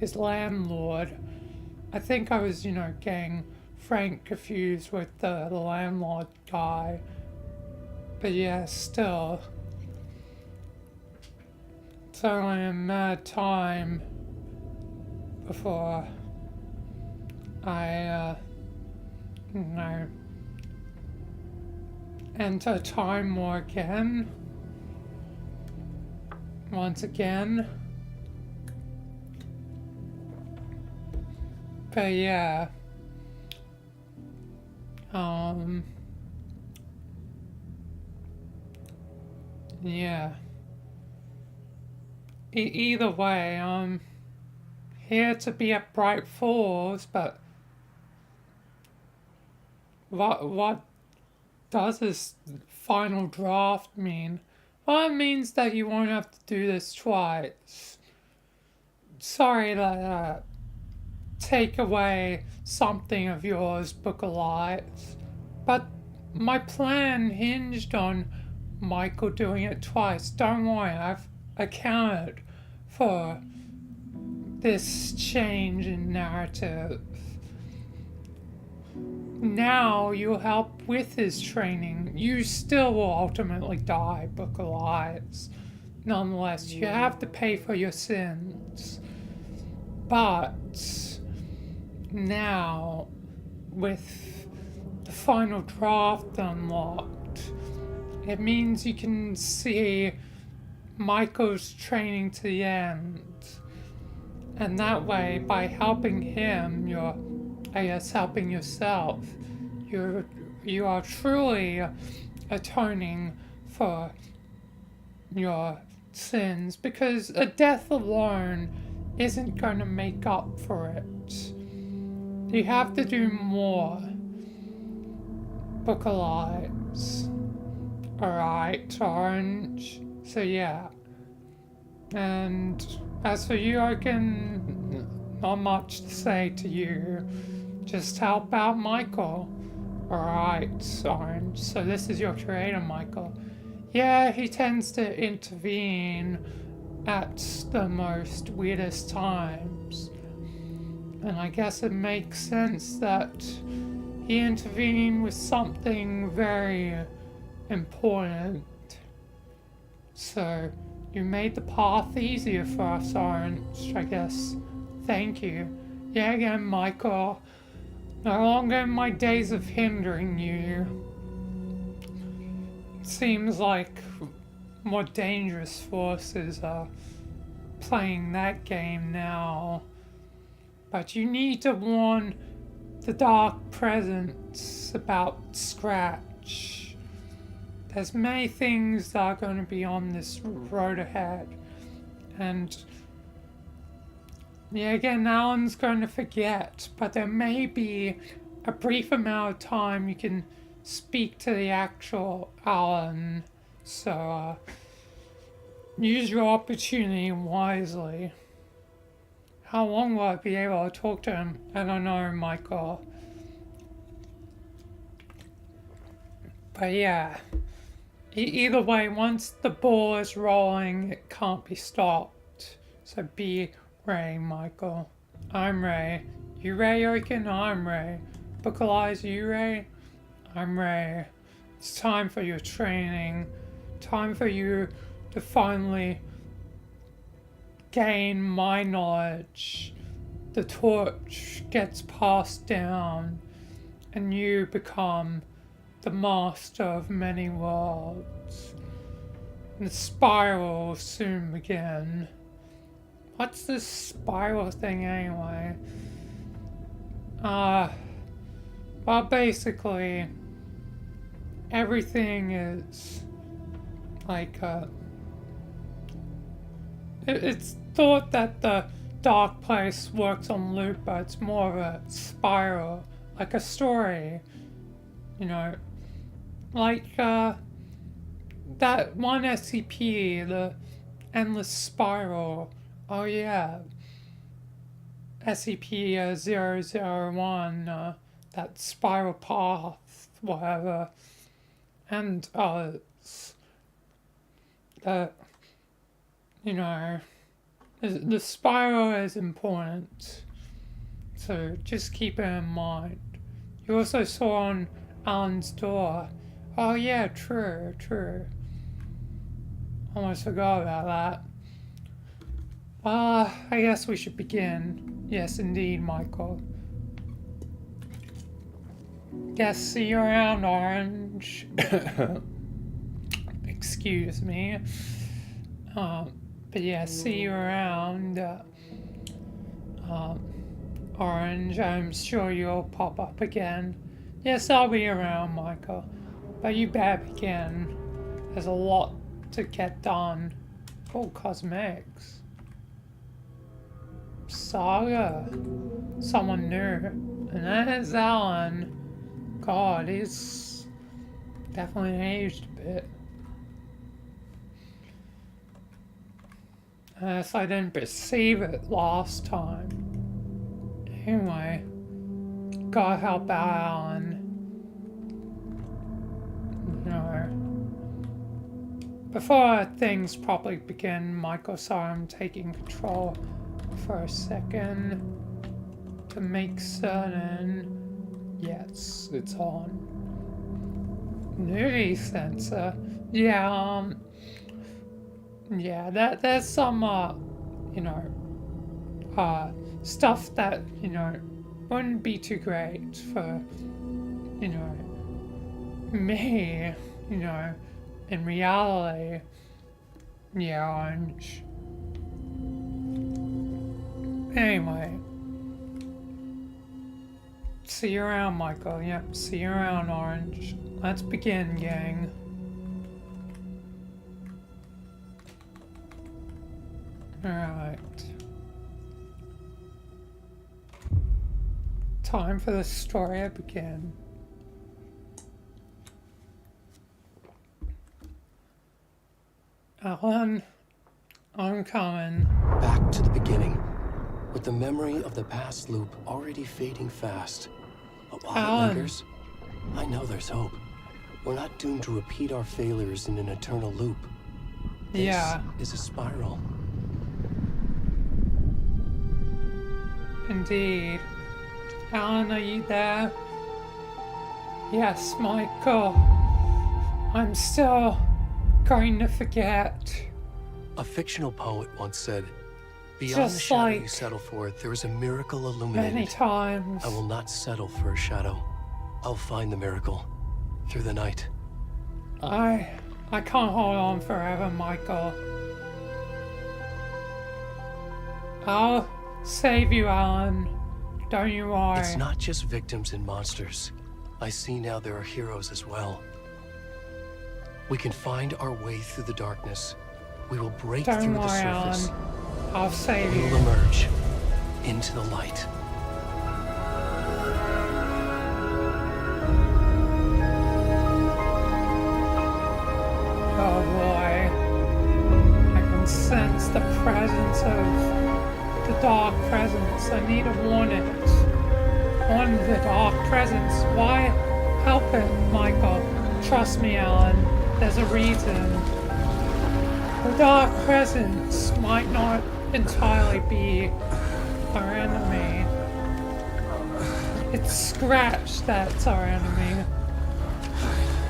his landlord. I think I was, getting Frank confused with the landlord guy. But yeah, still. It's only a matter of time before I, enter Time War again. Once again. But yeah. Yeah. Either way, I'm here to be at Bright Falls, but what does this final draft mean? Well, it means that you won't have to do this twice. Sorry to take away something of yours, Book of Lights, but my plan hinged on Michael doing it twice. Don't worry, I've accounted for this change in narrative. Now you'll help with his training. You still will ultimately die, Book of Lights. Nonetheless, you have to pay for your sins. But now, with the final draft unlocked, it means you can see Michael's training to the end. And that way, by helping him, you're, I guess, helping yourself. You are truly atoning for your sins, because a death alone isn't going to make up for it. You have to do more, Book of Lights. Alright, Orange. So yeah. And as for you, I can... not much to say to you. Just help out Michael. Alright, Orange. So this is your creator, Michael. Yeah, he tends to intervene at the most weirdest times. And I guess it makes sense that he intervened with something very important. So, you made the path easier for us, Orange, I guess. Thank you. Yeah, again, Michael. No longer in my days of hindering you. It seems like more dangerous forces are playing that game now. But you need to warn the Dark Presence about Scratch. There's many things that are going to be on this road ahead. And yeah, again, Alan's going to forget, but there may be a brief amount of time you can speak to the actual Alan. So, use your opportunity wisely. How long will I be able to talk to him? I don't know, Michael. But yeah, either way, once the ball is rolling, it can't be stopped. So be Ray, Michael. I'm Ray. You Ray Oaken? I'm Ray. Vocalize you Ray? I'm Ray. It's time for your training. Time for you to finally gain my knowledge. The torch gets passed down and you become the master of many worlds. And the spiral will soon begin. What's this spiral thing anyway? Well, basically, everything is like, it's thought that the dark place works on loop, but it's more of a spiral, like a story, you know, like, that one SCP, the Endless Spiral. Oh yeah, SCP-001, that spiral path, whatever, and others. You know, the spiral is important, so just keep it in mind. You also saw on Alan's door. Oh yeah, true. Almost forgot about that. I guess we should begin. Yes, indeed, Michael. Guess see you around, Orange. Excuse me. But yeah, see you around, Orange. I'm sure you'll pop up again. Yes, I'll be around, Michael. But you better begin. There's a lot to get done. Oh, cosmetics. Saga. Someone new. And that is Alan. God, he's Definitely aged a bit. Unless I didn't perceive it last time. Anyway, gotta help out Alan. You know. Before things properly begin, Michael, sorry, I'm taking control for a second to make certain. Yes, it's on. Nudity sensor. Yeah, yeah, there's some, you know, stuff that, you know, wouldn't be too great for, you know, me, you know, in reality. Yeah, orange. Anyway. See you around, Michael. Yep, see you around, Orange. Let's begin, gang. Alright. Time for the story to begin. Alan, I'm coming. Back to the beginning, with the memory of the past loop already fading fast. But while Alan. it lingers, I know there's hope. We're not doomed to repeat our failures in an eternal loop. Yeah. This is a spiral. Indeed. Alan, are you there? Yes, Michael. I'm still going to forget. A fictional poet once said, "Beyond Just the shadow like you settle for, there is a miracle Many illuminated. times. I will not settle for a shadow. I'll find the miracle through the night." I can't hold on forever, Michael. I'll save you, Alan. Don't you worry. It's not just victims and monsters. I see now there are heroes as well. We can find our way through the darkness. We will break Don't through worry, the surface. Alan. I'll save We you. will emerge into the light. Oh boy. I can sense the presence of the dark presence. I need to warn it. Warn the dark presence. Why help it, Michael? Trust me, Alan. There's a reason. The dark presence might not entirely be our enemy. It's Scratch that's our enemy.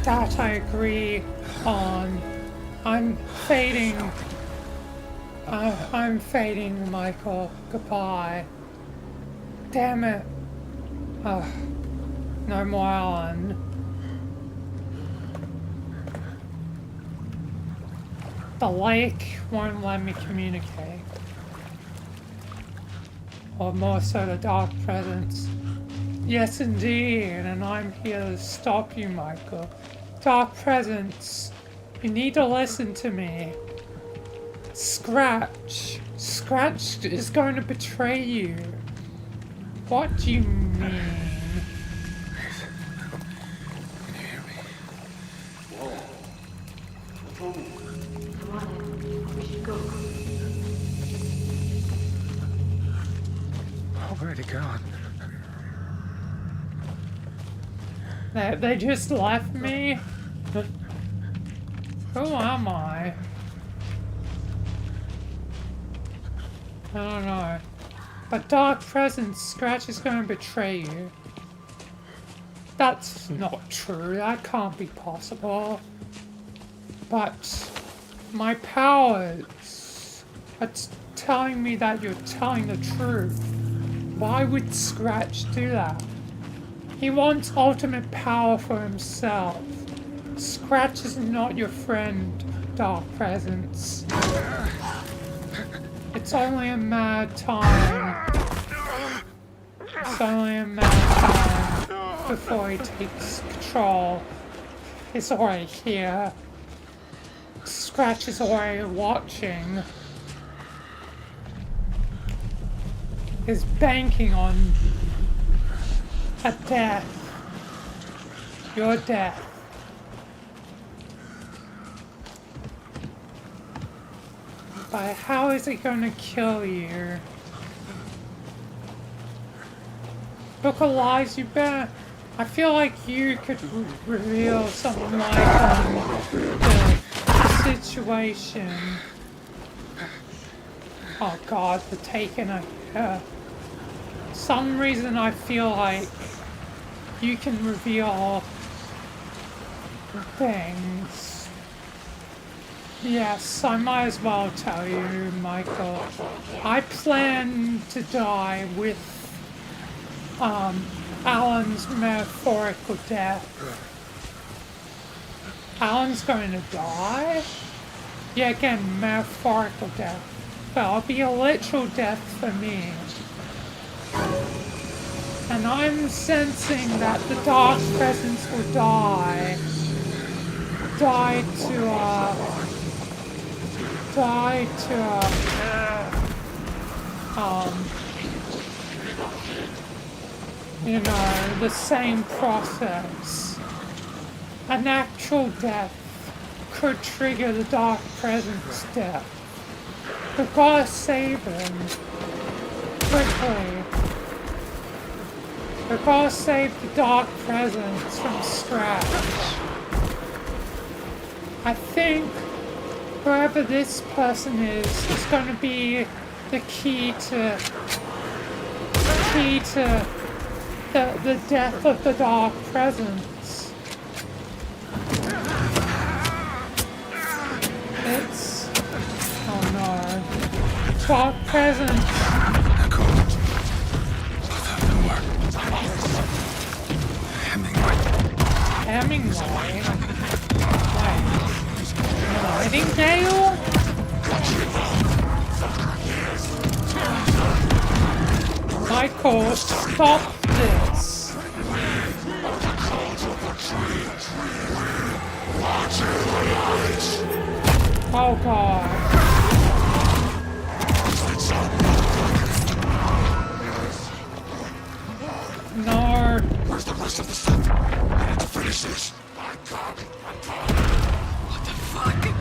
That I agree on. I'm fading. I'm fading, Michael. Goodbye. Damn it. No more Alan. The lake won't let me communicate. Or more so the dark presence. Yes, indeed, and I'm here to stop you, Michael. Dark presence, you need to listen to me. Scratch is going to betray you. What do you mean? Where'd he gone? They just left me? Who am I? I don't know. But Dark Presence, Scratch is going to betray you. That's not true. That can't be possible. But my powers are telling me that you're telling the truth. Why would Scratch do that? He wants ultimate power for himself. Scratch is not your friend, Dark Presence. It's only a mad time. It's only a mad time before he takes control. He's already here. Scratch is already watching. He's banking on a death. Your death. But how is it gonna kill you? Book of Lies, you better... I feel like you could reveal something like the situation. Oh god, the taking a... some reason I feel like you can reveal things. Yes, I might as well tell you, Michael. I plan to die with Alan's metaphorical death. Alan's going to die? Yeah, again, metaphorical death. But it'll be a literal death for me. And I'm sensing that the Dark Presence will die. Die to you know, the same process. A natural death could trigger the Dark Presence death. We've got to save him. Quickly. We've got to save the Dark Presence from Scratch. I think whoever this person is going to be the key to the death of the Dark Presence. It's... oh no. Dark Presence. Hemingway? Wait. Nightingale? Michael, stop this. Oh god. No. Where's the rest of the stuff? I need to finish this. My god. What the fuck?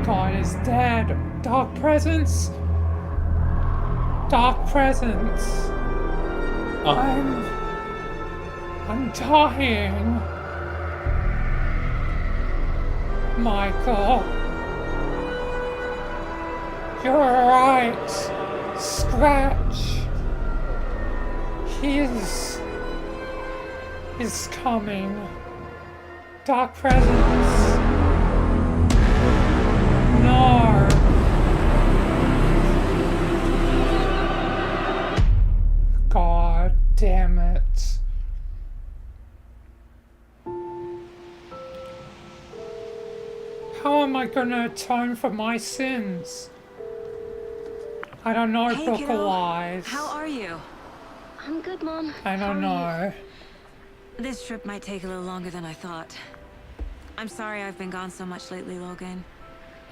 God is dead. Dark Presence. Dark Presence. I'm dying. Michael. You're right. Scratch. He is coming. Dark Presence. No. God damn it. How am I gonna atone for my sins? I don't know, Hey, Book of kiddo. Lies. How are you? I'm good, Mom. I don't know. This trip might take a little longer than I thought. I'm sorry I've been gone so much lately, Logan.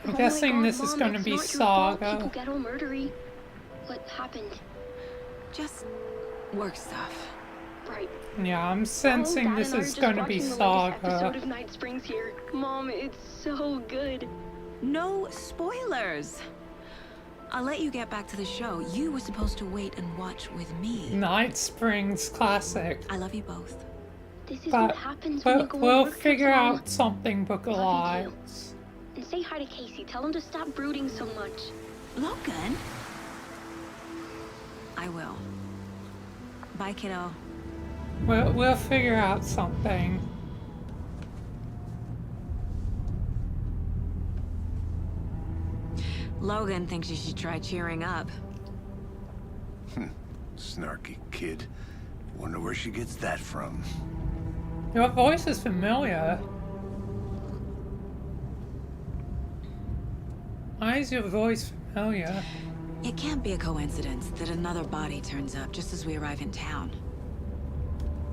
I'm Oh guessing my God, this is Mom, gonna it's be not your fault. Saga. People get all murdery. What happened? Just work stuff. Right. Yeah, I'm sensing Dad this and I are is just gonna be watching the latest episode Saga. of Night Springs here. Mom, it's so good. No spoilers. I'll let you get back to the show. You were supposed to wait and watch with me. Night Springs Classic. I love you both. This is But what happens when you go on we'll work trips, figure Mom. out something, Book of Love you too. Lies. And say hi to Casey. Tell him to stop brooding so much. Logan? I will. Bye, kiddo. We'll figure out something. Logan thinks you should try cheering up. Snarky kid. Wonder where she gets that from. Your voice is familiar. Why is your voice familiar? It can't be a coincidence that another body turns up just as we arrive in town.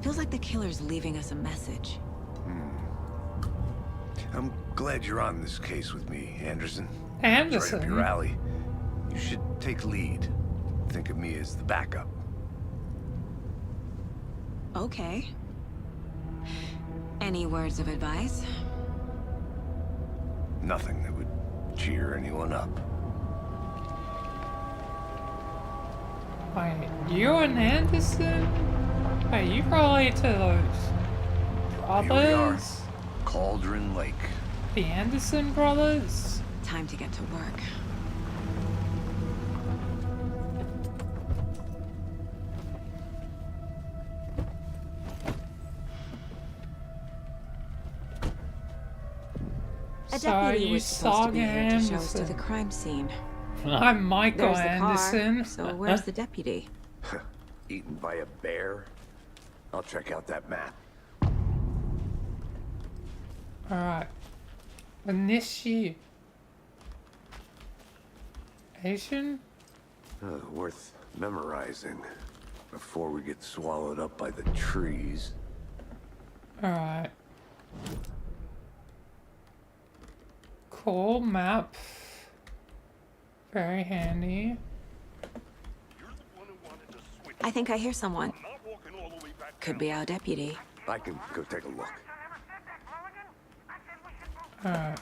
Feels like the killer's leaving us a message. I'm glad you're on this case with me, Anderson. Anderson? It's right up your alley. You should take lead. Think of me as the backup. Okay. Any words of advice? Nothing that would cheer anyone up. Wait, you and Anderson? Wait, you related to those Here we are. brothers? Cauldron Lake. The Anderson brothers? Time to get to work. A So deputy you was supposed to be Saga here to show us to the Anderson. crime scene. I'm Michael There's the Anderson. car, so where's the deputy? Eaten by a bear? I'll check out that map. Alright. Initiation? Worth memorizing before we get swallowed up by the trees. Alright. Cool map. Very handy. I think I hear someone. Could be our deputy. I can go take a look. Alright.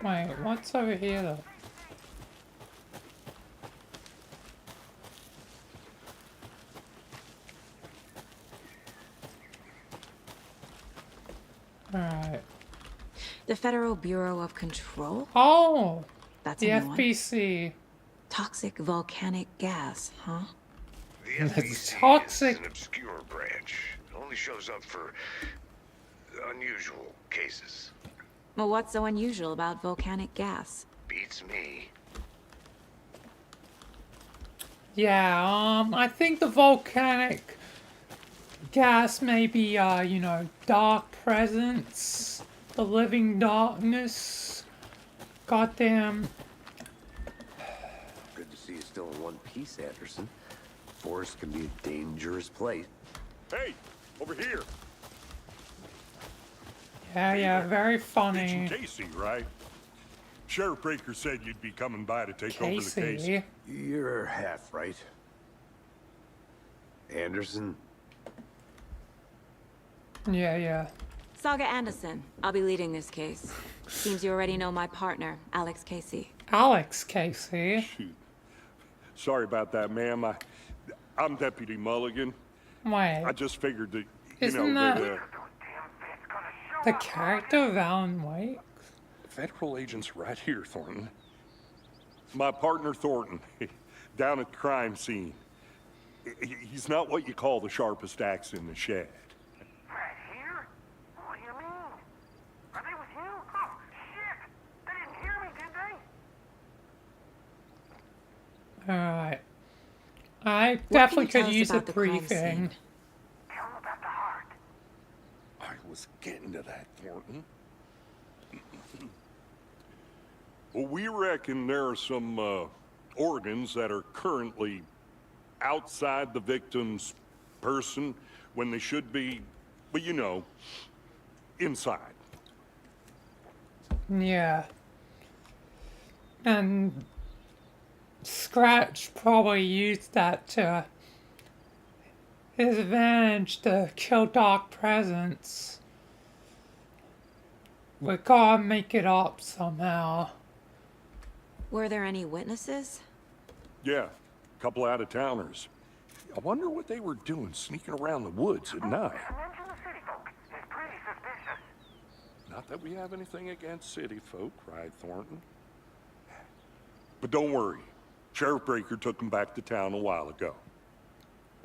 Wait, what's over here though? Alright. The Federal Bureau of Control? Oh! That's The a new one. FBC. Toxic volcanic gas, huh? The It's FBC toxic. is an obscure branch. It only shows up for unusual cases. Well, what's so unusual about volcanic gas? Beats me. Yeah, I think the volcanic gas may be, you know, dark presence, the living darkness. Goddamn. Good to see you still in one piece, Anderson. Forest can be a dangerous place. Hey, over here. Yeah, very Agent funny. Casey, right? Sheriff Breaker said you'd be coming by to take over the case. Casey. You're half right. Anderson? Yeah. Saga Anderson. I'll be leading this case. Seems you already know my partner, Alex Casey. Alex Casey. Shoot. Sorry about that, ma'am. I'm Deputy Mulligan. I Wait, just figured that, Isn't that that- the character of Alan Wake? federal agent's right here, Thornton. My partner, Thornton, down at the crime scene. He's not what you call the sharpest axe in the shed. Right here? What do you mean? Are they with you? Oh, shit! They didn't hear me, did they? Alright. I What definitely can you tell could us use a about the crime briefing. scene? Tell them about the heart. I was getting to that, Thornton. Well, we reckon there are some organs that are currently outside the victim's person when they should be, well, you know, inside. Yeah. And Scratch probably used that to his advantage to kill Dark Presence. We gotta make it up somehow. Were there any witnesses? Yeah, a couple out-of-towners. I wonder what they were doing sneaking around the woods at night. Mention the city folk. It's pretty suspicious. Not that we have anything against city folk, right, Thornton? But don't worry. Sheriff Breaker took them back to town a while ago.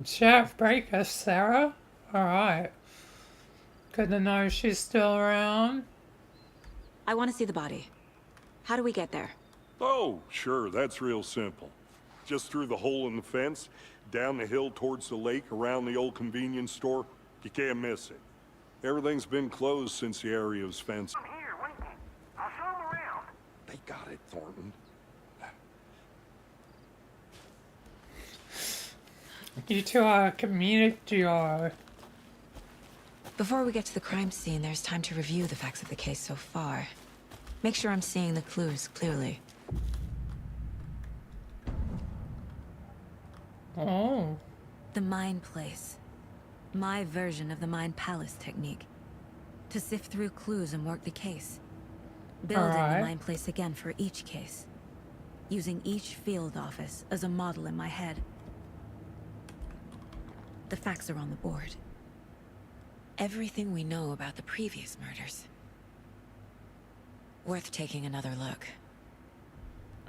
Sheriff Breaker, Sarah? Alright. Good to know she's still around. I want to see the body. How do we get there? Oh, sure, that's real simple. Just through the hole in the fence, down the hill towards the lake, around the old convenience store. You can't miss it. Everything's been closed since the area was fenced. I'm here, waiting. I'll show them around. They got it, Thornton. You two are a comedic duo. Before we get to the crime scene, there's time to review the facts of the case so far. Make sure I'm seeing the clues clearly. Oh. The Mind Place. My version of the Mind Palace technique. To sift through clues and work the case. Building Alright. the Mind Place again for each case. Using each field office as a model in my head. The facts are on the board. Everything we know about the previous murders. Worth taking another look.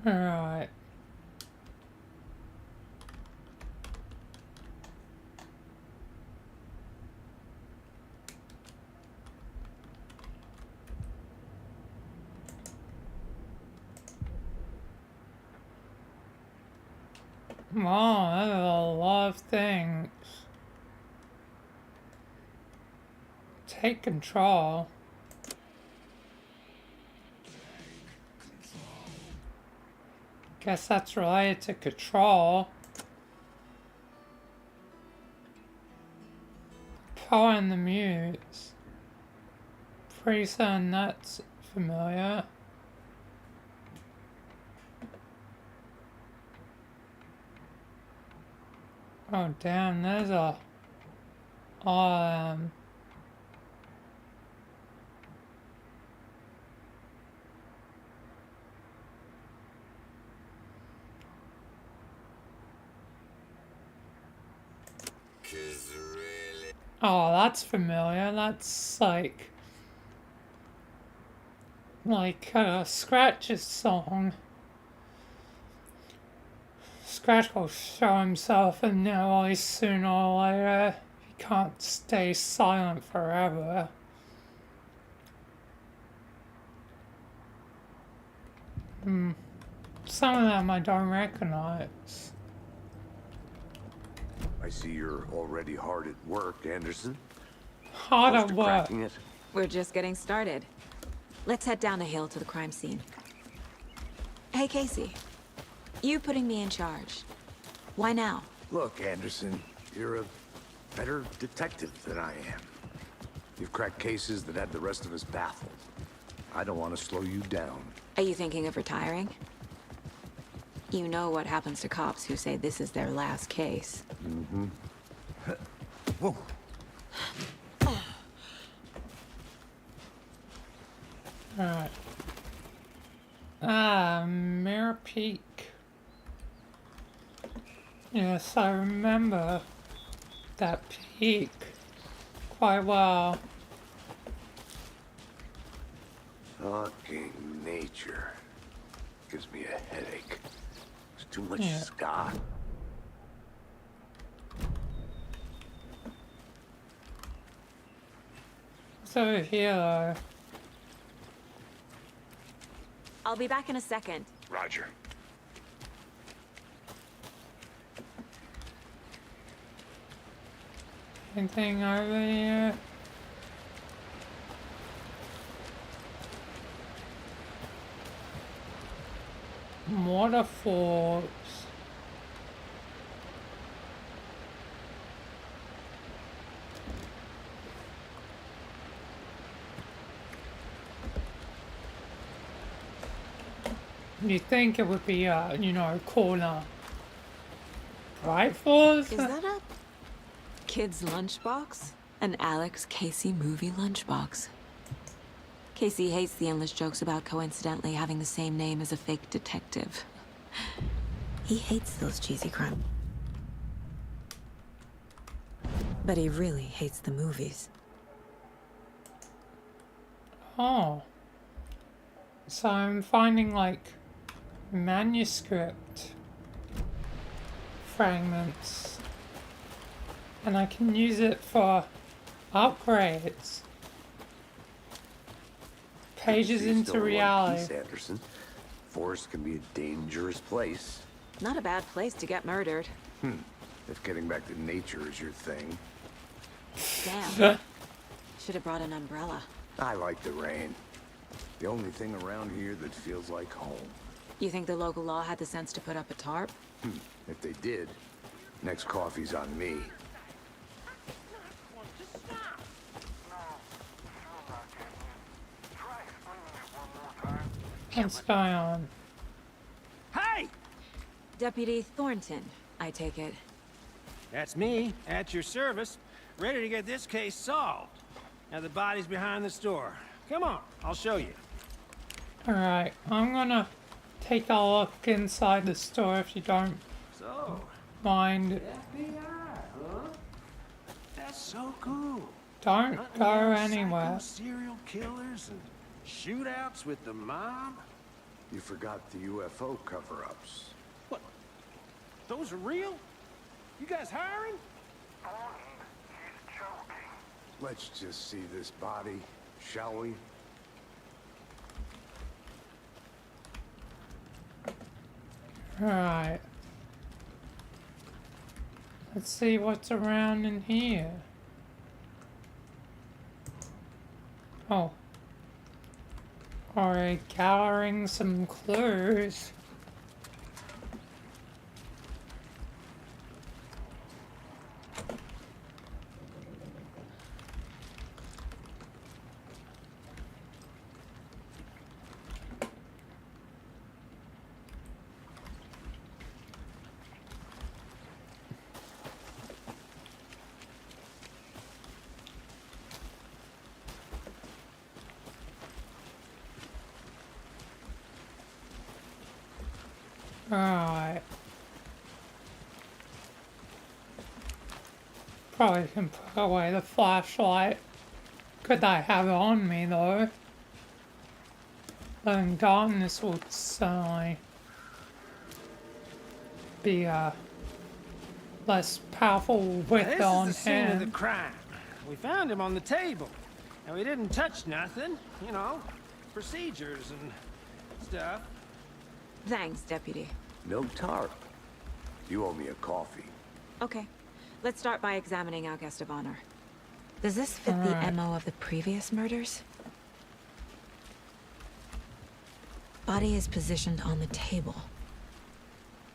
Alright. Wow, that's a lot of things. Take control. Guess that's related to control. Power in the Muse. Pretty certain that's familiar. Oh damn, there's a oh, that's familiar. That's like Scratch's song. Scratch will show himself and now he's sooner or later. He can't stay silent forever. Some of them I don't recognize. I see you're already hard at work, Anderson. Hard Close at to work. cracking it. We're just getting started. Let's head down the hill to the crime scene. Hey, Casey. You putting me in charge. Why now? Look, Anderson, you're a better detective than I am. You've cracked cases that had the rest of us baffled. I don't want to slow you down. Are you thinking of retiring? You know what happens to cops who say this is their last case. Mm-hmm. Whoa. Alright. Mirror Peak. Yes, I remember that peak quite well. Fucking nature. Gives me a headache. There's too much Yeah. ska. It's over here though. I'll be back in a second. Roger. Anything over here? Waterfalls. You think it would be corner right for us? Is that a kid's lunchbox? An Alex Casey movie lunchbox. Casey hates the endless jokes about coincidentally having the same name as a fake detective. He hates those cheesy crimes. But he really hates the movies. Oh. So I'm finding like manuscript fragments and I can use it for upgrades. Pages She's into still in one reality. piece, Anderson. Forest can be a dangerous place. Not a bad place to get murdered. If getting back to nature is your thing. Damn. Should have brought an umbrella. I like the rain. The only thing around here that feels like home. You think the local law had the sense to put up a tarp? If they did, next coffee's on me. What's going on? Hey! Deputy Thornton, I take it. That's me, at your service, ready to get this case solved. Now the body's behind the store. Come on, I'll show you. Alright, I'm gonna take a look inside the store if you don't So, mind. FBI, huh? That's so cool. Don't Hunting go down anywhere. psycho serial killers and shootouts with the mob. You forgot the UFO cover-ups. What? Those are real? You guys hiring? He's joking. Let's just see this body, shall we? Alright. Let's see what's around in here. Oh. Alright, gathering some clues. Alright. Probably can put away the flashlight. Could I have it on me though? Then darkness will certainly be less powerful with This it on is the scene of the hand. crime. We found him on the table. And we didn't touch nothing, you know, procedures and stuff. Thanks, Deputy. No tarp. You owe me a coffee. Okay, let's start by examining our guest of honor. Does this fit Alright. the MO of the previous murders? Body is positioned on the table.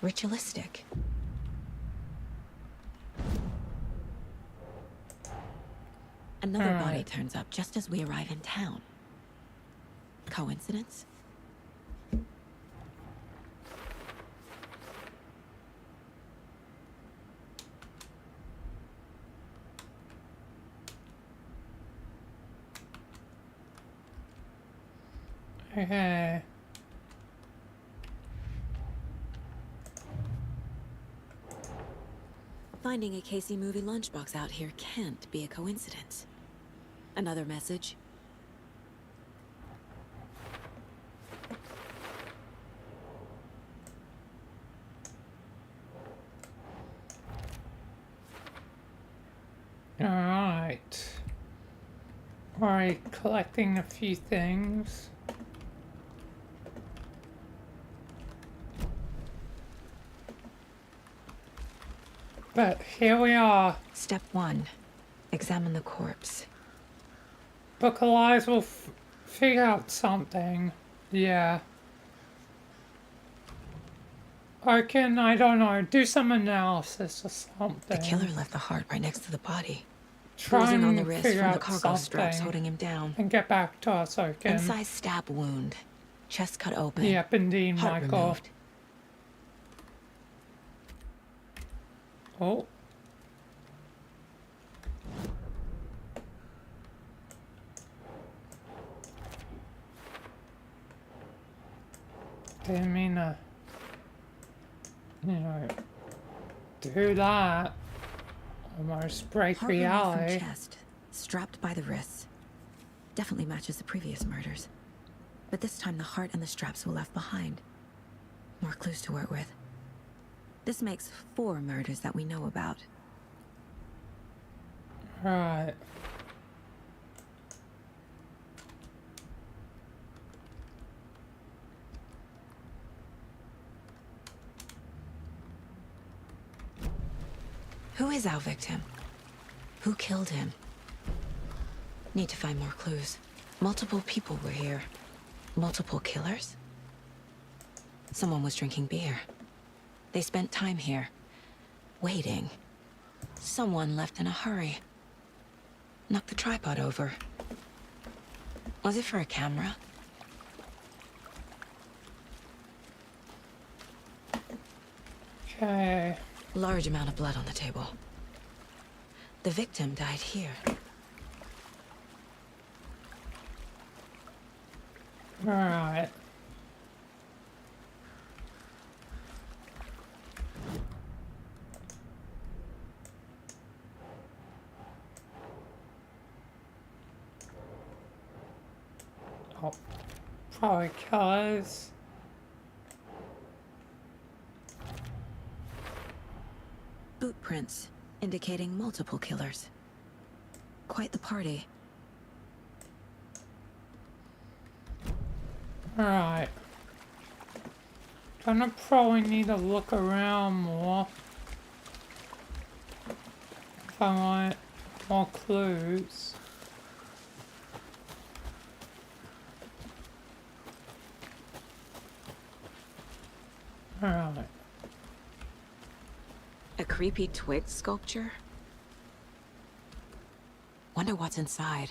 Ritualistic. Another body Alright. turns up just as we arrive in town. Coincidence? Okay. Finding a Casey movie lunchbox out here can't be a coincidence. Another message? Alright. Alright, collecting a few things. But here we are. Step 1. Examine the corpse. Book of Lies will figure out something. Yeah. I don't know, do some analysis or something. The killer left the heart right next to the body. Try Bruising on and the wrist figure from the out cargo straps something holding him down. and get back to us, okay? Incised stab wound. Chest cut open. Yep, indeed, Heart Michael. removed. Oh. Didn't mean to, do that. Almost break Heart removed from reality. chest, strapped by the wrists. Definitely matches the previous murders. But this time the heart and the straps were left behind. More clues to work with. This makes 4 murders that we know about. Right. Who is our victim? Who killed him? Need to find more clues. Multiple people were here. Multiple killers? Someone was drinking beer. They spent time here. Waiting. Someone left in a hurry. Knocked the tripod over. Was it for a camera? Okay. Large amount of blood on the table. The victim died here. Alright. Oh, probably cause. Boot prints, indicating multiple killers. Quite the party. Alright. Gonna probably need to look around more. If I want more clues. Alright. A creepy twig sculpture? Wonder what's inside.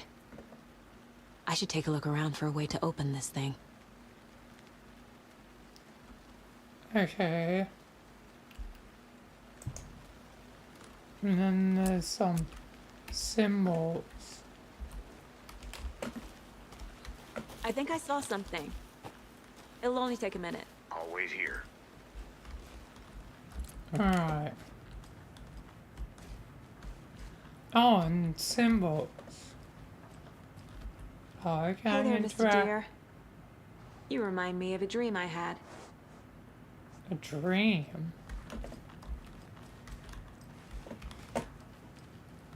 I should take a look around for a way to open this thing. Okay. And then there's some symbols. I think I saw something. It'll only take a minute. I'll wait here. Alright. Oh, and symbols. Oh, I Hey can there, Mr. interact. Deer. You remind me of a dream I had. A dream.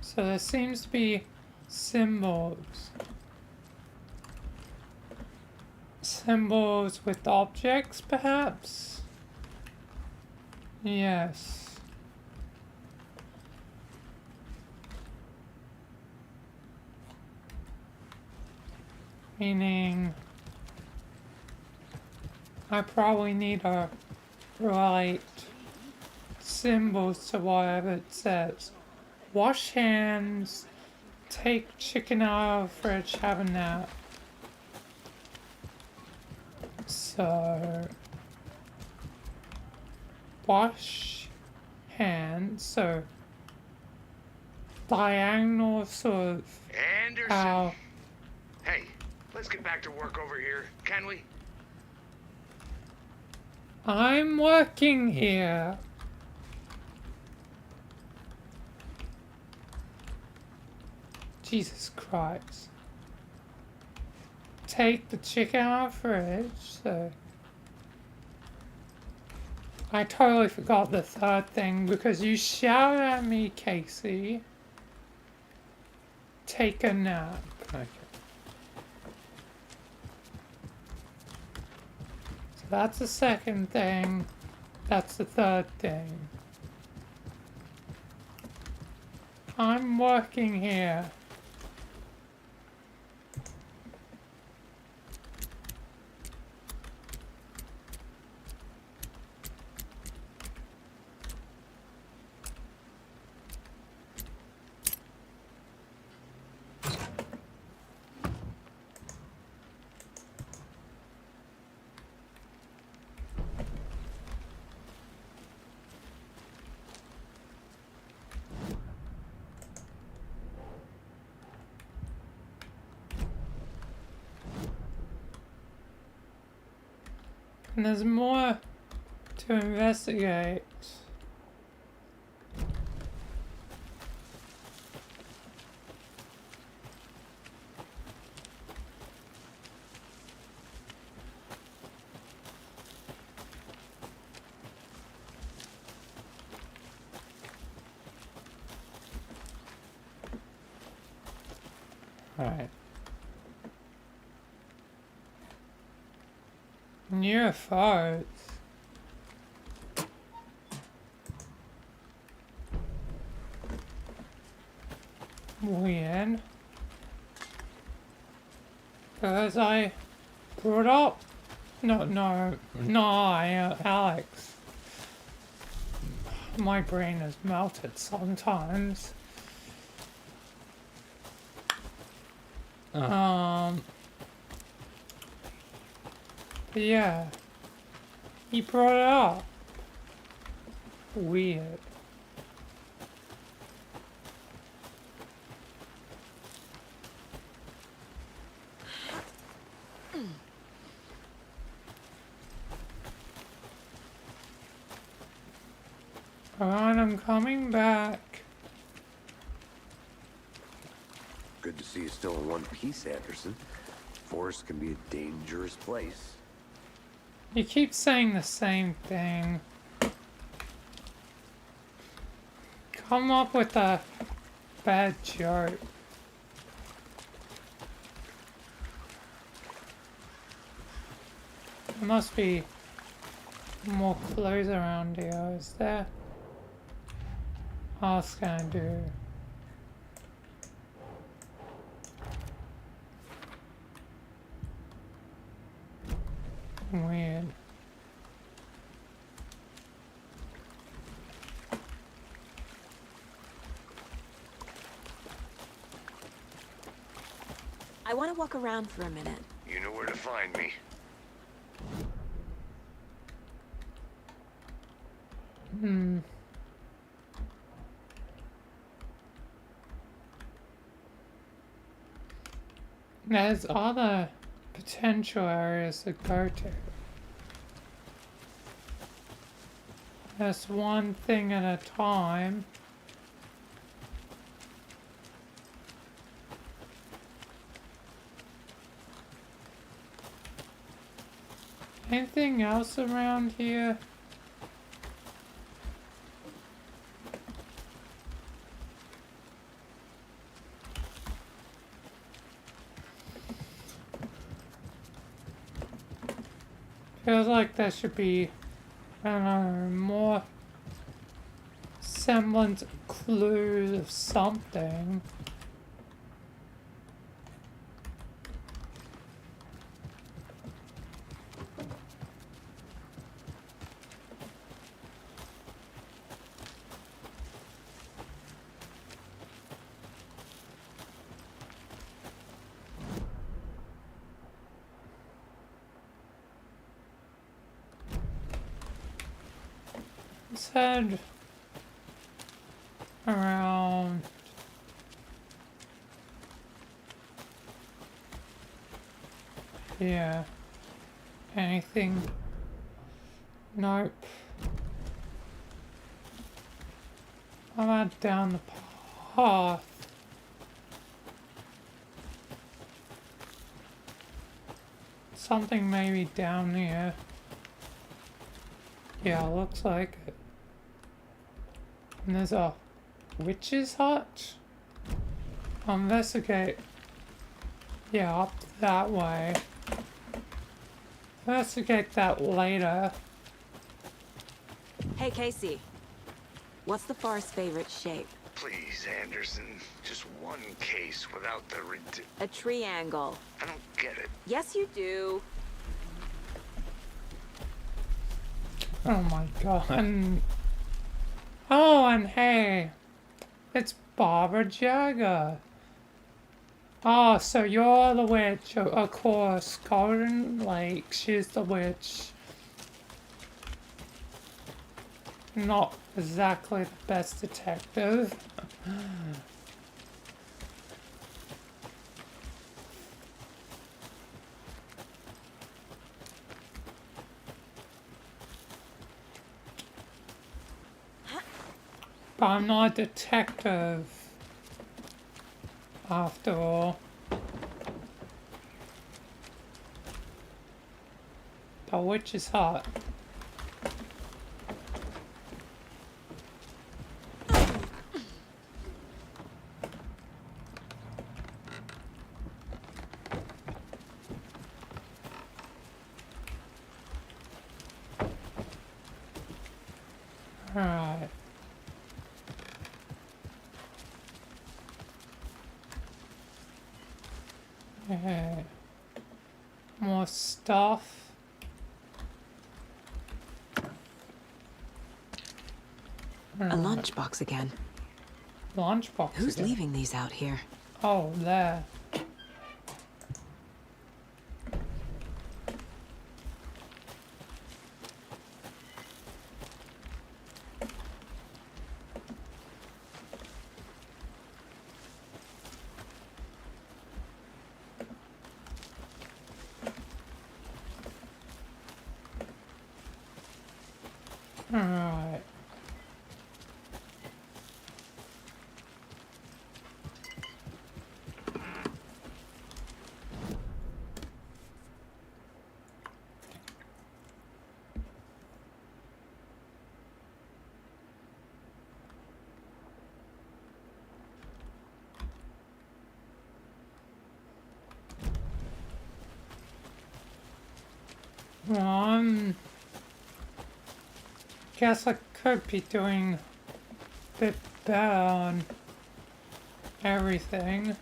So there seems to be symbols. Symbols with objects, perhaps? Yes. Meaning, I probably need to write symbols to whatever it says. Wash hands, take chicken out of the fridge, have a nap. So, wash hands, so diagonal sort of Anderson! how. Hey, let's get back to work over here, can we? I'm working here. Jesus Christ. Take the chicken out of the fridge, so. I totally forgot the third thing because you shouted at me, Casey. Take a nap. Okay. So that's the second thing. That's the third thing. I'm working here. And there's more to investigate. Alright. UFOs. Weird. Because I brought up. No, Alex. My brain is melted sometimes. But yeah, he brought it up. Weird. Alright, I'm coming back. Good to see you still in one piece, Anderson. Forest can be a dangerous place. You keep saying the same thing. Come up with a bad joke. There must be more clues around here, is there? What else can I do? Weird. I want to walk around for a minute. You know where to find me. There's other potential areas to go to. Just one thing at a time. Anything else around here? Feels like there should be, I don't know, more semblance of clues of something. Let's head around. Yeah. Anything? Nope. I'm out down the path. Something maybe down here. Yeah, looks like it. And there's a witch's hut? I'll investigate. Yeah, up that way. Investigate that later. Hey, Casey. What's the forest's favorite shape? Please, Anderson. Just one case without the A triangle. I don't get it. Yes, you do. Oh my god. And hey, it's Barbara Jagger. Oh, so you're the witch. Of course, Golden Lake, she's the witch. Not exactly the best detective. But I'm not a detective, after all. The witch is hot. Alright. Okay. More stuff. A lunchbox again. Lunchbox Who's again? leaving these out here? Oh, there. Alright. Guess I could be doing a bit better on everything.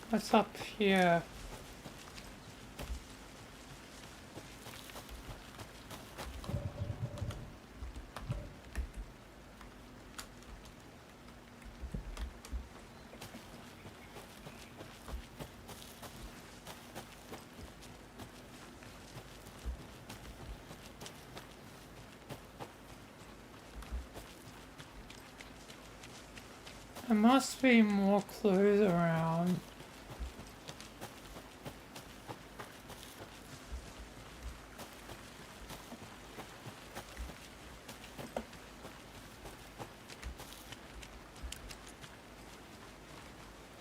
What's up here? There must be more clues around.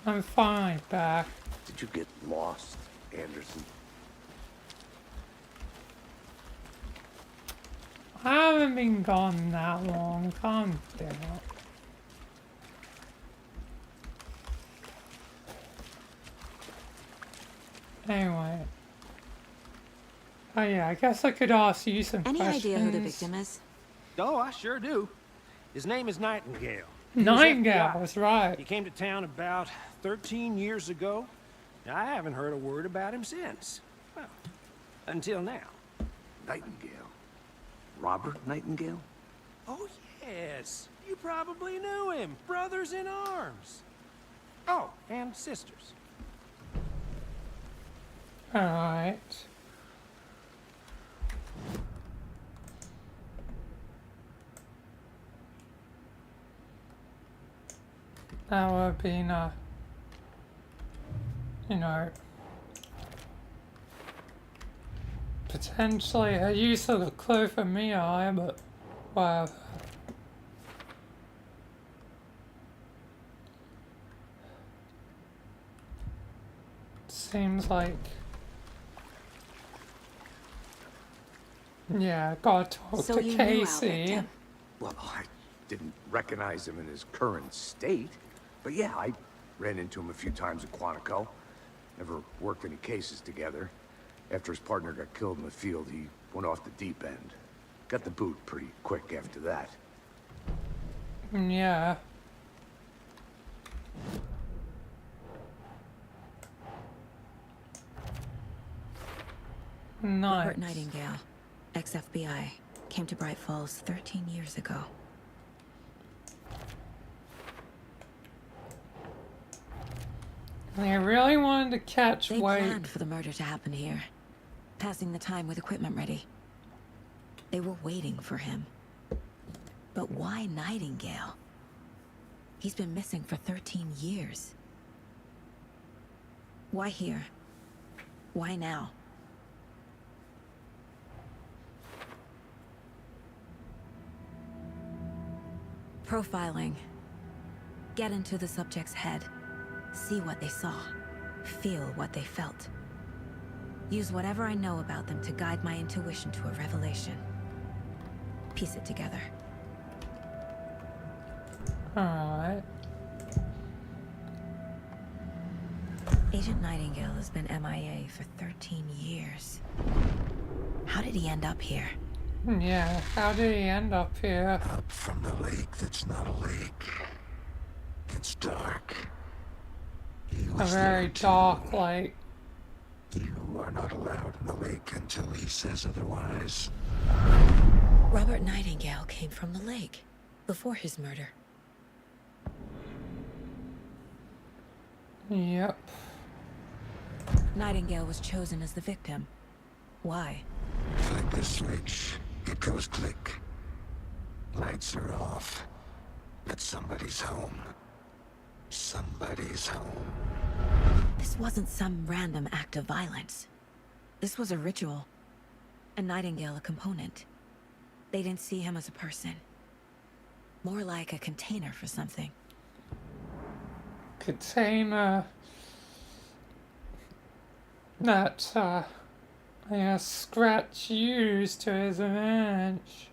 I'm finally back. Did you get lost, Anderson? I haven't been gone that long. Calm down. Anyway. Oh yeah, I guess I could ask you some Any questions. idea who the victim is? Oh, I sure do. His name is Nightingale. Nightingale, He was FBI. that's right. He came to town about 13 years ago. I haven't heard a word about him since. Well, until now. Nightingale? Robert Nightingale? Oh, yes. You probably knew him. Brothers in arms. Oh, and sisters. Alright. That would have been you know, potentially a useful clue for me, but whatever. Seems like, yeah, gotta talk So to you knew our Casey. victim? Well, I didn't recognize him in his current state. But yeah, I ran into him a few times at Quantico. Never worked any cases together. After his partner got killed in the field, he went off the deep end. Got the boot pretty quick after that. Yeah. Nice. Robert Nightingale, ex-FBI, came to Bright Falls 13 years ago. They really wanted to catch They Wade. planned for the murder to happen here, passing the time with equipment ready. They were waiting for him. But why Nightingale? He's been missing for 13 years. Why here? Why now? Profiling. Get into the subject's head. See what they saw. Feel what they felt. Use whatever I know about them to guide my intuition to a revelation. Piece it together. Alright. Agent Nightingale has been MIA for 13 years. How did he end up here? Yeah, how did he end up here? Up from the lake that's not a lake. It's dark. He A was very there too. dark lake. You are not allowed in the lake until he says otherwise. Robert Nightingale came from the lake before his murder. Yep. Nightingale was chosen as the victim. Why? Flick the switch. It goes click. Lights are off. But somebody's home. Somebody's home. This wasn't some random act of violence. This was a ritual. And Nightingale a component. They didn't see him as a person. More like a container for something. Container that I guess Scratch used to his advantage.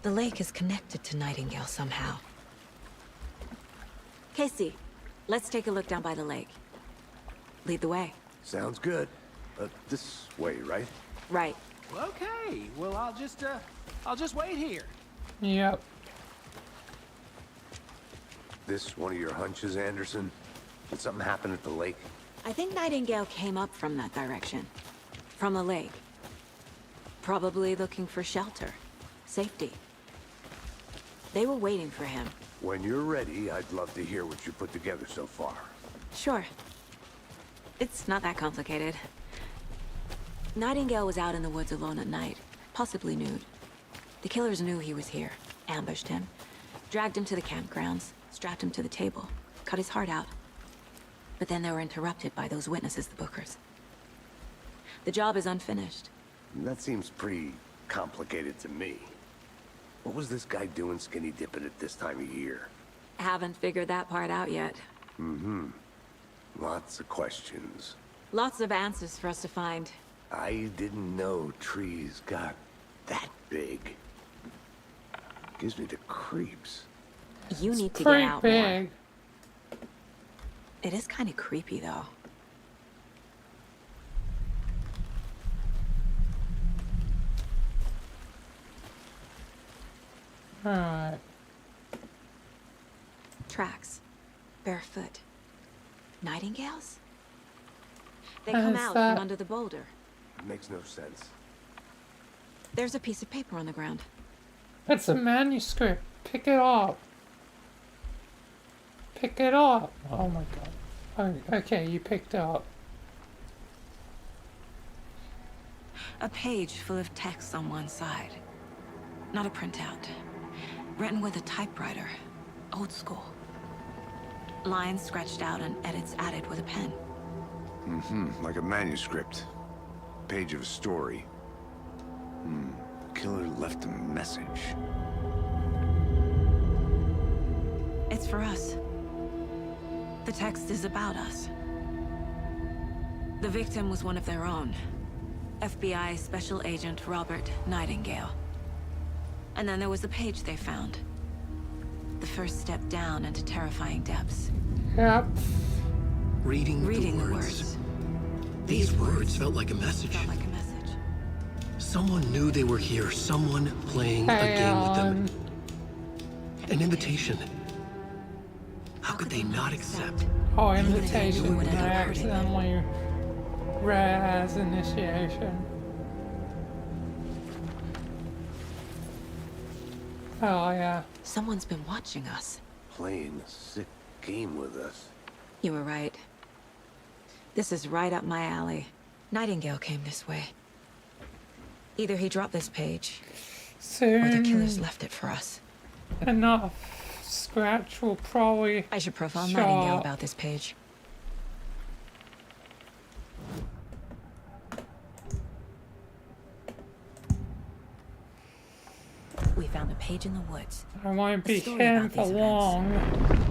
The lake is connected to Nightingale somehow. Casey, let's take a look down by the lake. Lead the way. Sounds good. This way, right? Right. Okay, well, I'll just wait here. Yep. This one of your hunches, Anderson? Did something happen at the lake? I think Nightingale came up from that direction. From the lake. Probably looking for shelter. Safety. They were waiting for him. When you're ready, I'd love to hear what you put together so far. Sure. It's not that complicated. Nightingale was out in the woods alone at night, possibly nude. The killers knew he was here, ambushed him, dragged him to the campgrounds, strapped him to the table, cut his heart out. But then they were interrupted by those witnesses, the Bookers. The job is unfinished. That seems pretty complicated to me. What was this guy doing skinny dipping at this time of year? Haven't figured that part out yet. Mm-hmm. Lots of questions. Lots of answers for us to find. I didn't know trees got that big. Gives me the creeps. You need to get Pretty out big. more. It is kind of creepy, though. Alright. Tracks. Barefoot. Nightingales? They come Is out that- from under the boulder. Makes no sense. There's a piece of paper on the ground. It's a manuscript. Pick it up. Pick it up. Oh my god. Oh, okay, you picked it up. A page full of text on one side. Not a printout. Written with a typewriter. Old school. Lines scratched out and edits added with a pen. Mm-hmm. Like a manuscript. Page of a story. The killer left a message. It's for us. The text is about us. The victim was one of their own. FBI Special Agent Robert Nightingale. And then there was the page they found. The first step down into terrifying depths. Yep. Reading Reading the words. These words felt like a message. Felt like a message. Someone knew they were here. Someone playing a game with them. An invitation. How could they not accept? Oh, Even if they invitation. knew what I ended up hurting accidentally read as initiation. Oh yeah. Someone's been watching us. Playing a sick game with us. You were right. This is right up my alley. Nightingale came this way. Either he dropped this page, or the killers Soon left it for us. enough. Scratch will probably I should profile show Nightingale up. about this page. We found a page in the woods. I won't be story hidden about for these events. long.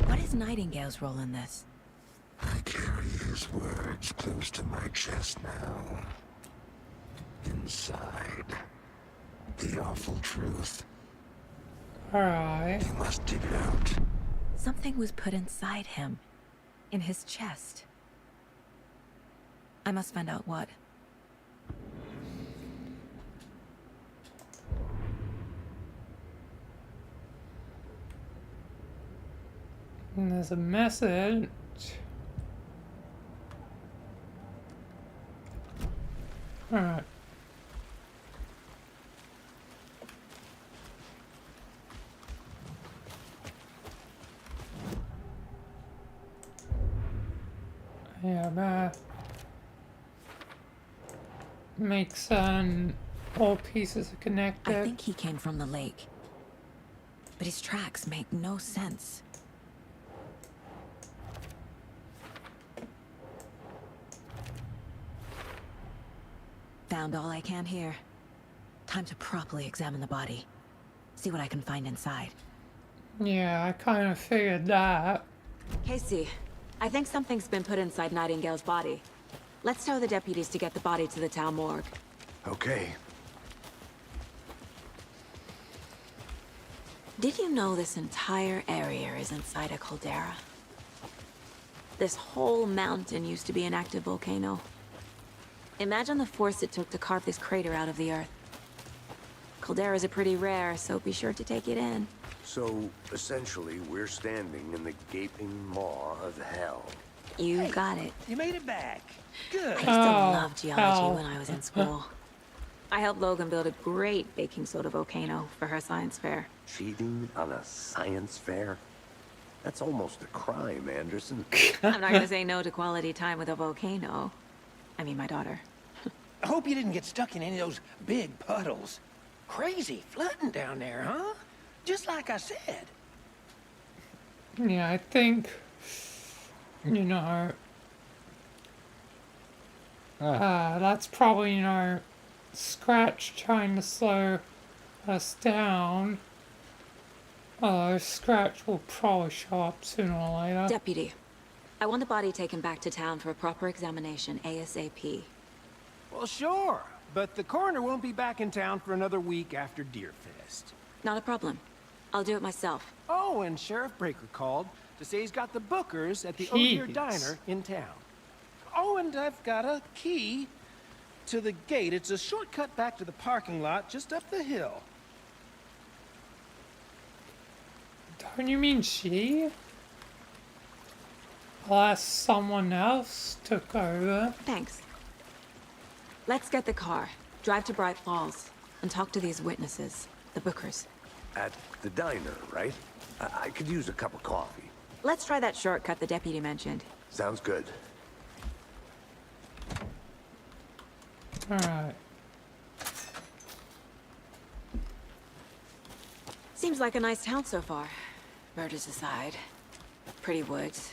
What is Nightingale's role in this? I carry his words close to my chest now. Inside, the awful truth. Alright. You must dig it out. Something was put inside him. In his chest. I must find out what. And there's a message. Alright. Yeah, that makes all pieces are I connected. think he came from the lake. But his tracks make no sense. Found all I can here. Time to properly examine the body. See what I can find inside. Yeah, I kind of figured that. Casey, I think something's been put inside Nightingale's body. Let's tell the deputies to get the body to the town morgue. Okay. Did you know this entire area is inside a caldera? This whole mountain used to be an active volcano. Imagine the force it took to carve this crater out of the earth. Calderas are pretty rare, so be sure to take it in. So, essentially, we're standing in the gaping maw of hell. You got it. You made it back. I Good. used to love geology hell. when I was in school. I helped Logan build a great baking soda volcano for her science fair. Cheating on a science fair? That's almost a crime, Anderson. I'm not gonna say no to quality time with a volcano. I mean, my daughter. I hope you didn't get stuck in any of those big puddles. Crazy flooding down there, huh? Just like I said. Yeah, I think, you know, that's probably, you know, Scratch trying to slow us down. Scratch will probably show up sooner or later. Deputy, I want the body taken back to town for a proper examination ASAP. Well, sure. But the coroner won't be back in town for another week after Deerfest. Not a problem. I'll do it myself. Oh, and Sheriff Breaker called to say he's got the Bookers at the Odeer Jeez. Diner in town. Oh, and I've got a key to the gate. It's a shortcut back to the parking lot just up the hill. Don't you mean she? Unless someone else took over. Thanks. Let's get the car, drive to Bright Falls, and talk to these witnesses, the Bookers. At the diner, right? I could use a cup of coffee. Let's try that shortcut the deputy mentioned. Sounds good. Alright. Seems like a nice town so far. Murders aside. Pretty woods.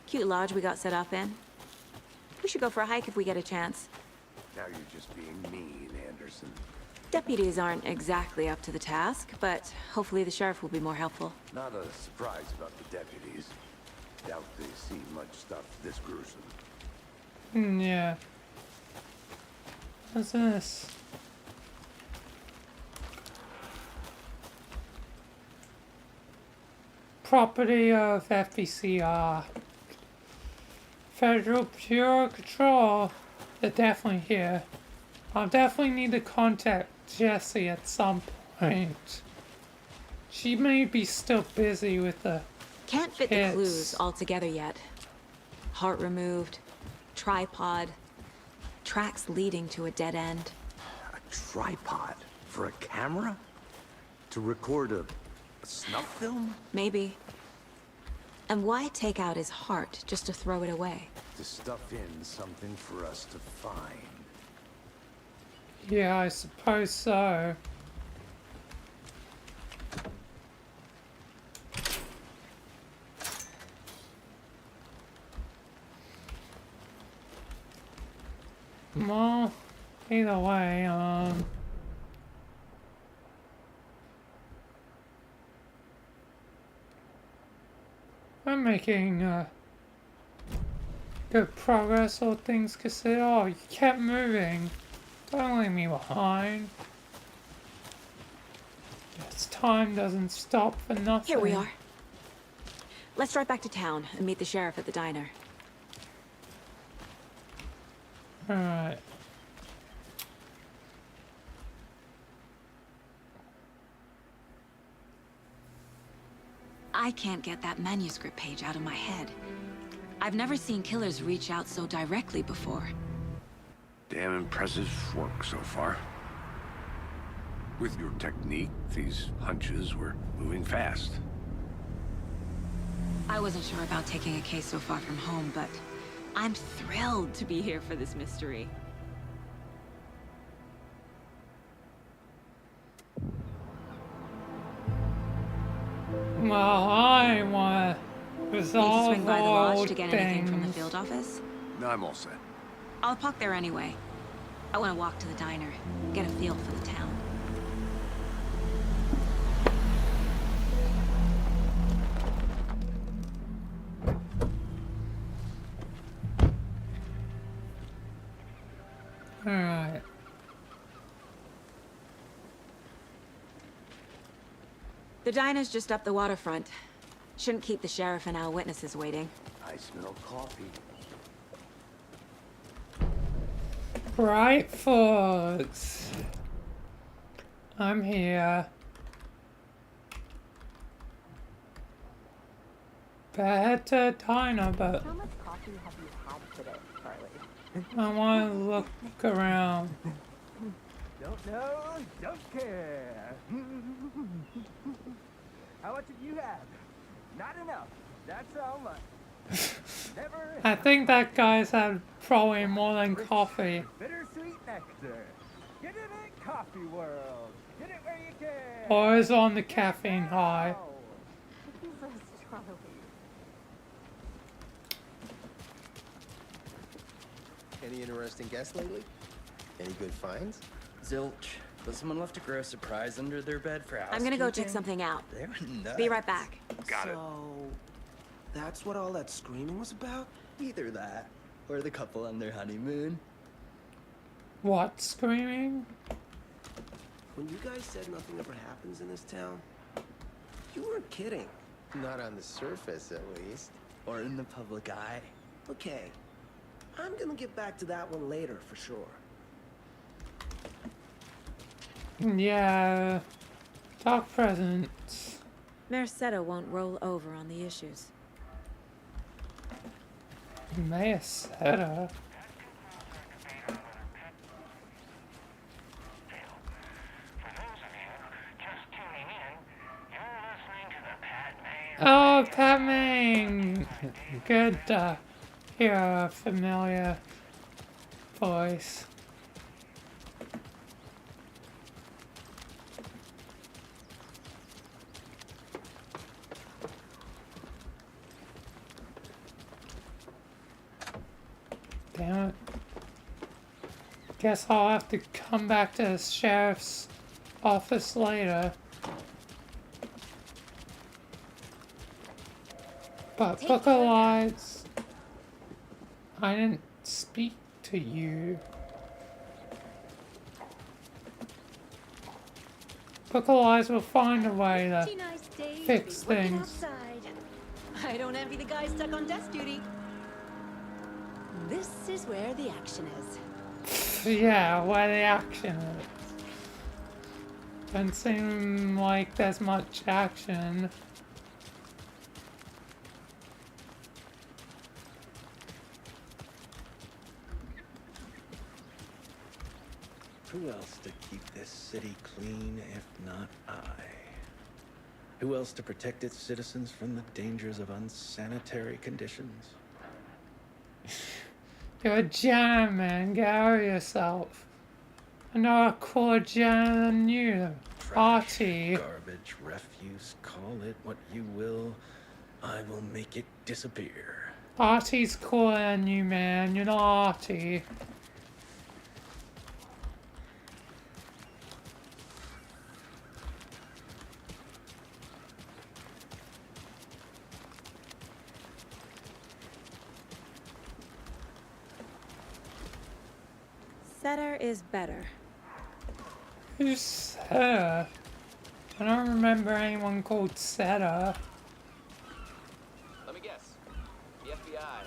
Cute lodge we got set up in. We should go for a hike if we get a chance. Now you're just being mean, Anderson. Deputies aren't exactly up to the task, but hopefully the sheriff will be more helpful. Not a surprise about the deputies. Doubt they see much stuff this gruesome. Yeah. What's this? Property of FBCR. Federal Bureau of Control. They're definitely here. I'll definitely need to contact Jessie at some point. She may be still busy with the Can't fit the kids. clues all together yet. Heart removed, tripod, tracks leading to a dead end. A tripod? For a camera? To record a snuff film? Maybe. And why take out his heart just to throw it away? To stuff in something for us to find. Yeah, I suppose so. Well, either way, I'm making, good progress, all things considered. Oh, you kept moving. Don't leave me behind. Yes, time doesn't stop for nothing. Here we are. Let's drive back to town and meet the sheriff at the diner. Alright. I can't get that manuscript page out of my head. I've never seen killers reach out so directly before. Damn impressive work so far. With your technique, these hunches were moving fast. I wasn't sure about taking a case so far from home, but I'm thrilled to be here for this mystery. Well, I want to Need to resolve swing by the all lodge to get anything from the things. field office? No, I'm all set. I'll park there anyway. I want to walk to the diner, get a feel for the town. The diner's just up the waterfront. Shouldn't keep the sheriff and our witnesses waiting. I smell coffee. Right, folks. I'm here. Bad to diner, but How much coffee have you had today, Charlie? I want to look around. Don't know, don't care. How much have you had? Not enough. That's how much. Never I think that guy's had probably more than coffee. bittersweet nectar. Get it at Coffee World. Get it where you can. Or is on the caffeine high. Jesus, Charlie. Any interesting guests lately? Any good finds? Zilch. But someone left a gross surprise under their bed for housekeeping. I'm gonna go check something out. They were nuts. Be right back. So, that's what all that screaming was about? Either that, or the couple on their honeymoon. What, screaming? When you guys said nothing ever happens in this town, you weren't kidding. Not on the surface, at least. Or in the public eye. Okay, I'm gonna get back to that one later for sure. Yeah. Dark presence. Merceda won't roll over on the issues. May have said her. Oh, Padme! Good to hear a familiar voice. Damn it. Guess I'll have to come back to the sheriff's office later. But Book of Lies, I didn't speak to you. Book of Lies will find a way to fix things. I don't envy the guy stuck on desk duty. This is where the action is. Yeah, where the action is. Doesn't seem like there's much action. Who else to keep this city clean if not I? Who else to protect its citizens from the dangers of unsanitary conditions? You're a janitor, man. Get over yourself. I know a cooler janitor than you. Artie. Garbage, refuse, call it what you will. I will make it disappear. Artie's cooler than you, man. You're not Artie. Setter is better. Who's Setter? I don't remember anyone called Setter. Let me guess. The FBI.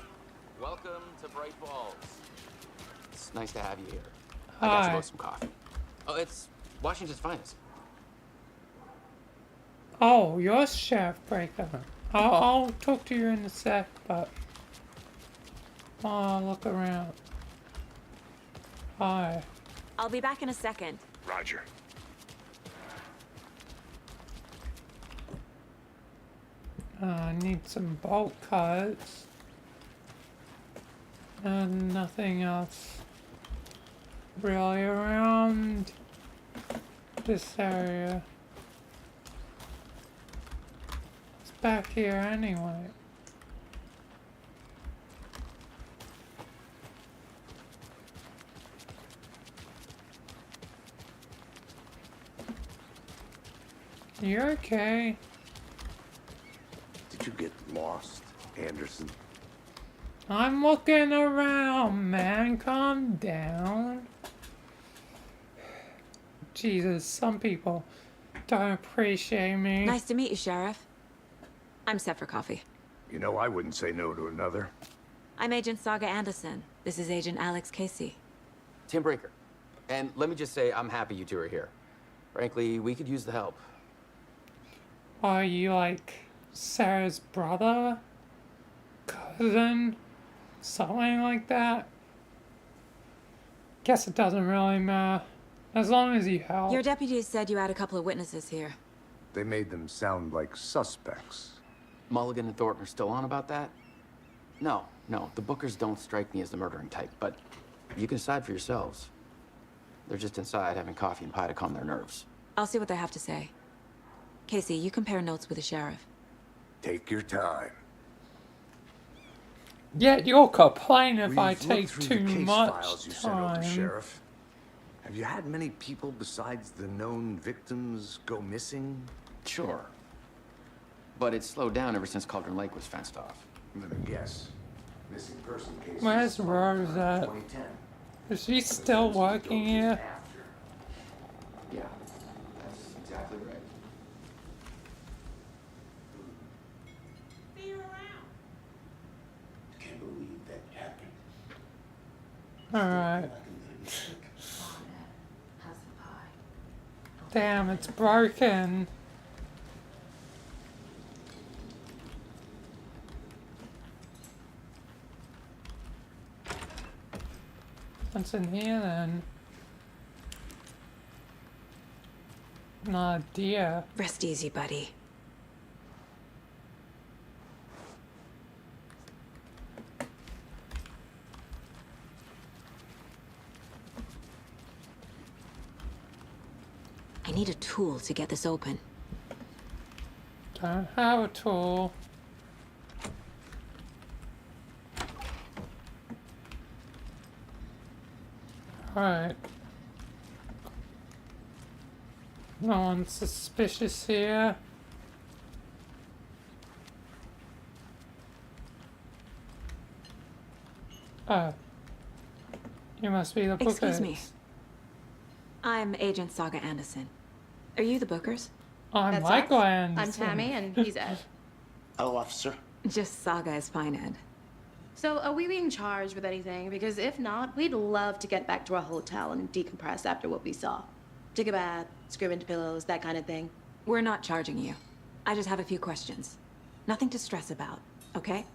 Welcome to Bright Falls. It's nice to have you here. I got you Hi. both some coffee. Oh, it's Washington's finest. Oh, you're Sheriff Breaker. I'll talk to you in a sec, but I'll look around. Hi. I'll be back in a second. Roger. I need some bolt cuts. And nothing else really around this area. It's back here anyway. You're okay. Did you get lost, Anderson? I'm looking around, man. Calm down. Jesus, some people don't appreciate me. Nice to meet you, Sheriff. I'm set for coffee. You know, I wouldn't say no to another. I'm Agent Saga Anderson. This is Agent Alex Casey. Tim Brinker. And let me just say, I'm happy you two are here. Frankly, we could use the help. Are you like Sarah's brother? Cousin? Something like that? Guess it doesn't really matter. As long as you help. Your deputies said you had a couple of witnesses here. They made them sound like suspects. Mulligan and Thornton are still on about that? No, the Bookers don't strike me as the murdering type, but you can decide for yourselves. They're just inside having coffee and pie to calm their nerves. I'll see what they have to say. Casey, you compare notes with the sheriff. Take your time. Yet you'll complain if I We've take looked through too the case much files you sent over, time. Sheriff. Have you had many people besides the known victims go missing? Sure. But it's slowed down ever since Cauldron Lake was fenced off. Let me guess. Missing person cases. Where's Rose at? 2010. Is she still working here? Yeah, that's exactly right. Can't believe that happened. Alright. Damn, it's broken. What's in here then? Nah, dear. Rest easy, buddy. I need a tool to get this open. Don't have a tool. Alright. No one's suspicious here. Oh. You must be the Bookers. Excuse me. I'm Agent Saga Anderson. Are you the Bookers? I'm That's Michael us. Anderson. I'm Tammy, and he's Ed. Hello, officer. Just Saga is fine, Ed. So, are we being charged with anything? Because if not, we'd love to get back to our hotel and decompress after what we saw. Take a bath, scream into pillows, that kind of thing. We're not charging you. I just have a few questions. Nothing to stress about, okay?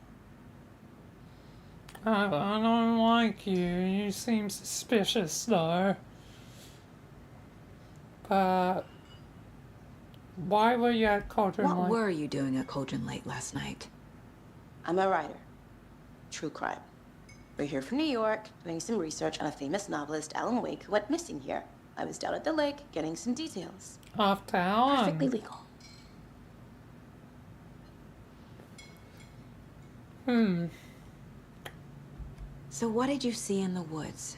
I don't like you. You seem suspicious, though. But why were you at Cauldron Lake? What were you doing at Cauldron Lake last night? I'm a writer. True crime. We're here from New York, doing some research on a famous novelist, Alan Wake, who went missing here. I was down at the lake, getting some details. After Alan. Perfectly legal. So what did you see in the woods?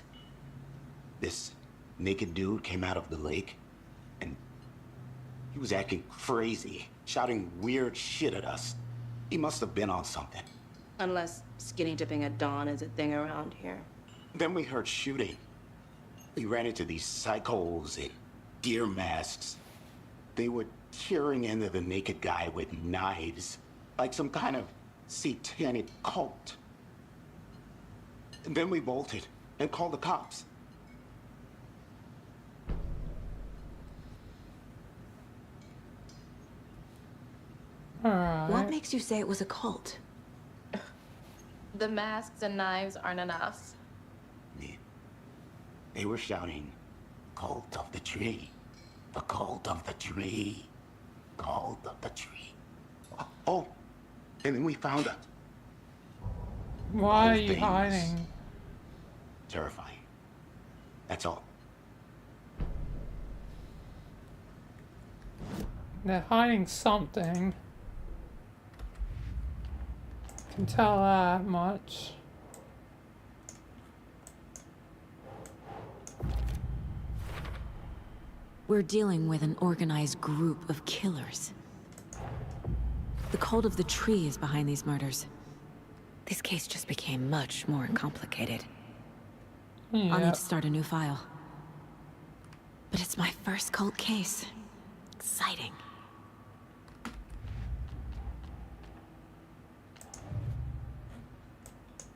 This naked dude came out of the lake, and he was acting crazy, shouting weird shit at us. He must have been on something. Unless skinny dipping at dawn is a thing around here. Then we heard shooting. We ran into these psychos in deer masks. They were tearing into the naked guy with knives, like some kind of satanic cult. And then we bolted and called the cops. Alright. What makes you say it was a cult? The masks and knives aren't enough. They were shouting, "Cult of the tree, the cult of the tree, cult of the tree." Oh, and then we found it. Why are Both you things. hiding? Terrifying. That's all. They're hiding something. Can tell that much. We're dealing with an organized group of killers. The cult of the tree is behind these murders. This case just became much more complicated. I'll need to start a new file. But it's my first cult case. Exciting.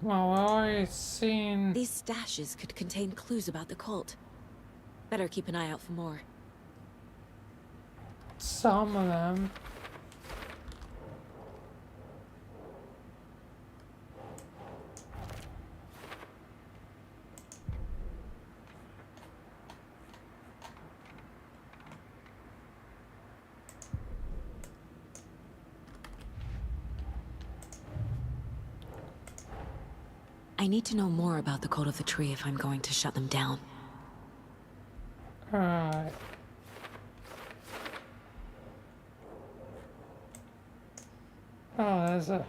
Well, we've already seen... These stashes could contain clues about the cult. Better keep an eye out for more. some of them. I need to know more about the Cult of the Tree if I'm going to shut them down. Alright. Oh, there's a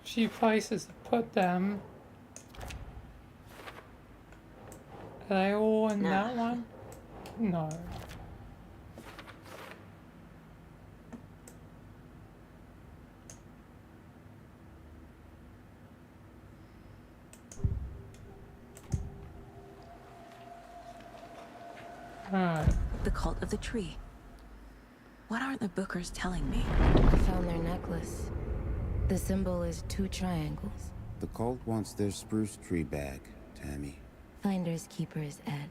few places to put them. Are they all in that one? No. The Cult of the Tree. What aren't the Bookers telling me? I found their necklace. The symbol is 2 triangles. The cult wants their spruce tree back, Tammy. Finders keepers, Ed.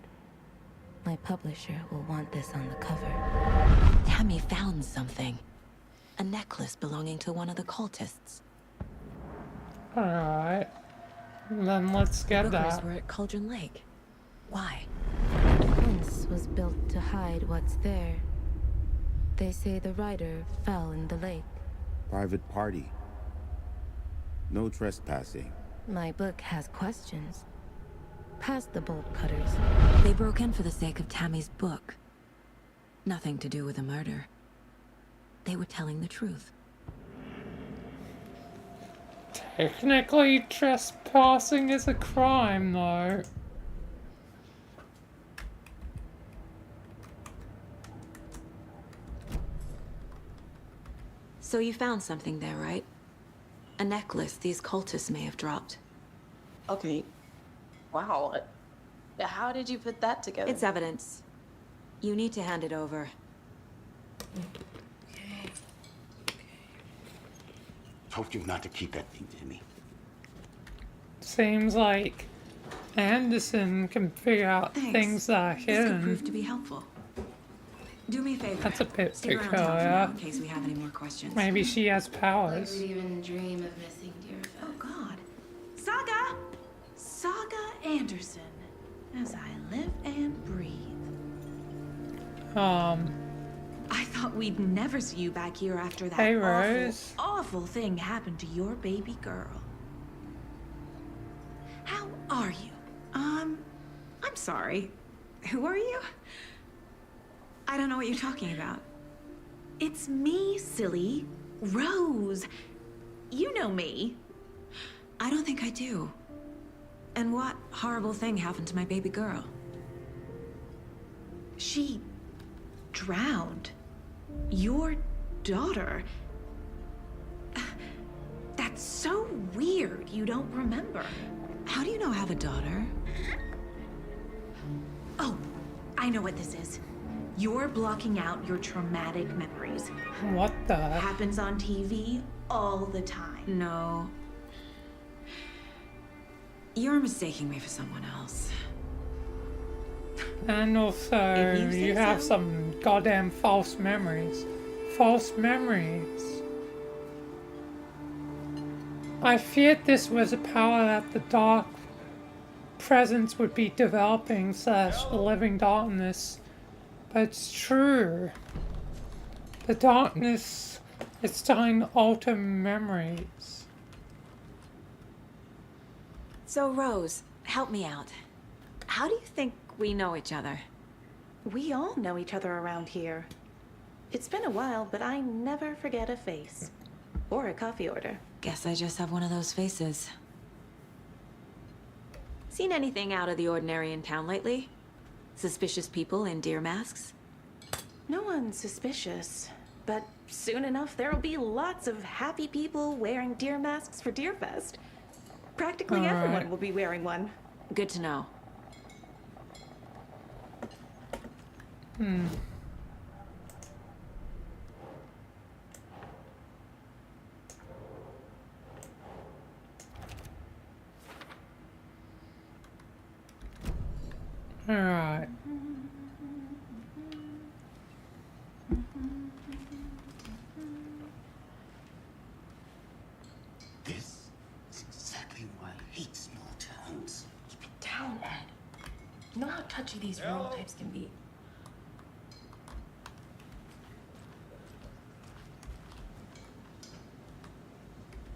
My publisher will want this on the cover. Tammy found something. A necklace belonging to one of the cultists. Alright. Then let's get Bookers that. were at Cauldron Lake. Why? Once was built to hide what's there. They say the rider fell in the lake. Private party. No trespassing. My book has questions. Past the bolt cutters. They broke in for the sake of Tammy's book. Nothing to do with the murder. They were telling the truth. Technically, trespassing is a crime, though. So you found something there, right? A necklace these cultists may have dropped. Okay. Wow. How did you put that together? It's evidence. You need to hand it over. Told you not to keep that thing to me. Seems like Anderson can figure out Thanks. things that are This hidden. could prove to be helpful. Do me a favor. That's a bit Stick around peculiar. town for now in case we have any more questions. Maybe she has powers. Would even dream of missing Deerfest. Oh God. Saga! Saga Anderson. As I live and breathe. I thought we'd never see you back here after that Hey, Rose. awful thing happened to your baby girl. How are you? I'm sorry. Who are you? I don't know what you're talking about. It's me, silly. Rose. You know me. I don't think I do. And what horrible thing happened to my baby girl? She drowned. Your daughter. That's so weird you don't remember. How do you know I have a daughter? Oh, I know what this is. You're blocking out your traumatic memories. What the? Happens on TV all the time. No. You're mistaking me for someone else. And also, If you you say have so. some goddamn false memories. False memories. I feared this was a power that the dark presence would be developing / living darkness. But it's true. The darkness is starting to alter memories. So, Rose, help me out. How do you think we know each other? We all know each other around here. It's been a while, but I never forget a face. Or a coffee order. Guess I just have one of those faces. Seen anything out of the ordinary in town lately? Suspicious people in deer masks? No one's suspicious. But soon enough, there'll be lots of happy people wearing deer masks for Deerfest. Practically All right. everyone will be wearing one. Good to know. Alright. This is exactly why I hate small towns. Keep it down, Ed. You know how touchy these rural types can be.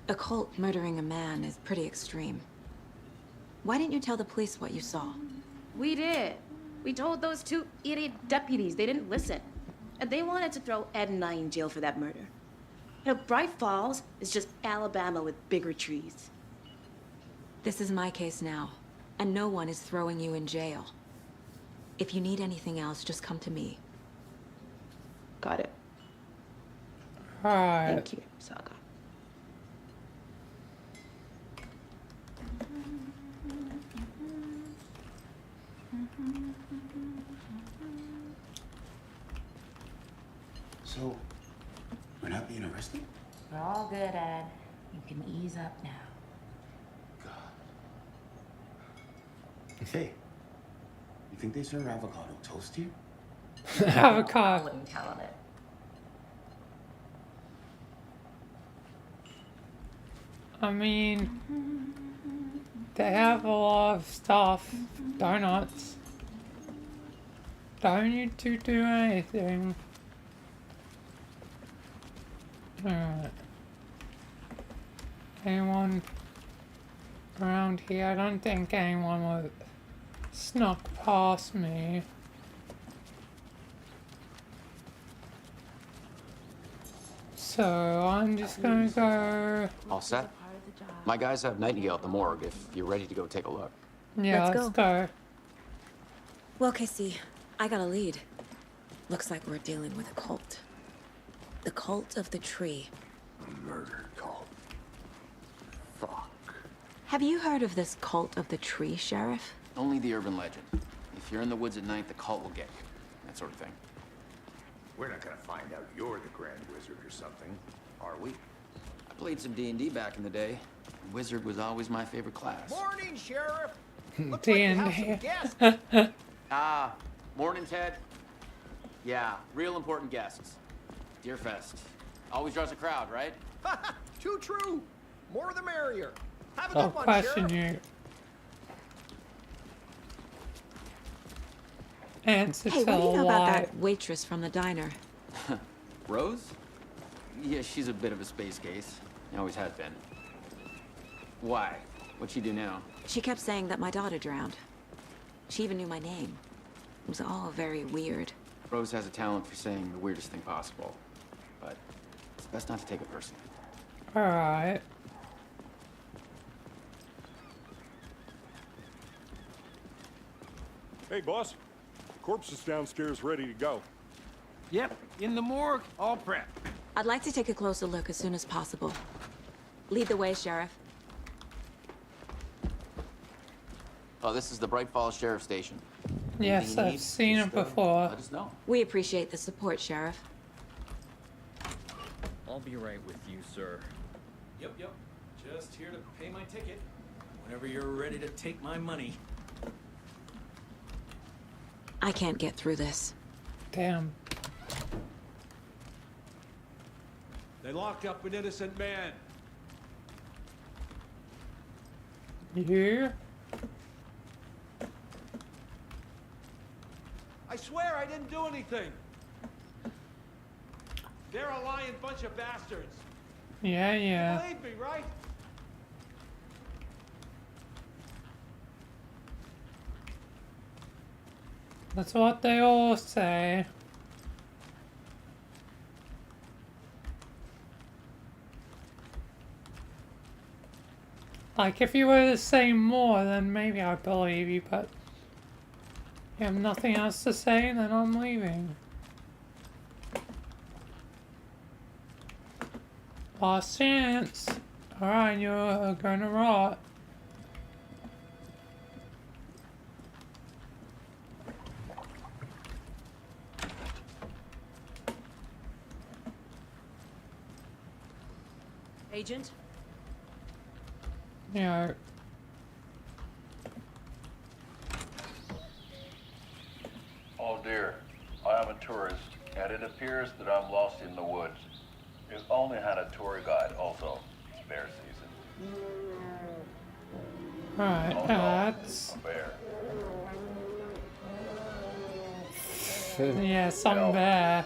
A cult murdering a man is pretty extreme. Why didn't you tell the police what you saw? We did. We told those two idiot deputies. They didn't listen. And they wanted to throw Ed and I in jail for that murder. You know, Bright Falls is just Alabama with bigger trees. This is my case now, and no one is throwing you in jail. If you need anything else, just come to me. Got it. Alright. Thank you, Saga. So, we're not being arrested? We're all good, Ed. You can ease up now. Hey, you think they serve avocado toast here? Avocado. I wouldn't count on it. I mean, they have a lot of stuff. Donuts. Don't need to do anything. Alright. Anyone around here? I don't think anyone would snuck past me. So I'm just gonna go. All set? My guys have Nightingale at the morgue if you're ready to go take a look. Yeah, let's go. Well, Casey, I got a lead. Looks like we're dealing with a cult. The Cult of the Tree. A murder cult. Fuck. Have you heard of this Cult of the Tree, Sheriff? Only the urban legend. If you're in the woods at night, the cult will get you. That sort of thing. We're not gonna find out you're the Grand Wizard or something, are we? I played some D&D back in the day. Wizard was always my favorite class. Morning, Sheriff. Looks D&D. like you have some guests. Morning, Ted. Yeah, real important guests. Deerfest. Always draws a crowd, right? Too true. More the merrier. Have a I'll good one, question Sheriff. you. Answer Hey, to what do you know about lie. that waitress from the diner? Rose? Yeah, she's a bit of a space case. Always has been. Why? What'd she do now? She kept saying that my daughter drowned. She even knew my name. It was all very weird. Rose has a talent for saying the weirdest thing possible. But it's best not to take it personally. Alright. Hey, boss. Corpse is downstairs ready to go. Yep, in the morgue, all prepped. I'd like to take a closer look as soon as possible. Lead the way, Sheriff. Oh, this is the Bright Falls Sheriff Station. Yes, Anything you I've need, seen just, it before. Let us know. We appreciate the support, Sheriff. I'll be right with you, sir. Yep. Just here to pay my ticket. Whenever you're ready to take my money. I can't get through this. Damn. They locked up an innocent man. You? I swear I didn't do anything. They're a lying bunch of bastards. Yeah. You believe me, right? That's what they all say. Like, if you were to say more, then maybe I'd believe you, but you have nothing else to say, then I'm leaving. Last chance. Alright, you're gonna rot. Agent? You know, appears that I'm lost in the woods. If only had a tour guide also. Bear season. Alright, Oh, no, that's... a bear. Yeah, some bear.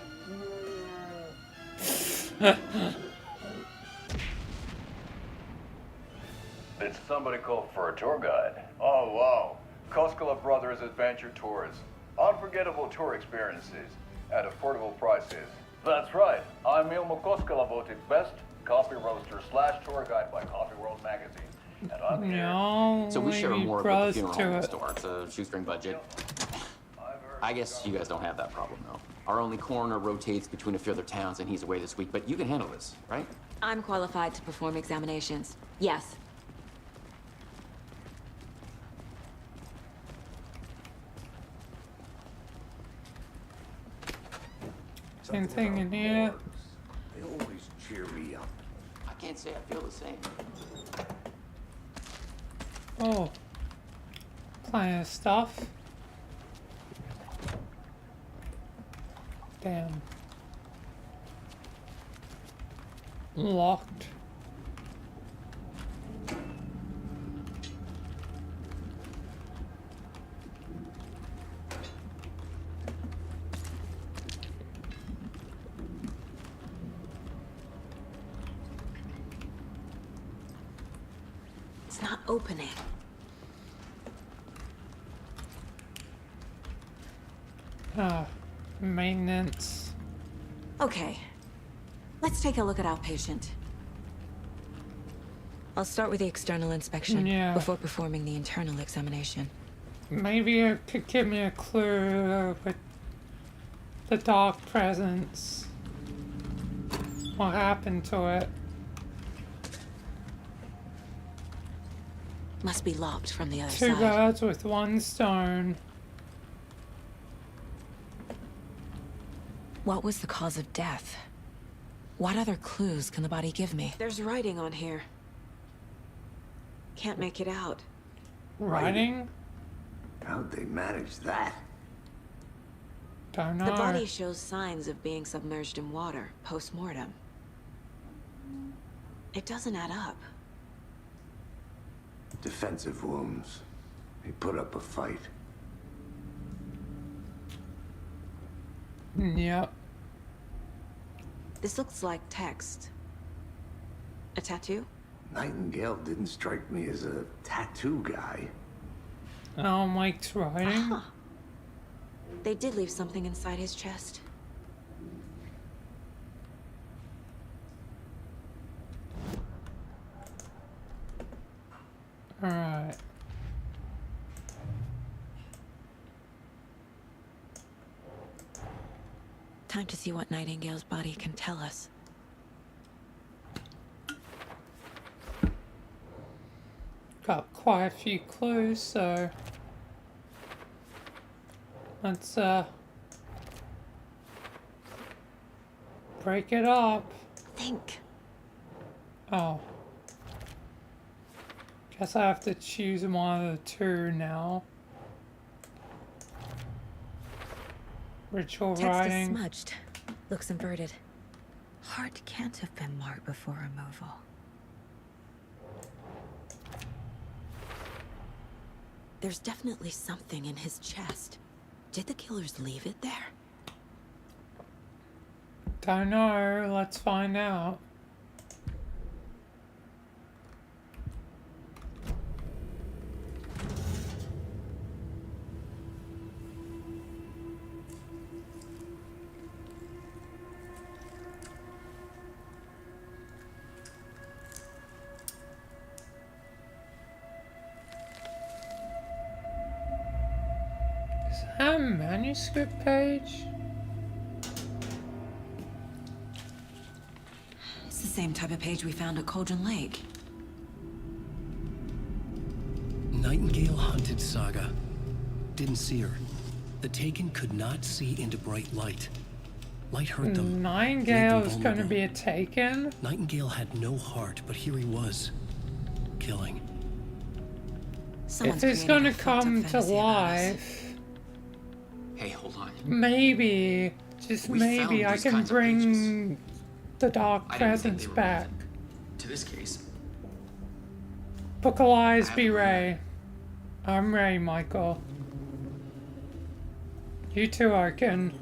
Did somebody call for a tour guide? Oh, wow. Koskela Brothers Adventure Tours. Unforgettable tour experiences at affordable prices. That's right. I'm Ilmo Koskela, voted best coffee roaster / tour guide by Coffee World magazine. And I'm here. No, So we share maybe more of bros the funeral to home it. store. It's a shoestring budget. I guess you guys don't have that problem, though. Our only coroner rotates between a few other towns, and he's away this week. But you can handle this, right? I'm qualified to perform examinations. Yes. Same thing in here. They always cheer me up. I can't say I feel the same. Oh. Plenty of stuff. Damn. Locked. It's not opening. Ah, maintenance. Okay. Let's take a look at our patient. I'll start with the external inspection before performing the internal examination. Maybe you could give me a clue with the dark presence. What happened to it? Must be locked from the other Two side. birds with one stone. What was the cause of death? What other clues can the body give me? There's writing on here. Can't make it out. Writing? How'd they manage that? Don't know. The body shows signs of being submerged in water, post-mortem. It doesn't add up. Defensive wounds. He put up a fight. Yep. This looks like text. A tattoo? Nightingale didn't strike me as a tattoo guy. Oh, Mike's writing? They did leave something inside his chest. Alright. Time to see what Nightingale's body can tell us. Got quite a few clues, so let's break it up. Think. Oh. Guess I have to choose one of the two now. Ritual Text writing. is smudged. Looks inverted. Heart can't have been marked before removal. There's definitely something in his chest. Did the killers leave it there? Don't know. Let's find out. Is that a manuscript page? It's the same type of page we found at Cauldron Lake. Nightingale hunted Saga. Didn't see her. The Taken could not see into bright light. Light hurt them. Nightingale is going to be a Taken? Nightingale had no heart, but here he was. Killing. If it's gonna come to life, Hey, hold on. maybe Just We maybe found I these can kinds of bring the Dark I didn't think Presence they were back. to this case. Buckle eyes, be Ray. I'm Ray, Michael. You too, Arkin.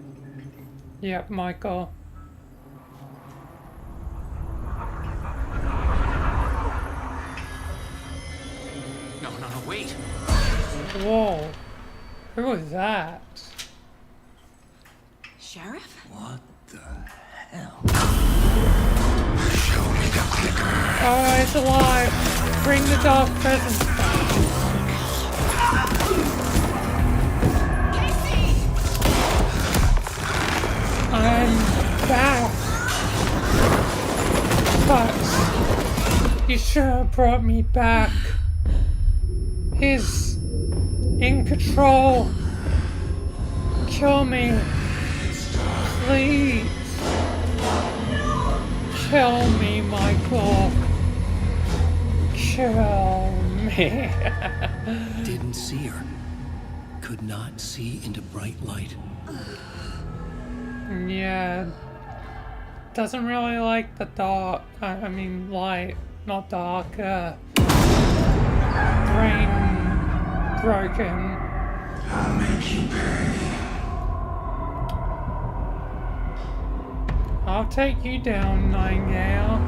Yep, Michael. No, wait. Whoa. Who was that? Sheriff? What the hell? Oh, it's alive. Bring the Dark Presence back. I'm back. But you should have brought me back. He's in control. Kill me. Please. Kill me, Michael. Kill me. Didn't see her. Could not see into bright light. Yeah. Doesn't really like the dark. I mean, light, not dark. Brain broken. I'll make you pay. I'll take you down, Nightingale.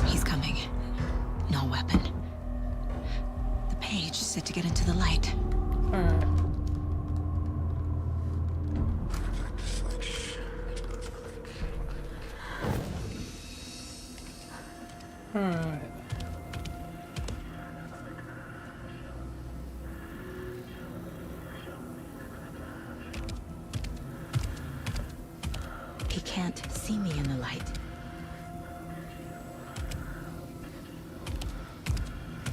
He's coming. No weapon. The page said to get into the light. Alright. Alright. He can't see me in the light.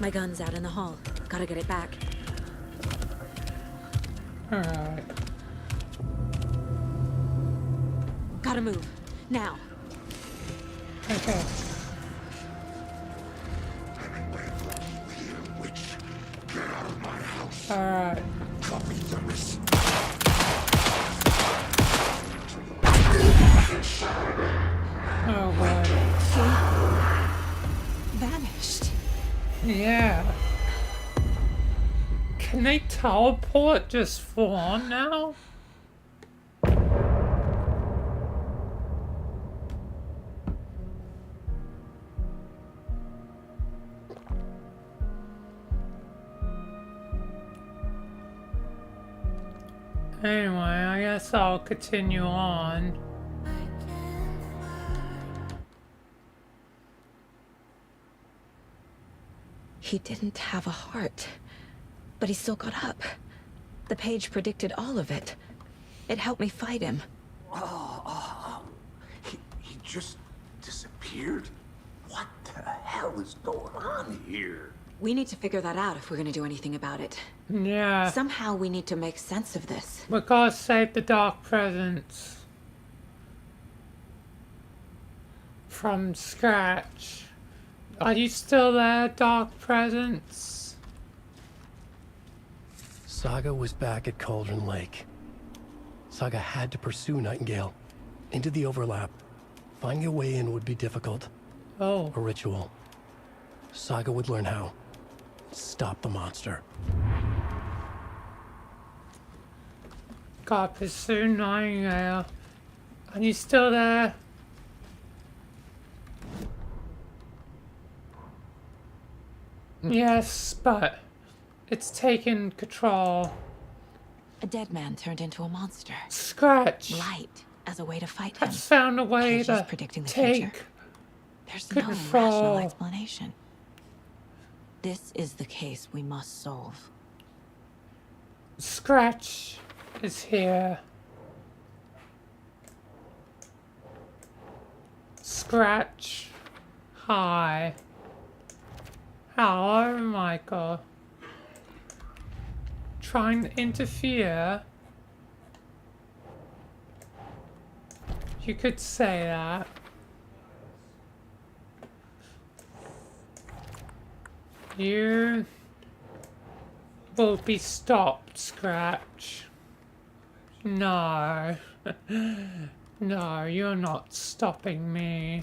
My gun's out in the hall. Gotta get it back. Alright. Gotta move. Now. Okay. Alright. Oh boy. Vanished. Yeah. Can they teleport just full on now? Anyway, I guess I'll continue on. He didn't have a heart, but he still got up. The page predicted all of it. It helped me fight him. He just disappeared? What the hell is going on here? We need to figure that out if we're gonna do anything about it. Yeah. Somehow we need to make sense of this. We gotta save the Dark Presence. From scratch. Are you still there, Dark Presence? Saga was back at Cauldron Lake. Saga had to pursue Nightingale. Into the overlap. Finding a way in would be difficult. Oh. A ritual. Saga would learn how. Stop the monster. Gotta pursue Nightingale. Are you still there? Yes, but it's taken control. A dead man turned into a monster. Scratch. Light as a way to fight him. I've found a way Paige to is predicting the take future. There's no control. rational explanation. This is the case we must solve. Scratch is here. Scratch. Hi. Hello, Michael. Trying to interfere? You could say that. You will be stopped, Scratch. No. No, you're not stopping me.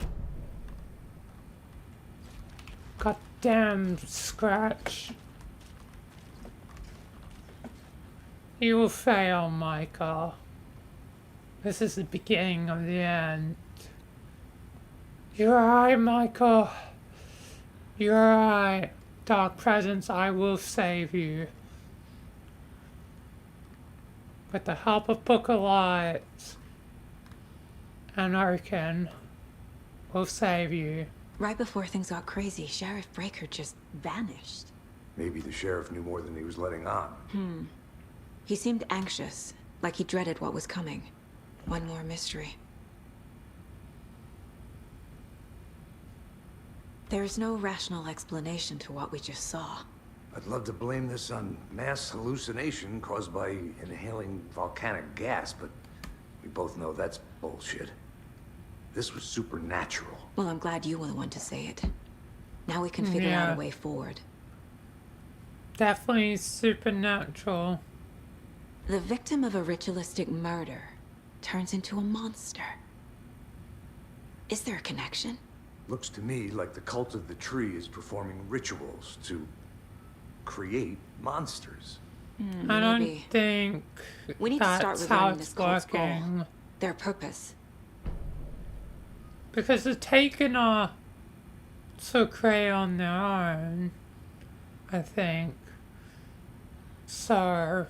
Goddamn Scratch. You will fail, Michael. This is the beginning of the end. You're right, Michael. You're right. Dark Presence, I will save you. With the help of Book of Lights and Arkin, will save you. Right before things got crazy, Sheriff Breaker just vanished. Maybe the sheriff knew more than he was letting on. He seemed anxious, like he dreaded what was coming. One more mystery. There's no rational explanation to what we just saw. I'd love to blame this on mass hallucination caused by inhaling volcanic gas, but we both know that's bullshit. This was supernatural. Well, I'm glad you were the one to say it. Now we can figure out a way forward. Definitely supernatural. The victim of a ritualistic murder turns into a monster. Is there a connection? Looks to me like the cult of the tree is performing rituals to create monsters. I don't think we need to start that's how revealing this it's cult's goal, working. their purpose. Because the Taken are so create on their own, I think. So,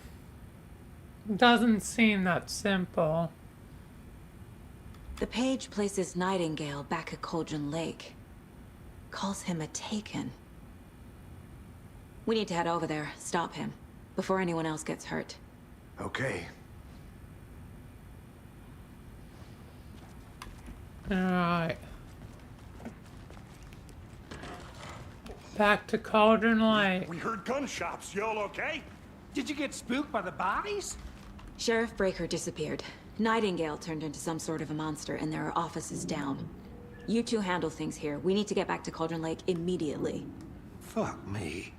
it doesn't seem that simple. The page places Nightingale back at Cauldron Lake. Calls him a Taken. We need to head over there, stop him, before anyone else gets hurt. Okay. Alright. Back to Cauldron Lake. We heard gunshots. Y'all okay? Did you get spooked by the bodies? Sheriff Breaker disappeared. Nightingale turned into some sort of a monster, and there are offices down. You two handle things here. We need to get back to Cauldron Lake immediately. Fuck me.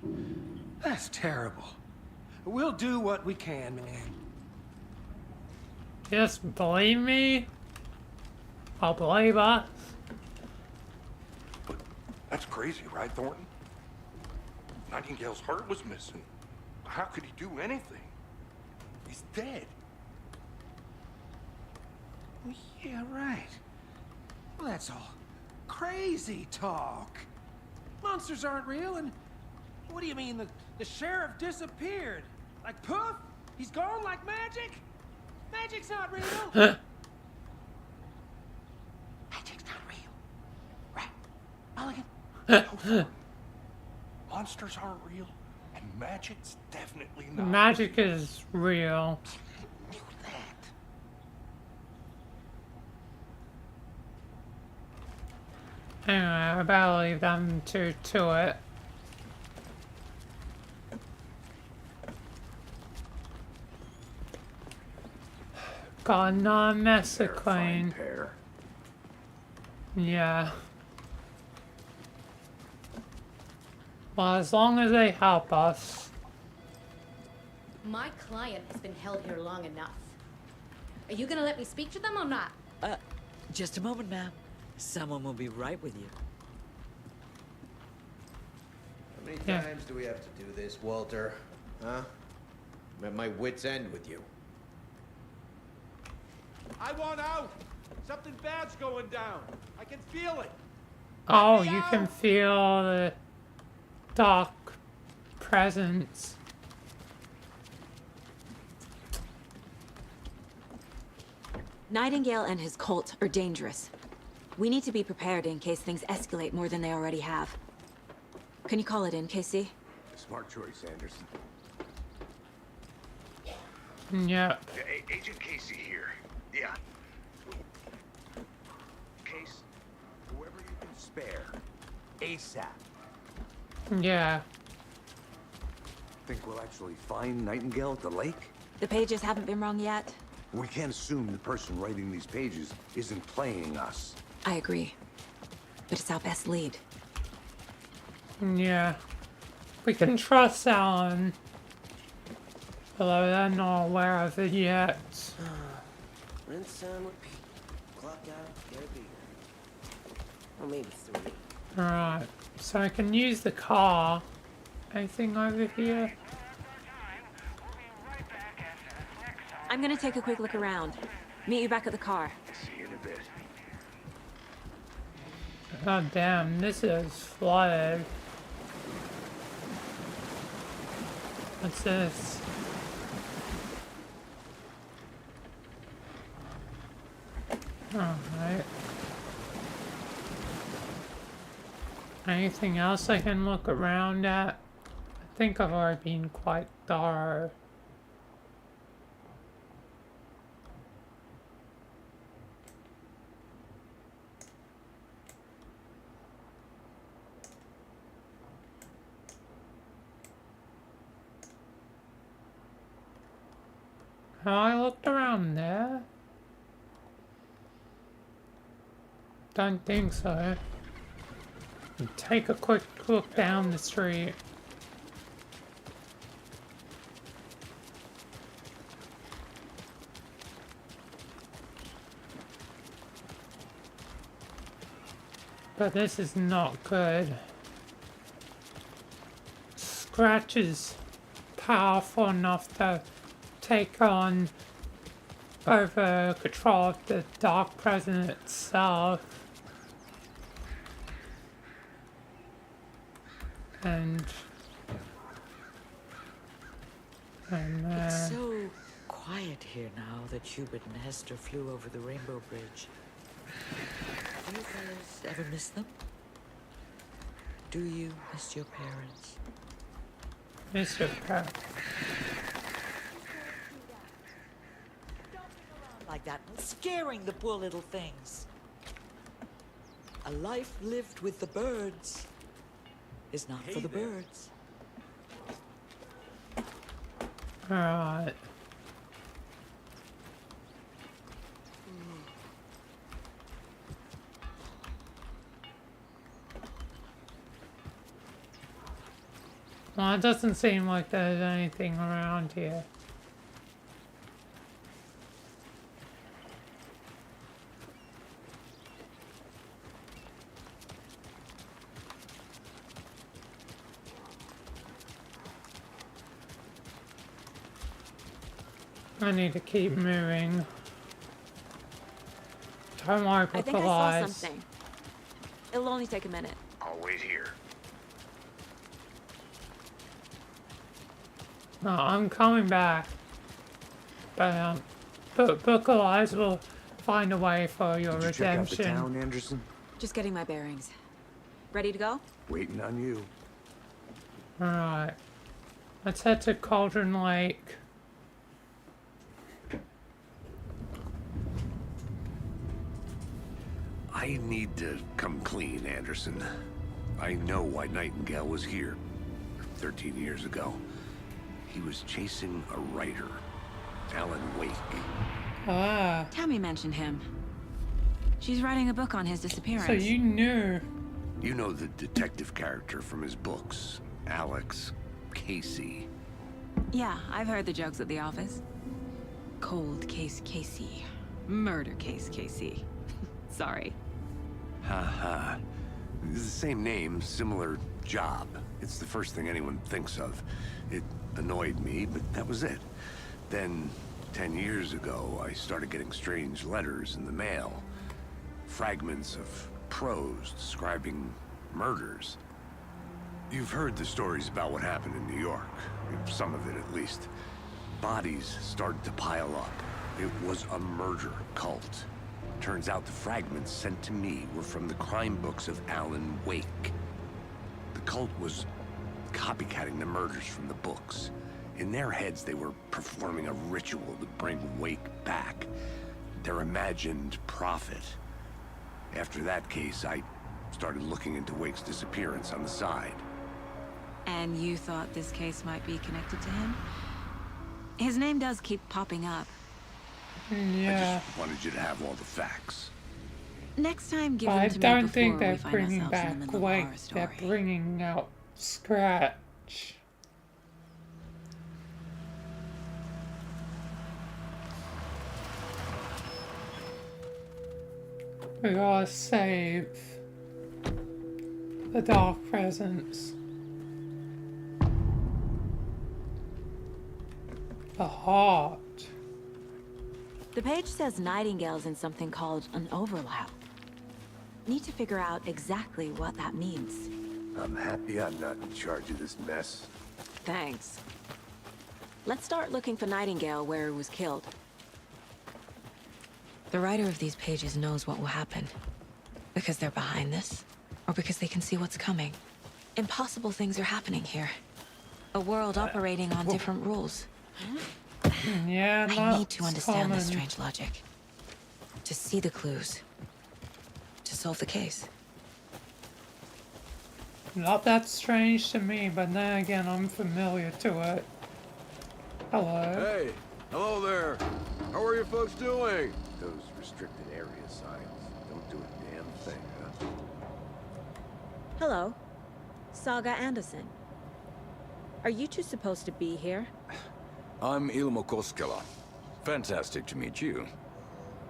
That's terrible. We'll do what we can, man. Just believe me. I'll believe us. But that's crazy, right, Thornton? Nightingale's heart was missing. How could he do anything? He's dead. Well, yeah, right. Well, that's all crazy talk. Monsters aren't real, and what do you mean the sheriff disappeared? Like poof? He's gone like magic? Magic's not real. Magic's not real. Right? Mulligan? Monsters aren't real, and magic's definitely not. Magic is real. Anyway, I better leave them to it. Got another mess to clean. Yeah. Well, as long as they help us. My client has been held here long enough. Are you gonna let me speak to them or not? Just a moment, ma'am. Someone will be right with you. How many times do we have to do this, Walter? Huh? I'm at my wit's end with you. I want out! Something bad's going down. I can feel it. Oh, you can feel the dark presence. Nightingale and his cult are dangerous. We need to be prepared in case things escalate more than they already have. Can you call it in, Casey? Smart choice, Anderson. Yeah. Agent Casey here. Yeah. Case, whoever you can spare. ASAP. Yeah. Think we'll actually find Nightingale at the lake? The pages haven't been wrong yet. We can't assume the person writing these pages isn't playing us. I agree. But it's our best lead. Yeah. We can trust Alan. Although they're not aware of it yet. Rinse and repeat. Clock out, get a beer. Or maybe 3. Alright, so I can use the car. Anything over here? I'm gonna take a quick look around. Meet you back at the car. See you in a bit. Oh damn, this is flooded. What's this? Alright. Anything else I can look around at? I think I've already been quite thorough. Have I looked around there? Don't think so. Take a quick look down the street. But this is not good. Scratch is powerful enough to take on over control of the Dark Presence itself. And It's so quiet here now that Hubert and Hester flew over the Rainbow Bridge. Do you fellas ever miss them? Do you miss your parents? Miss your parents. Like that, and scaring the poor little things. A life lived with the birds is not for the birds. Alright. Well, it doesn't seem like there's anything around here. I need to keep moving. Don't worry about I think the I saw lies. something. It'll only take a minute. I'll wait here. No, I'm coming back. But Book of Lies will find a way for your Did you check out the redemption. town, Anderson? Just getting my bearings. Ready to go? Waiting on you. Alright. Let's head to Cauldron Lake. I need to come clean, Anderson. I know why Nightingale was here 13 years ago. He was chasing a writer, Alan Wake. Ah. Tammy mentioned him. She's writing a book on his disappearance. So you knew. You know the detective character from his books, Alex Casey. Yeah, I've heard the jokes at the office. Cold case Casey. Murder case Casey. Sorry. Ha. It's the same name, similar job. It's the first thing anyone thinks of. It annoyed me, but that was it. Then, 10 years ago, I started getting strange letters in the mail. Fragments of prose describing murders. You've heard the stories about what happened in New York. Some of it, at least. Bodies started to pile up. It was a murder cult. Turns out the fragments sent to me were from the crime books of Alan Wake. The cult was copycatting the murders from the books. In their heads, they were performing a ritual to bring Wake back. Their imagined prophet. After that case, I started looking into Wake's disappearance on the side. And you thought this case might be connected to him? His name does keep popping up. Yeah. I just wanted you to have all the facts. Next time, give I them to me don't before think we they're find bringing ourselves in back the middle of a Wake. horror They're story. bringing out Scratch. We gotta save the Dark Presence. The heart. The page says Nightingale's in something called an overlap. Need to figure out exactly what that means. I'm happy I'm not in charge of this mess. Thanks. Let's start looking for Nightingale where he was killed. The writer of these pages knows what will happen. Because they're behind this, or because they can see what's coming. Impossible things are happening here. A world operating on different rules. Yeah, I need to that's understand this common. strange logic. To see the clues. To solve the case. Not that strange to me, but then again, I'm familiar to it. Hello. Hey, hello there. How are you folks doing? Those restricted area signs don't do a damn thing, huh? Hello. Saga Anderson. Are you two supposed to be here? I'm Ilmo Koskela. Fantastic to meet you.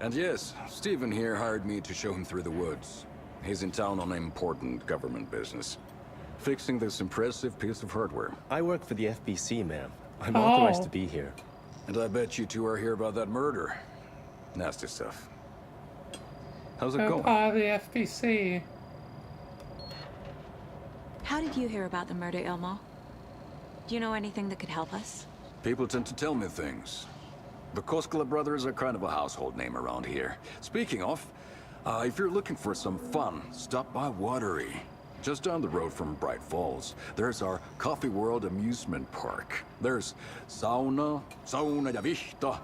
And yes, Stephen here hired me to show him through the woods. He's in town on important government business. Fixing this impressive piece of hardware. I work for the FBC, ma'am. I'm authorized to be here. And I bet you two are here about that murder. Nasty stuff. How's it going? Part of the FBC. How did you hear about the murder, Ilmo? Do you know anything that could help us? People tend to tell me things. The Koskela brothers are kind of a household name around here. Speaking of, if you're looking for some fun, stop by Watery. Just down the road from Bright Falls, there's our Coffee World amusement park. There's sauna ja vihta.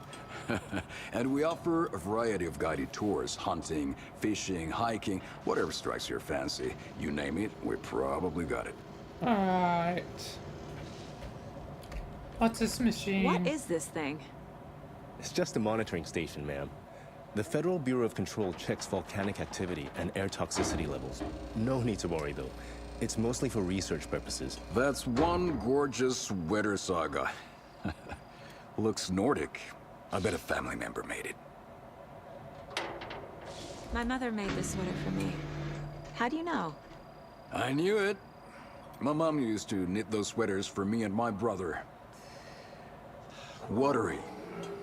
And we offer a variety of guided tours, hunting, fishing, hiking, whatever strikes your fancy. You name it, we probably got it. Alright. What's this machine? What is this thing? It's just a monitoring station, ma'am. The Federal Bureau of Control checks volcanic activity and air toxicity levels. No need to worry, though. It's mostly for research purposes. That's one gorgeous sweater, Saga. Looks Nordic. I bet a family member made it. My mother made this sweater for me. How do you know? I knew it. My mom used to knit those sweaters for me and my brother. Watery,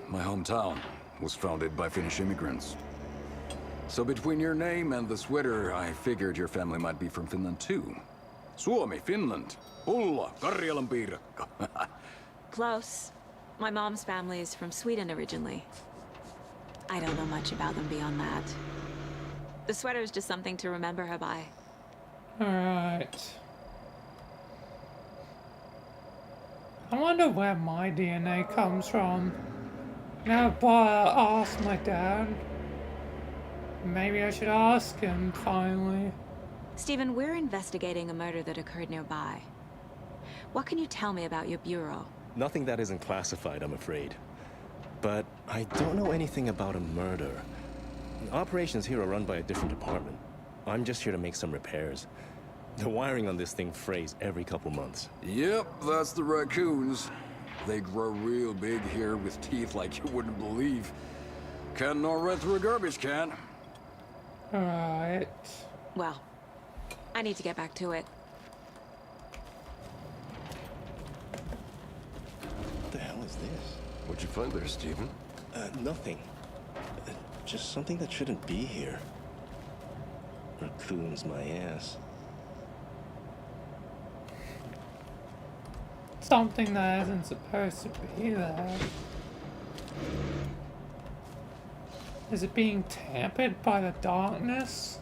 my hometown, was founded by Finnish immigrants. So between your name and the sweater, I figured your family might be from Finland too. Suomi, Finland. Ulla, Karjalan piirakka. Close. My mom's family is from Sweden originally. I don't know much about them beyond that. The sweater is just something to remember her by. Alright. I wonder where my DNA comes from. Now, ask my dad. Maybe I should ask him, finally. Stephen, we're investigating a murder that occurred nearby. What can you tell me about your bureau? Nothing that isn't classified, I'm afraid. But I don't know anything about a murder. Operations here are run by a different department. I'm just here to make some repairs. The wiring on this thing frays every couple months. Yep, that's the raccoons. They grow real big here with teeth like you wouldn't believe. Can't gnaw right through a garbage can. Alright. Well, I need to get back to it. What the hell is this? What'd you find there, Stephen? Nothing. Just something that shouldn't be here. Raccoons my ass. Something that isn't supposed to be there. Is it being tampered by the darkness?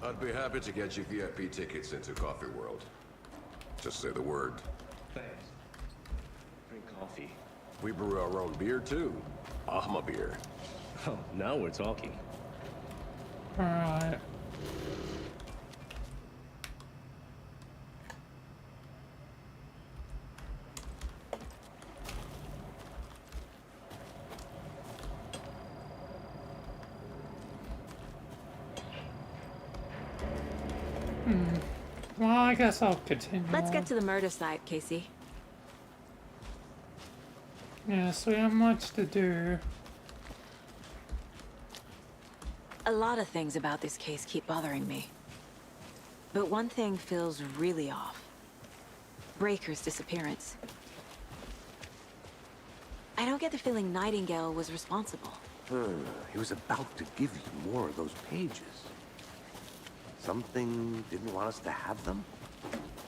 I'd be happy to get you VIP tickets into Coffee World. Just say the word. Thanks. Drink coffee. We brew our own beer too. Ahma beer. Oh, now we're talking. Alright. Well, I guess I'll continue. Let's get to the murder site, Casey. Yeah, so we have much to do. A lot of things about this case keep bothering me. But one thing feels really off. Breaker's disappearance. I don't get the feeling Nightingale was responsible. He was about to give you more of those pages. Something didn't want us to have them?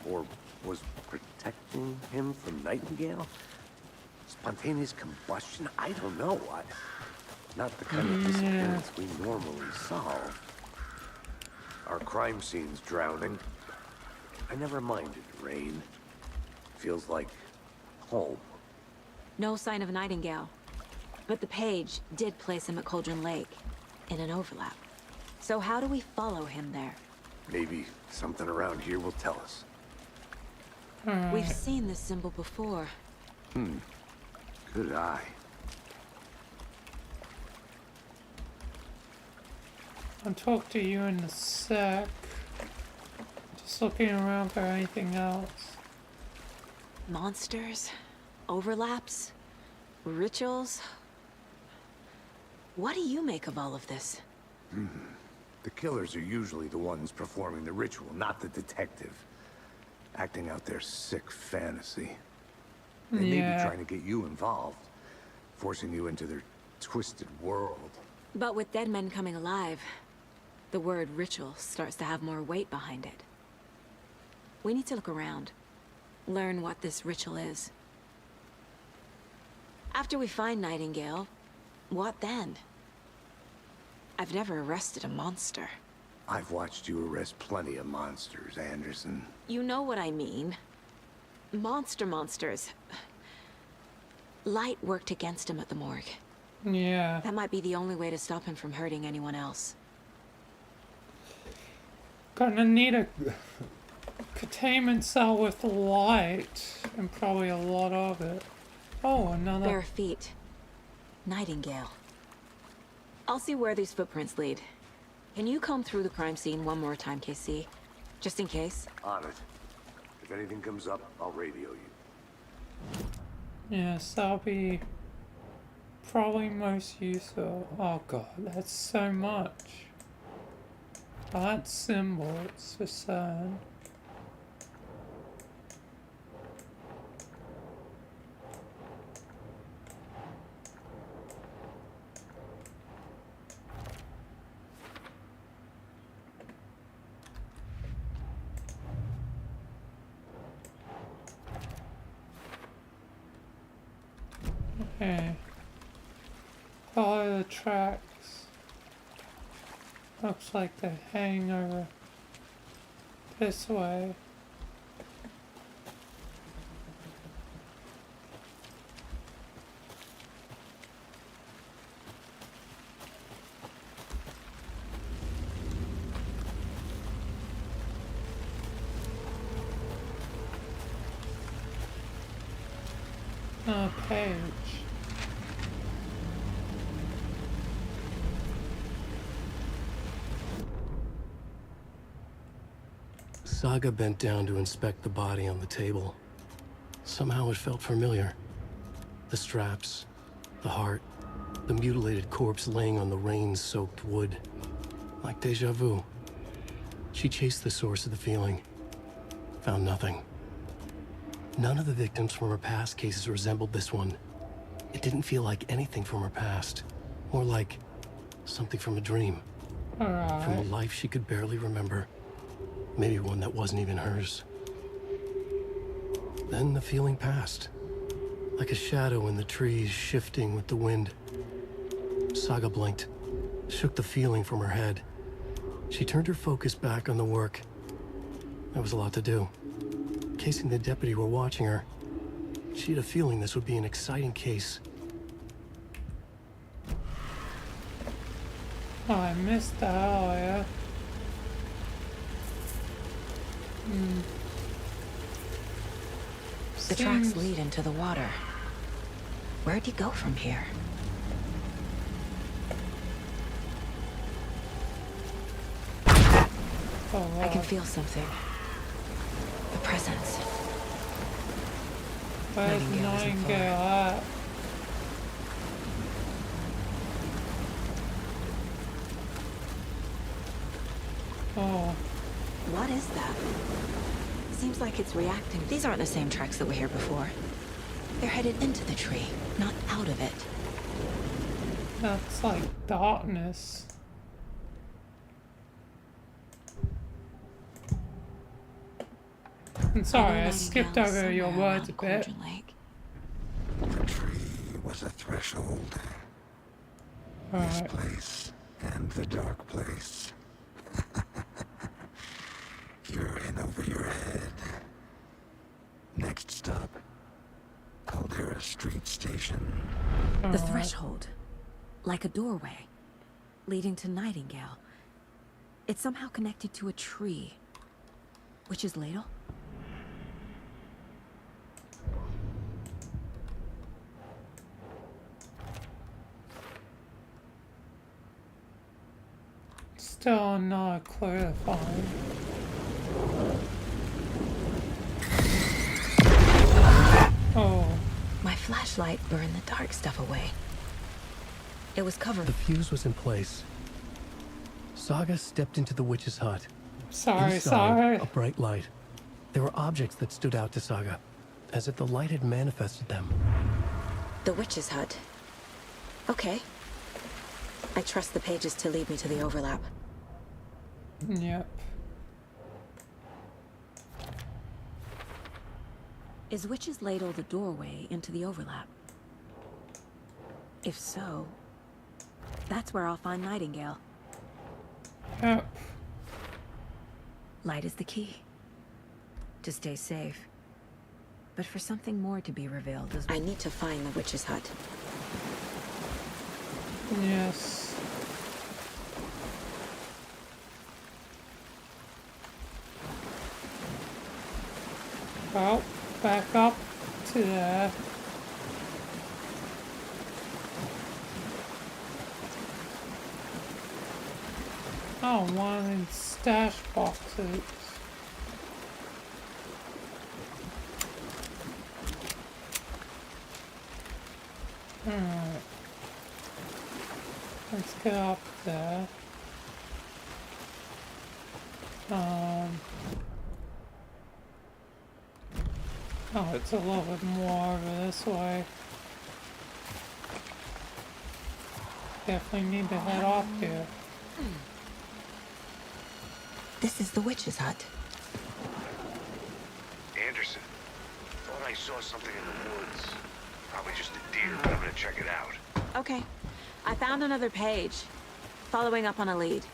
Or was protecting him from Nightingale? Spontaneous combustion? I don't know. Not the kind of disappearance we normally solve. Our crime scene's drowning. I never minded rain. Feels like home. No sign of Nightingale. But the page did place him at Cauldron Lake, in an overlap. So how do we follow him there? Maybe something around here will tell us. We've seen this symbol before. Good eye. I'll talk to you in a sec. Just looking around for anything else. Monsters? Overlaps? Rituals? What do you make of all of this? The killers are usually the ones performing the ritual, not the detective. Acting out their sick fantasy. They may be trying to get you involved, forcing you into their twisted world. But with dead men coming alive, the word ritual starts to have more weight behind it. We need to look around, learn what this ritual is. After we find Nightingale, what then? I've never arrested a monster. I've watched you arrest plenty of monsters, Anderson. You know what I mean. Monsters. Light worked against him at the morgue. Yeah. That might be the only way to stop him from hurting anyone else. Gonna need a containment cell with light, and probably a lot of it. Oh, another... Bare feet. Nightingale. I'll see where these footprints lead. Can you comb through the crime scene one more time, KC? Just in case? On it. If anything comes up, I'll radio you. Yes, that'll be probably most useful. Oh god, that's so much. That symbol, it's for certain. Okay. Follow the tracks. Looks like they're heading over this way. A page. Saga bent down to inspect the body on the table. Somehow it felt familiar. The straps, the heart, the mutilated corpse laying on the rain-soaked wood. Like deja vu. She chased the source of the feeling. Found nothing. None of the victims from her past cases resembled this one. It didn't feel like anything from her past. More like something from a dream. From a life she could barely remember. Maybe one that wasn't even hers. Then the feeling passed. Like a shadow in the trees shifting with the wind. Saga blinked, shook the feeling from her head. She turned her focus back on the work. There was a lot to do. Casey and the deputy were watching her. She had a feeling this would be an exciting case. Oh, I missed that earlier. The tracks lead into the water. Where'd he go from here? Oh, wow. I can feel something. A presence. Where's Nightingale isn't Nightingale at? What is that? Seems like it's reacting. These aren't the same tracks that were here before. They're headed into the tree, not out of it. That's like darkness. I'm sorry, I skipped over your words a bit. The tree was a threshold. This place and the dark place. You're in over your head. Next stop, Caldera Street Station. The threshold. Like a doorway. Leading to Nightingale. It's somehow connected to a tree. Witch's Ladle? Still not clarified. Oh. My flashlight burned the dark stuff away. It was covered. The fuse was in place. Saga stepped into the witch's hut. Inside, a bright light. There were objects that stood out to Saga, as if the light had manifested them. The witch's hut. Okay. I trust the pages to lead me to the overlap. Yep. Is Witch's Ladle the doorway into the overlap? If so, that's where I'll find Nightingale. Yep. Light is the key. To stay safe. But for something more to be revealed, I need to find the witch's hut. Yes. Well, back up to there. Oh, one of these stash boxes. Alright. Let's get up there. Oh, it's a little bit more over this way. Definitely need to head off here. This is the witch's hut. Anderson, thought I saw something in the woods. Probably just a deer, but I'm gonna check it out. Okay. I found another page. Following up on a lead.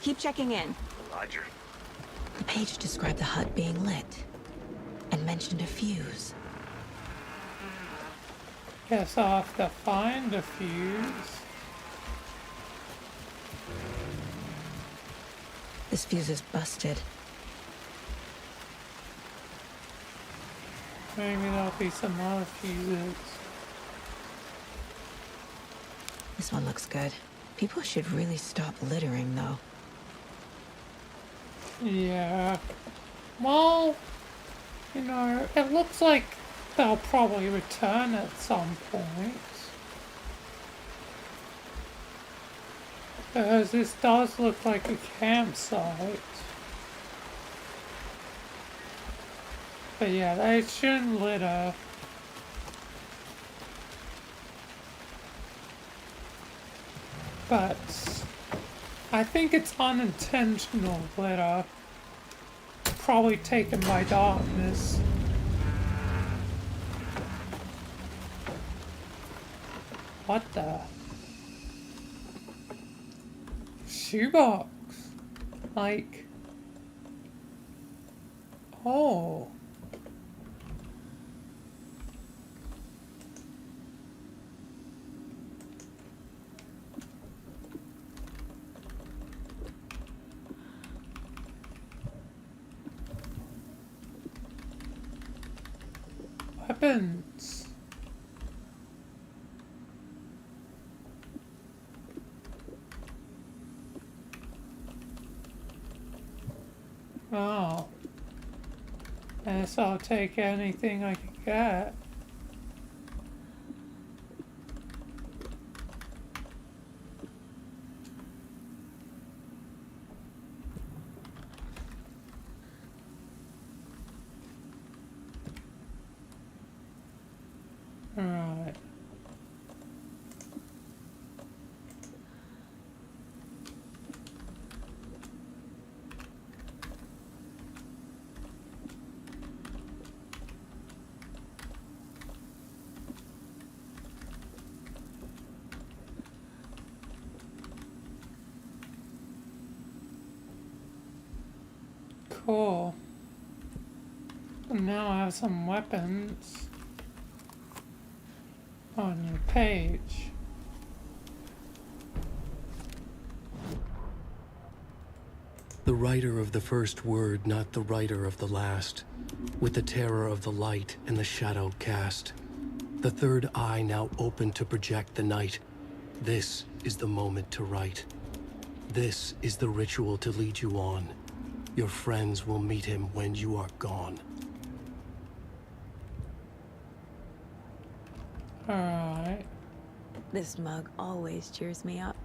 Keep checking in. Roger. The page described the hut being lit. And mentioned a fuse. Guess I'll have to find a fuse. This fuse is busted. Maybe there'll be some other fuses. This one looks good. People should really stop littering, though. Yeah. Well, you know, it looks like they'll probably return at some point. Because this does look like a campsite. But yeah, they shouldn't litter. But I think it's unintentional litter. Probably taken by darkness. What the? Shoebox? Like... Oh. Weapons. Oh. I guess I'll take anything I can get. Cool. And now I have some weapons on your page. The writer of the first word, not the writer of the last. With the terror of the light and the shadow cast. The third eye now open to project the night. This is the moment to write. This is the ritual to lead you on. Your friends will meet him when you are gone. Alright. This mug always cheers me up.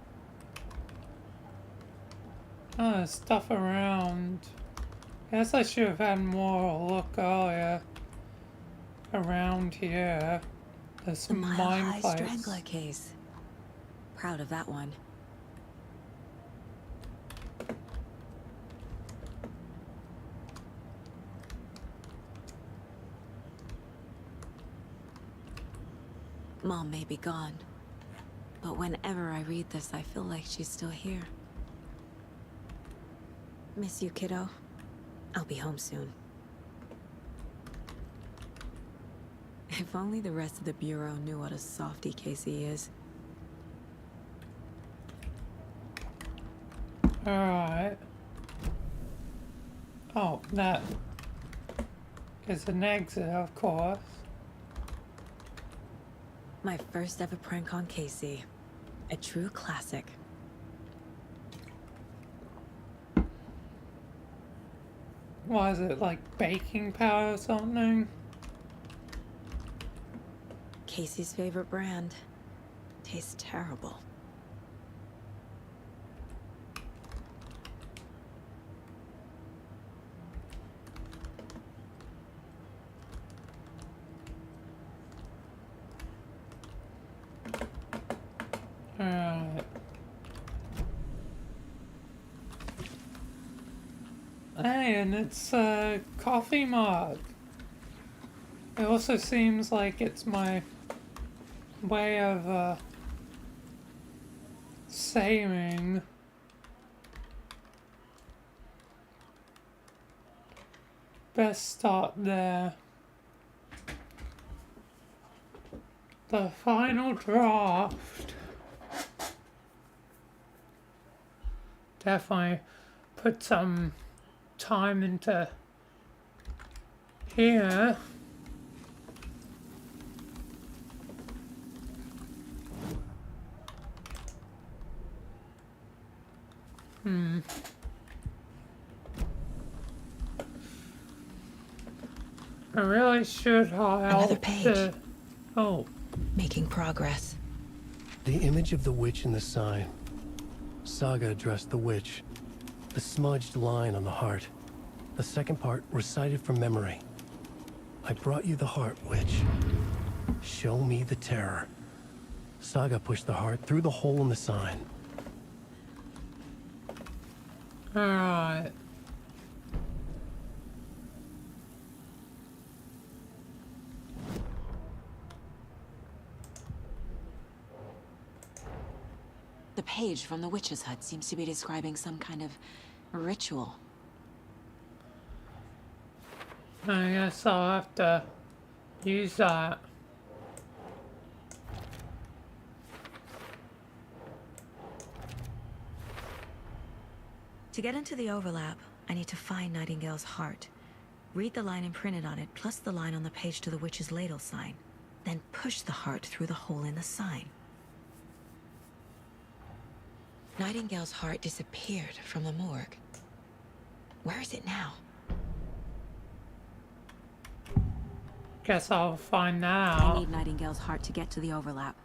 Oh, there's stuff around. Guess I should have had more look earlier. Around here. There's The some Mile mine High plates. Strangler case. Proud of that one. Mom may be gone, but whenever I read this, I feel like she's still here. Miss you, kiddo. I'll be home soon. If only the rest of the Bureau knew what a softie Casey is. Alright. Oh, that is an exit, of course. My first ever prank on Casey. A true classic. Why is it like baking powder or something? Casey's favorite brand. Tastes terrible. Alright. Hey, and it's a coffee mug. It also seems like it's my way of saving. Best start there. The final draft. Definitely put some time into here. I really should highlight Another page. Oh. Making progress. The image of the witch in the sign. Saga addressed the witch. The smudged line on the heart. The second part recited from memory. I brought you the heart, witch. Show me the terror. Saga pushed the heart through the hole in the sign. Alright. The page from the witch's hut seems to be describing some kind of ritual. I guess I'll have to use that. To get into the overlap, I need to find Nightingale's heart. Read the line imprinted on it, plus the line on the page to the witch's ladle sign. Then push the heart through the hole in the sign. Nightingale's heart disappeared from the morgue. Where is it now? Guess I'll find I out. need Nightingale's heart to get to the overlap.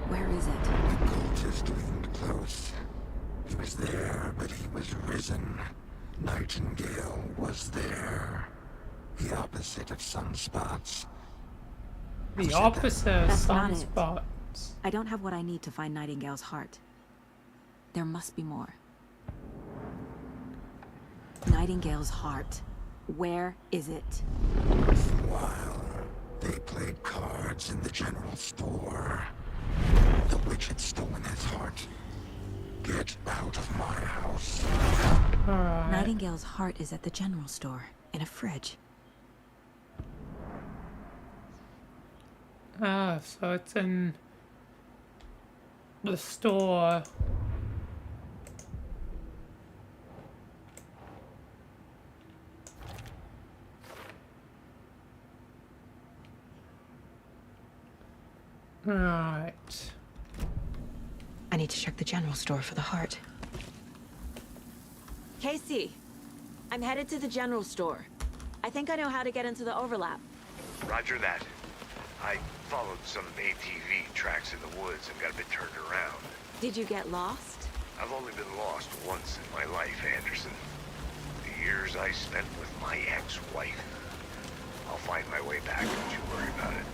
Where is it? The cultist leaned close. He was there, but he was risen. Nightingale was there. The opposite of sunspots. The opposite of That's not it. sunspots. I don't have what I need to find Nightingale's heart. There must be more. Nightingale's heart. Where is it? While they played cards in the general store, the witch had stolen his heart. Get out of my house. Alright. Nightingale's heart is at the general store, in a fridge. Ah, so it's in the store. Right. I need to check the general store for the heart. Casey, I'm headed to the general store. I think I know how to get into the overlap. Roger that. I followed some ATV tracks in the woods and got a bit turned around. Did you get lost? I've only been lost once in my life, Anderson. The years I spent with my ex-wife. I'll find my way back, don't you worry about it.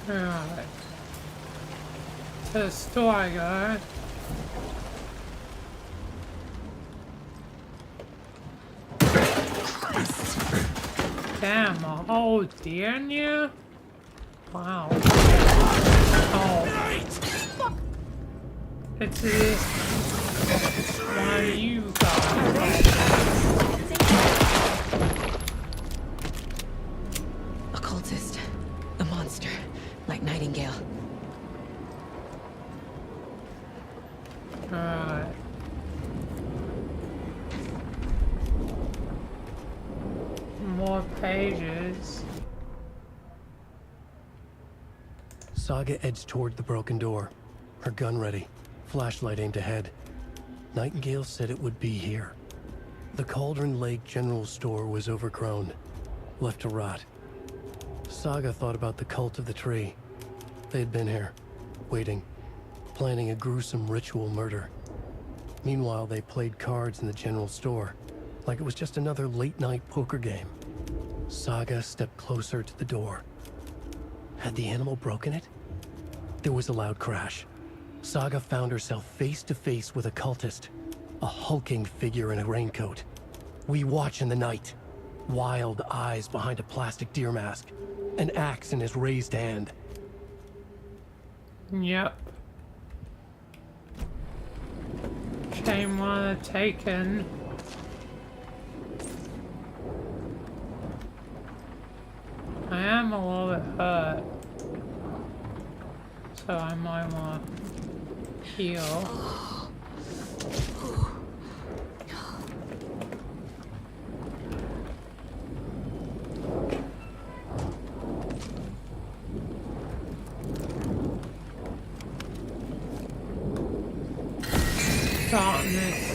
Alright. To the store I go. Damn, a whole deer in you? Wow. Oh. It's this one of you guys. A cultist. A monster. Like Nightingale. Alright. More pages. Saga edged toward the broken door, her gun ready, flashlight aimed ahead. Nightingale said it would be here. The Cauldron Lake General Store was overgrown, left to rot. Saga thought about the cult of the tree. They had been here, waiting, planning a gruesome ritual murder. Meanwhile, they played cards in the general store, like it was just another late-night poker game. Saga stepped closer to the door. Had the animal broken it? There was a loud crash. Saga found herself face to face with a cultist, a hulking figure in a raincoat. We watch in the night. Wild eyes behind a plastic deer mask, an axe in his raised hand. Yep. Shame one had taken. I am a little bit hurt, so I might want to heal. Darkness.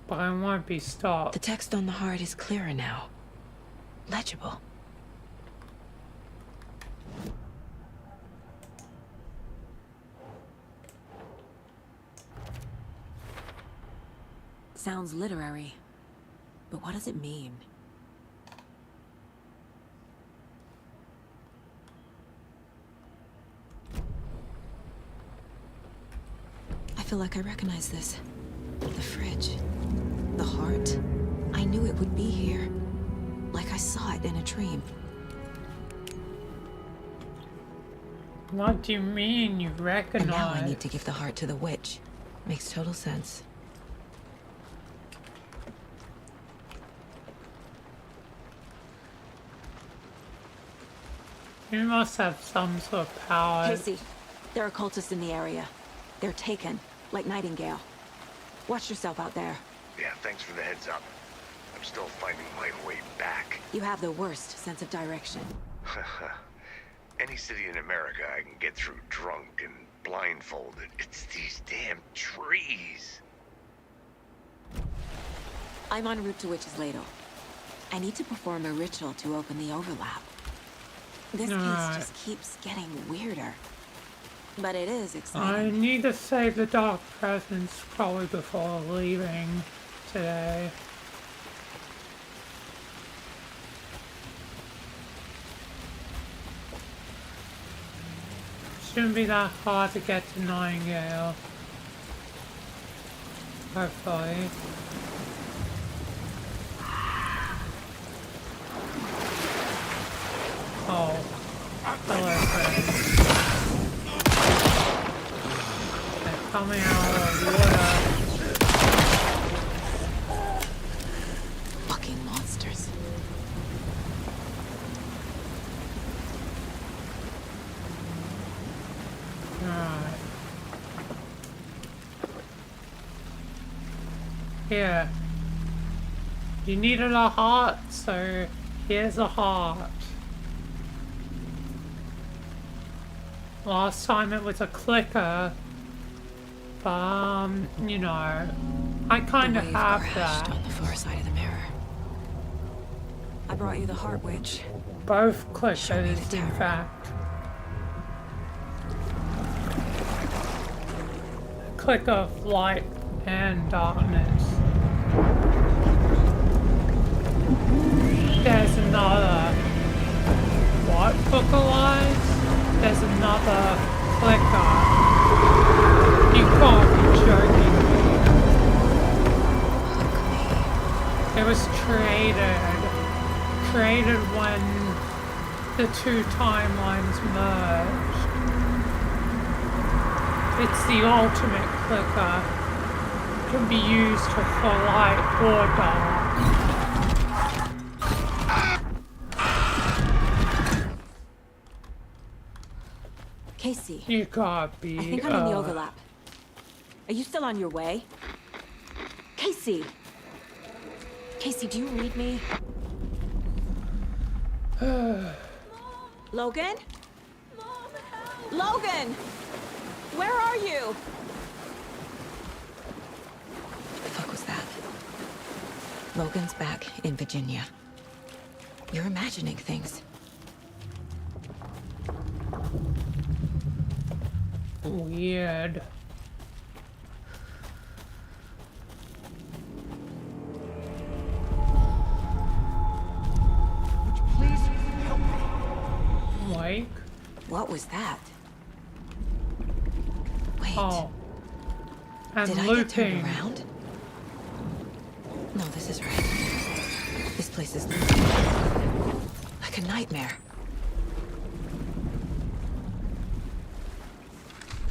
But I won't be stopped. The text on the heart is clearer now. Legible. Sounds literary. But what does it mean? I feel like I recognize this. The fridge. The heart. I knew it would be here. Like I saw it in a dream. What do you mean you recognize? And now I need to give the heart to the witch. Makes total sense. You must have some sort of power. Casey, there are cultists in the area. They're taken, like Nightingale. Watch yourself out there. Yeah, thanks for the heads up. I'm still finding my way back. You have the worst sense of direction. Any city in America I can get through drunk and blindfolded. It's these damn trees. I'm en route to Witch's Ladle. I need to perform a ritual to open the overlap. This case just keeps getting weirder. But it is I exciting. need to save the Dark Presence probably before leaving today. Shouldn't be that hard to get to Nightingale. Hopefully. Oh. coming out of the water. Fucking monsters. Alright. Here. You needed a heart, so here's a heart. Last time it was a clicker. You know, I kind of have that. On the far side of the mirror. I brought you the heart witch. Both clickers, in fact. Click of light and darkness. There's another. What? Book of Lies? There's another clicker. You can't be joking me. It was created when the two timelines merged. It's the ultimate clicker. It can be used for light or dark. Casey. You gotta be. I think I'm in the overlap. Are you still on your way? Casey! Casey, do you read me? Logan? Logan! Where are you? What the fuck was that? Logan's back in Virginia. You're imagining things. Weird. Please help me. Mike? What was that? Wait. Oh. And did I looping. get turned around? No, this is right. This place is like a nightmare.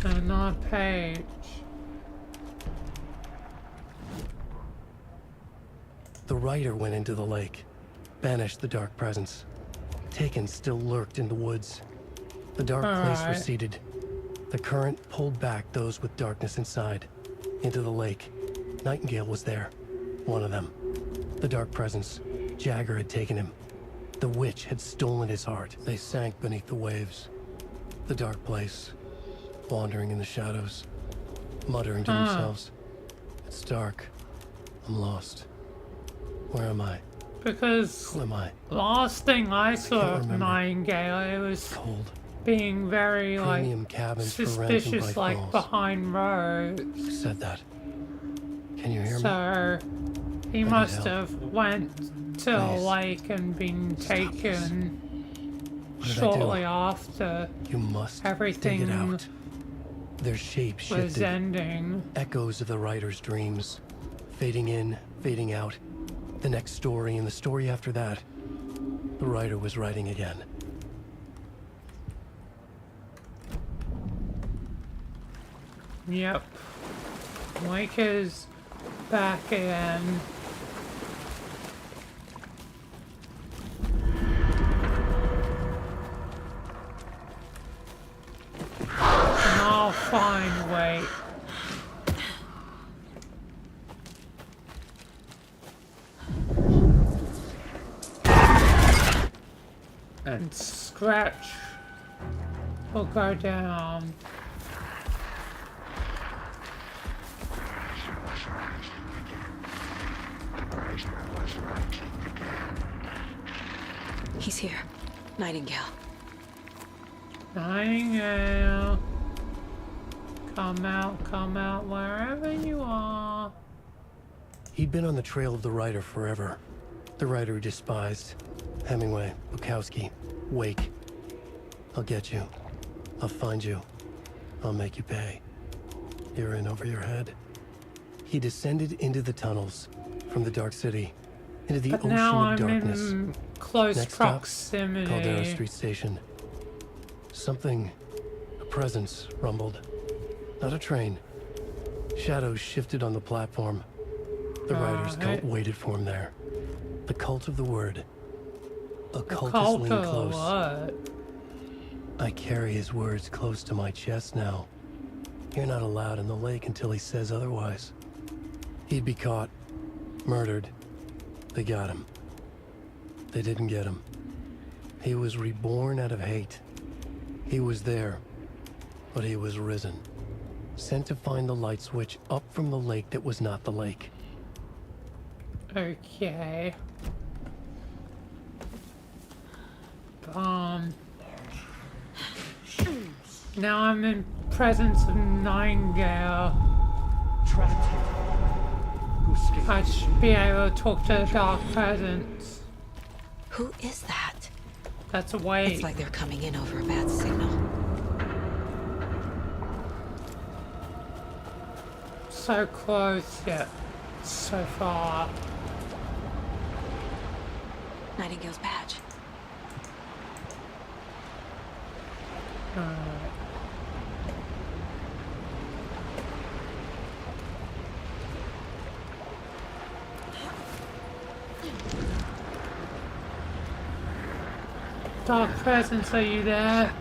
Another page. The rider went into the lake, banished the dark presence. Taken still lurked in the woods. The dark place receded. The current pulled back those with darkness inside, into the lake. Nightingale was there, one of them. The dark presence, Jagger had taken him. The witch had stolen his heart. They sank beneath the waves. The dark place, wandering in the shadows, muttering to themselves. It's dark. I'm lost. Where am I? Because who am I? Last thing I saw of Nightingale, it was cold. Being very Premium like cabins for suspicious, Ransom like Falls. behind roads. Who said that? Can you hear me? So he need must help. have went to a Please. lake and been taken What did I shortly do? after You must everything dig it out. Their shape was shifted. ending. Echoes of the writer's dreams. Fading in, fading out. The next story and the story after that. The writer was writing again. Yep. Mike is back again. And I'll find a way. And Scratch will go down. He's here. Nightingale. Nightingale. Come out wherever you are. He'd been on the trail of the writer forever. The writer he despised. Hemingway, Bukowski, Wake. I'll get you. I'll find you. I'll make you pay. You're in over your head. He descended into the tunnels from the Dark City into the But ocean now of I'm darkness. in close Next stop, proximity. Caldera Street Station. Something, a presence, rumbled. Not a train, Shadows shifted on the platform. The Riders' cult waited for him there. The cult of the word. A cultist leaned close. What? I carry his words close to my chest now. You're not allowed in the lake until he says otherwise. He'd be caught, murdered. They got him. They didn't get him. He was reborn out of hate. He was there, but he was risen. Sent to find the light switch up from the lake that was not the lake. Okay. Now I'm in presence of Nightingale. I should be able to talk to the Dark Presence. Who is that? That's a Wake. It's like they're coming in over a bad signal. So close yet so far. Nightingale's badge. Dark Presence, are you there?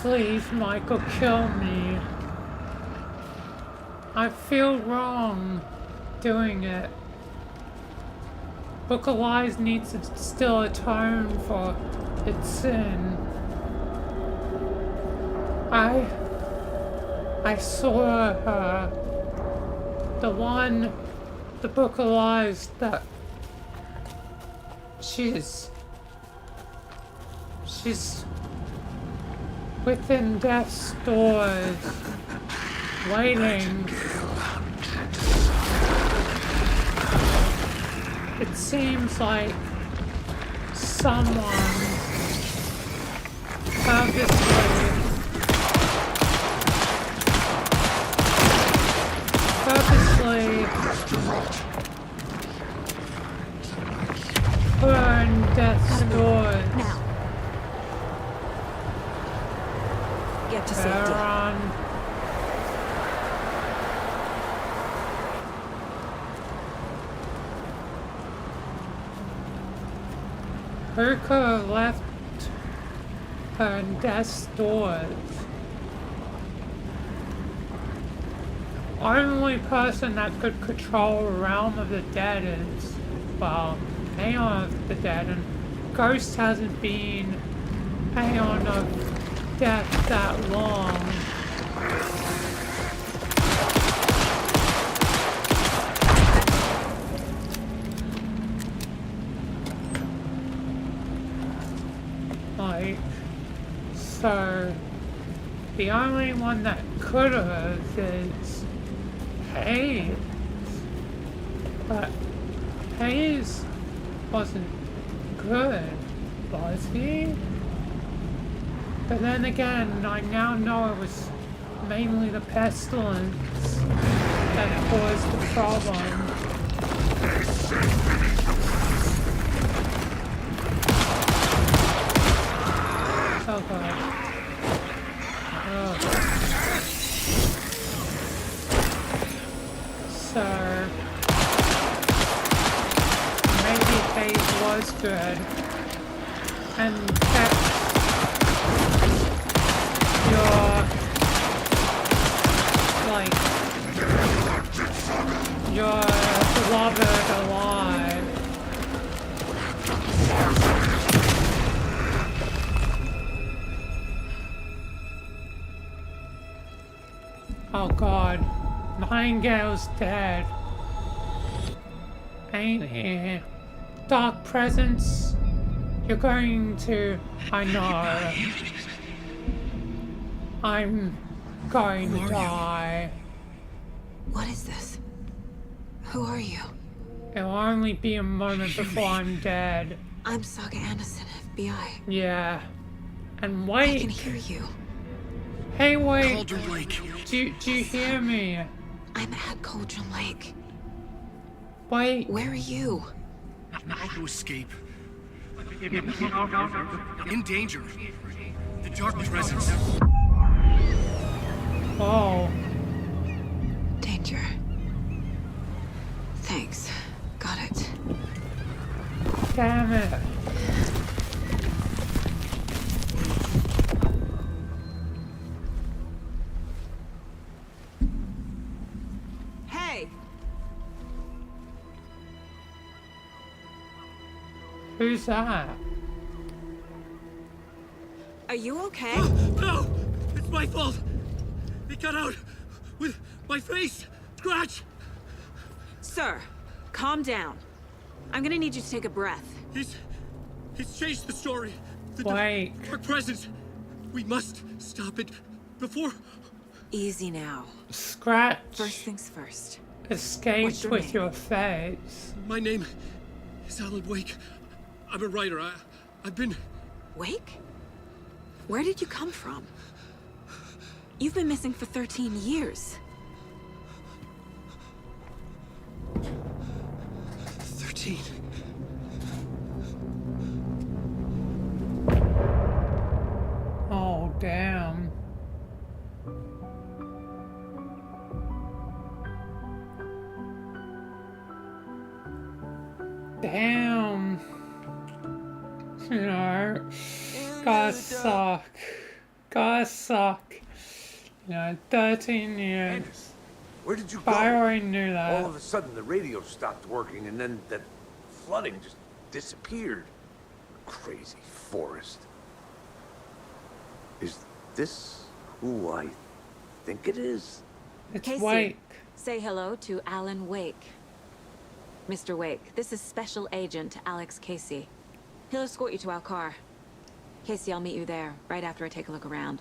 Please, Michael, kill me. I feel wrong doing it. Book of Lies needs to still atone for its sin. I saw her. The Book of Lies that she's within death's doors, waiting. It seems like someone purposely burn death's doors. Now. Get to safety. Baron. Who could have left her in death's doors? Only person that could control a realm of the dead is, well, Aeon of the Dead, and Ghost hasn't been Aeon of Death that long. Like, so the only one that could have is Hayes, but Hayes wasn't good, was he? But then again, I now know it was mainly the pestilence that caused the problem. Oh god. Oh. So maybe Hayes was good and kept your beloved alive. Oh god, Nightingale's dead. Ain't he? Dark Presence, you're going to... I know. I'm going to die. What is this? Who are you? It'll only be a moment before I'm dead. I'm Saga Anderson, FBI. Yeah. And wait. I can hear you. Hey, wait. Cauldron Lake. Do you hear me? I'm at Cauldron Lake. Wait. Where are you? How to escape. In danger. The Dark Presence. Oh. Danger. Thanks. Got it. Damn it. Hey! Who's that? Are you okay? No! It's my fault! It got out with my face! Scratch! Sir, calm down. I'm gonna need you to take a breath. He's changed the story. The Blake. presence. We must stop it before... Easy now. Scratch. First things first. Escaped with your face. My name is Alan Wake. I'm a writer. I've been... Wake? Where did you come from? You've been missing for 13 years. 13. Oh, damn. Damn. You know, guys suck. Guys suck. You know, 13 years. Where did you But go? I already knew that. All of a sudden, the radio stopped working, and then that flooding just disappeared. Crazy forest. Is this who I think it is? It's Casey, Wake. say hello to Alan Wake. Mr. Wake, this is Special Agent Alex Casey. He'll escort you to our car. Casey, I'll meet you there, right after I take a look around.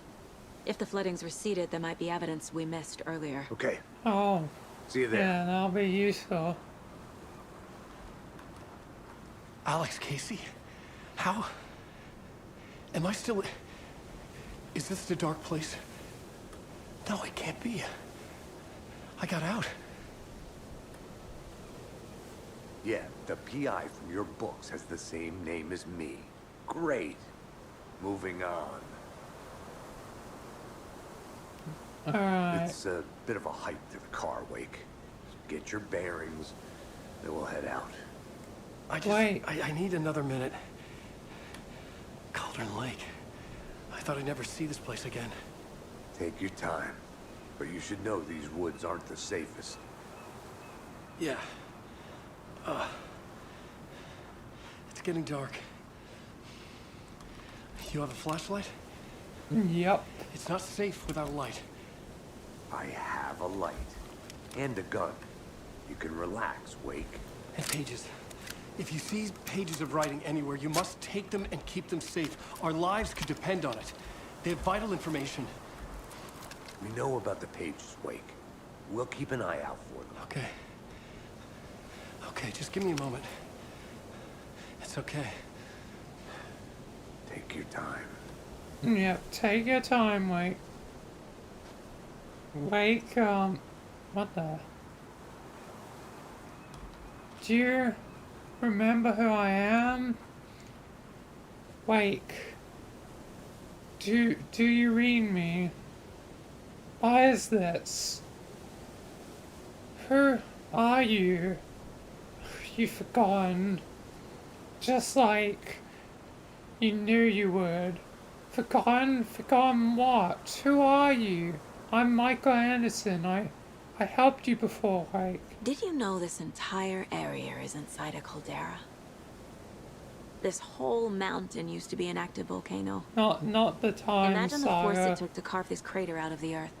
If the flooding's receded, there might be evidence we missed earlier. Okay. Oh. See you there. Yeah, that'll be useful. Alex Casey? How? Am I still... Is this the dark place? No, it can't be. I got out. Yeah, the PI from your books has the same name as me. Great. Moving on. Alright. It's a bit of a hike to the car, Wake. Get your bearings, then we'll head out. I need another minute. Cauldron Lake. I thought I'd never see this place again. Take your time. But you should know these woods aren't the safest. Yeah. It's getting dark. You have a flashlight? Yep. It's not safe without a light. I have a light. And a gun. You can relax, Wake. And pages. If you see pages of writing anywhere, you must take them and keep them safe. Our lives could depend on it. They have vital information. We know about the pages, Wake. We'll keep an eye out for them. Okay. Okay, just give me a moment. It's okay. Take your time. Yep, take your time, Wake. Wake, what the? Do you remember who I am? Wake. Do you read me? Why is this? Who are you? You've forgotten. Just like you knew you would. Forgotten? Forgotten what? Who are you? I'm Michael Anderson. I helped you before, Wake. Did you know this entire area is inside a caldera? This whole mountain used to be an active volcano. Not the time, Imagine the force Saga. it took to carve this crater out of the earth.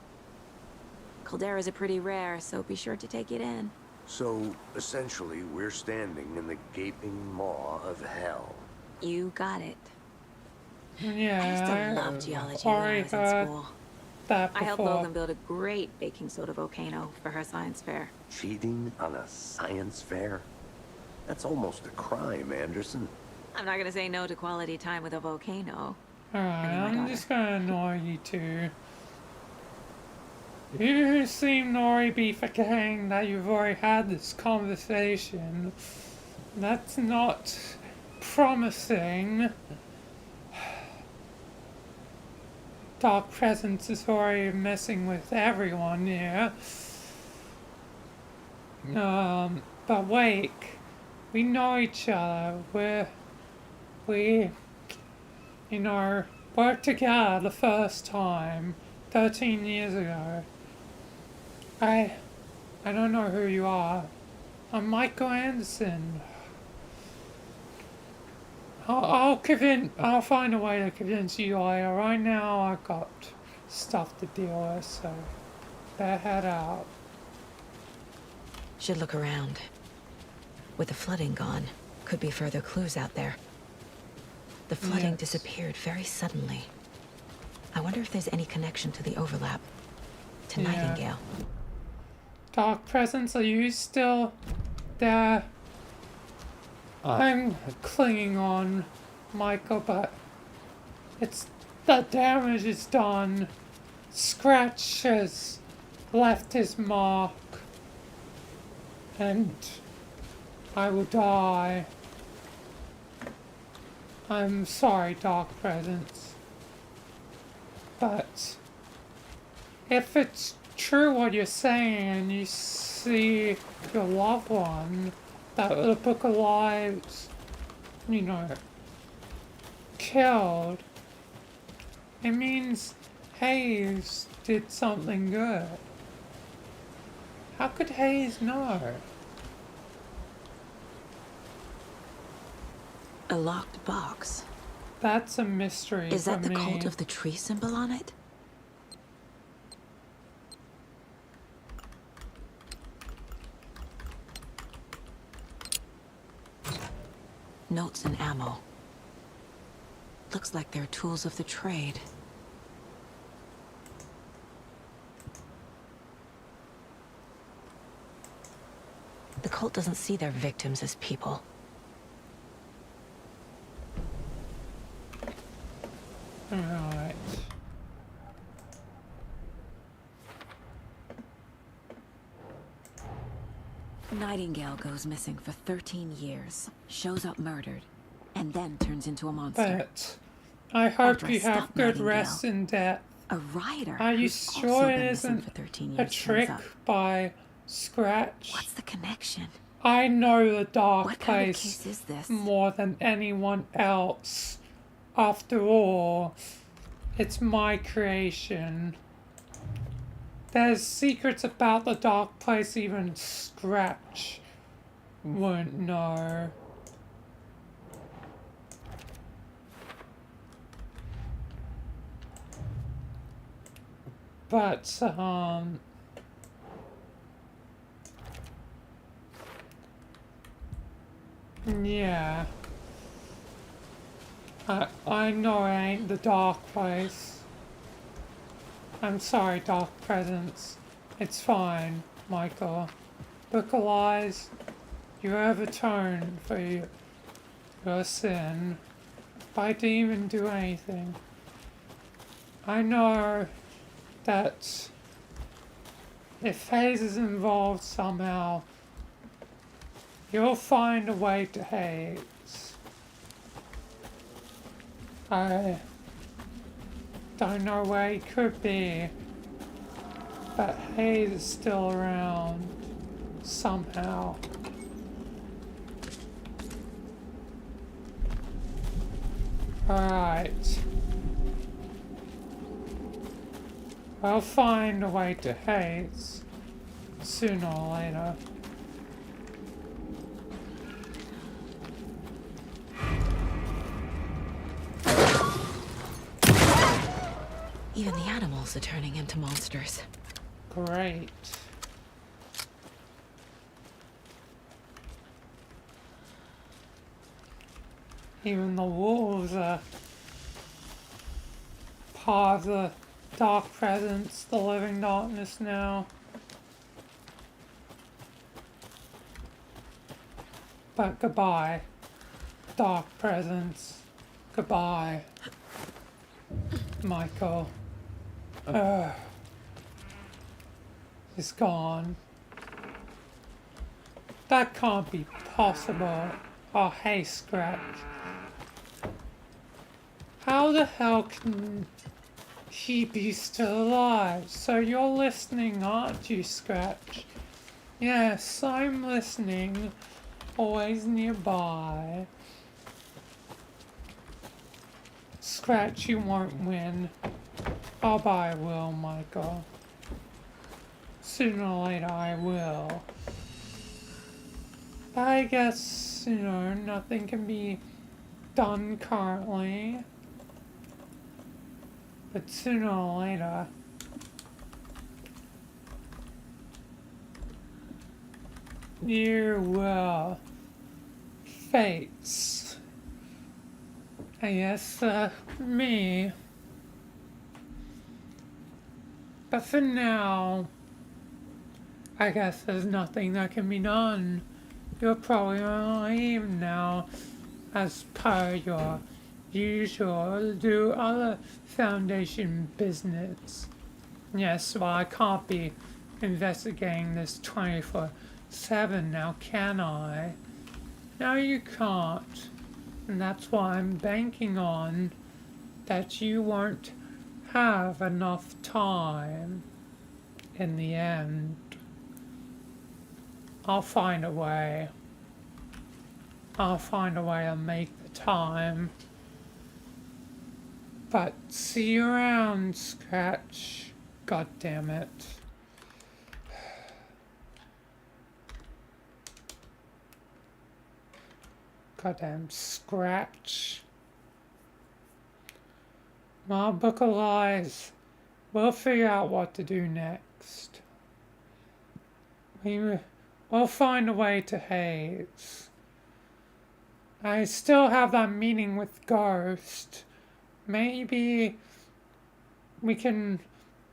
Calderas are pretty rare, so be sure to take it in. So, essentially, we're standing in the gaping maw of hell. You got it. Yeah, I used to love geology when I already was in heard school. that I helped before. Logan build a great baking soda volcano for her science fair. Cheating on a science fair? That's almost a crime, Anderson. I'm not gonna say no to quality time with a volcano. Alright, I mean, my I'm just gonna annoy you two. You seem to already be forgetting that you've already had this conversation. That's not promising. Dark Presence is already messing with everyone here. But Wake, we know each other. We, you know, worked together the first time 13 years ago. I don't know who you are. I'm Michael Anderson. I'll find a way to convince you later. Right now, I've got stuff to deal with, so better head out. Should look around. With the flooding gone, could be further clues out there. The flooding disappeared very suddenly. I wonder if there's any connection to the overlap. To Nightingale. Dark Presence, are you still there? I'm clinging on, Michael, but the damage is done. Scratch has left his mark, and I will die. I'm sorry, Dark Presence, but if it's true what you're saying and you see your loved one, that the Book of Lives, you know, killed, it means Hayes did something good. How could Hayes know? A locked box. That's a mystery. Is that for the me. cult of the tree symbol on it? Notes and ammo. Looks like they're tools of the trade. The cult doesn't see their victims as people. Alright. Nightingale goes missing for 13 years, shows up murdered, and then turns into a monster. But I hope After I you have stop good Nightingale, rest in death. A rider. Are you who's also sure been it missing isn't for 13 a years trick turns up. by Scratch? What's the connection? I know the dark What kind of place case is this? more than anyone else. After all, it's my creation. There's secrets about the dark place even Scratch wouldn't know. But, yeah. I know it ain't the dark place. I'm sorry, Dark Presence. It's fine, Michael. Book of Lies, you have atoned for your sin. If I didn't even do anything. I know that if Hayes is involved somehow, you'll find a way to Hayes. I don't know where he could be, but Hayes is still around somehow. Alright. I'll find a way to Hayes sooner or later. Even the animals are turning into monsters. Great. Even the wolves are part of the dark presence, the living darkness now. But goodbye, dark presence. Goodbye, Michael. It's gone. That can't be possible. Oh, hey, Scratch. How the hell can he be still alive? So you're listening, aren't you, Scratch? Yes, I'm listening. Always nearby. Scratch, you won't win. Oh, but I will, Michael. Sooner or later, I will. I guess, you know, nothing can be done currently. But sooner or later, you will face, I guess, me. But for now, I guess there's nothing that can be done. You're probably gonna leave now, as per your usual, do other Foundation business. Yes, well, I can't be investigating this 24/7 now, can I? No, you can't. And that's why I'm banking on that you won't have enough time in the end. I'll find a way. I'll find a way to make the time. But see you around, Scratch. God damn it. Goddamn Scratch. My Book of Lies. We'll figure out what to do next. We'll find a way to haze. I still have that meeting with Ghost. Maybe we can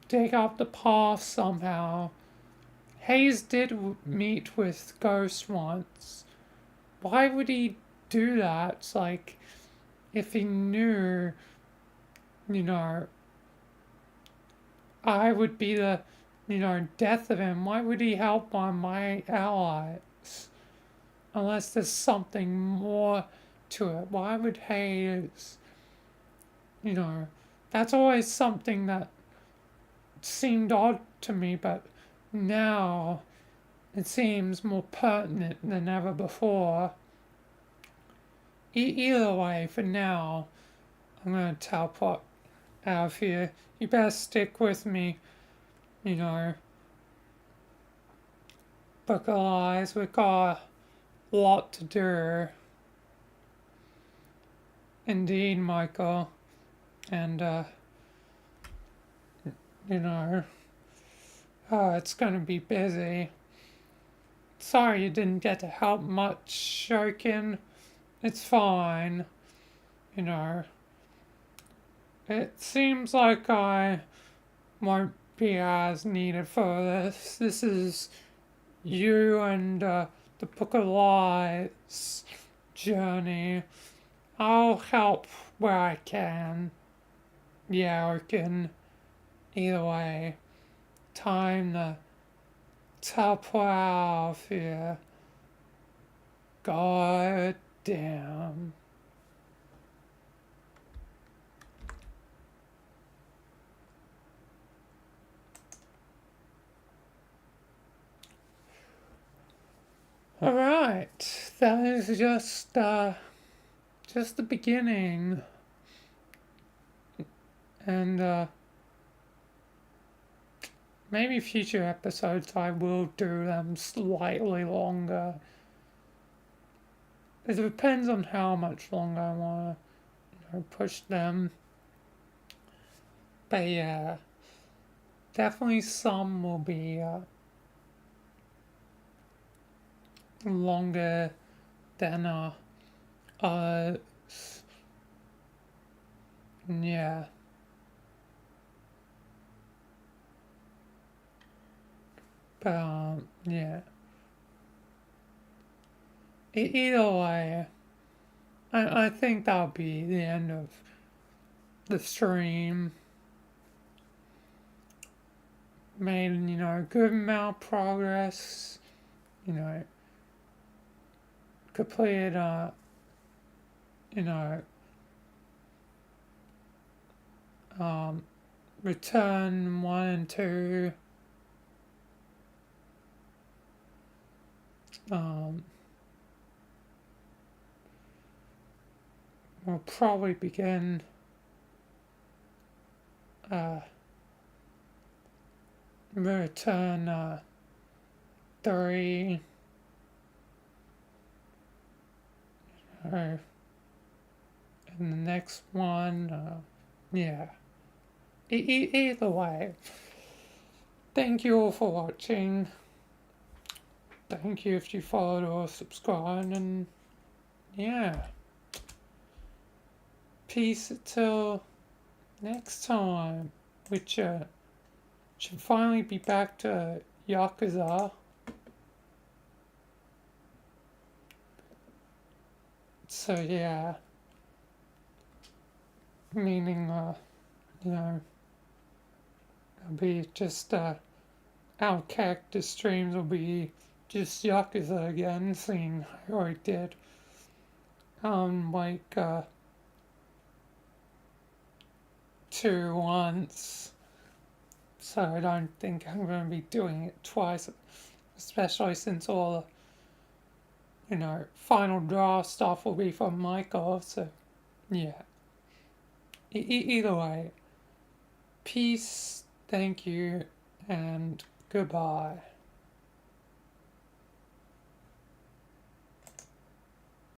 dig up the past somehow. Hayes did meet with Ghost once. Why would he do that? It's like, if he knew, you know, I would be the, you know, death of him, why would he help on my allies? Unless there's something more to it. Why would Hayes, you know, that's always something that seemed odd to me, but now it seems more pertinent than ever before. Either way, for now, I'm gonna teleport out of here. You better stick with me, you know. Book of Lies, we've got a lot to do. Indeed, Michael. And, you know, it's gonna be busy. Sorry you didn't get to help much, Shokin. It's fine. You know, it seems like I won't be as needed for this. This is you and the Book of Lies journey. I'll help where I can. Yeah, I can. Either way, time to teleport out of here. God damn. Alright, that is just the beginning. And, maybe future episodes I will do them slightly longer. It depends on how much longer I want to push them. But yeah, definitely some will be longer than others. Yeah. But yeah. Either way, I think that'll be the end of the stream. Made, you know, a good amount of progress. You know, completed, you know, Return 1 and 2. We'll probably begin Return 3. And the next one, yeah. Either way, thank you all for watching. Thank you if you followed or subscribed, and yeah. Peace until next time, which should finally be back to Yakuza. So yeah, meaning you know, it'll be just our character streams will be just Yakuza again, seeing how I did like 2 once, so I don't think I'm going to be doing it twice, especially since all the, you know, final draft stuff will be from Michael, so yeah. Either way, peace, thank you, and goodbye.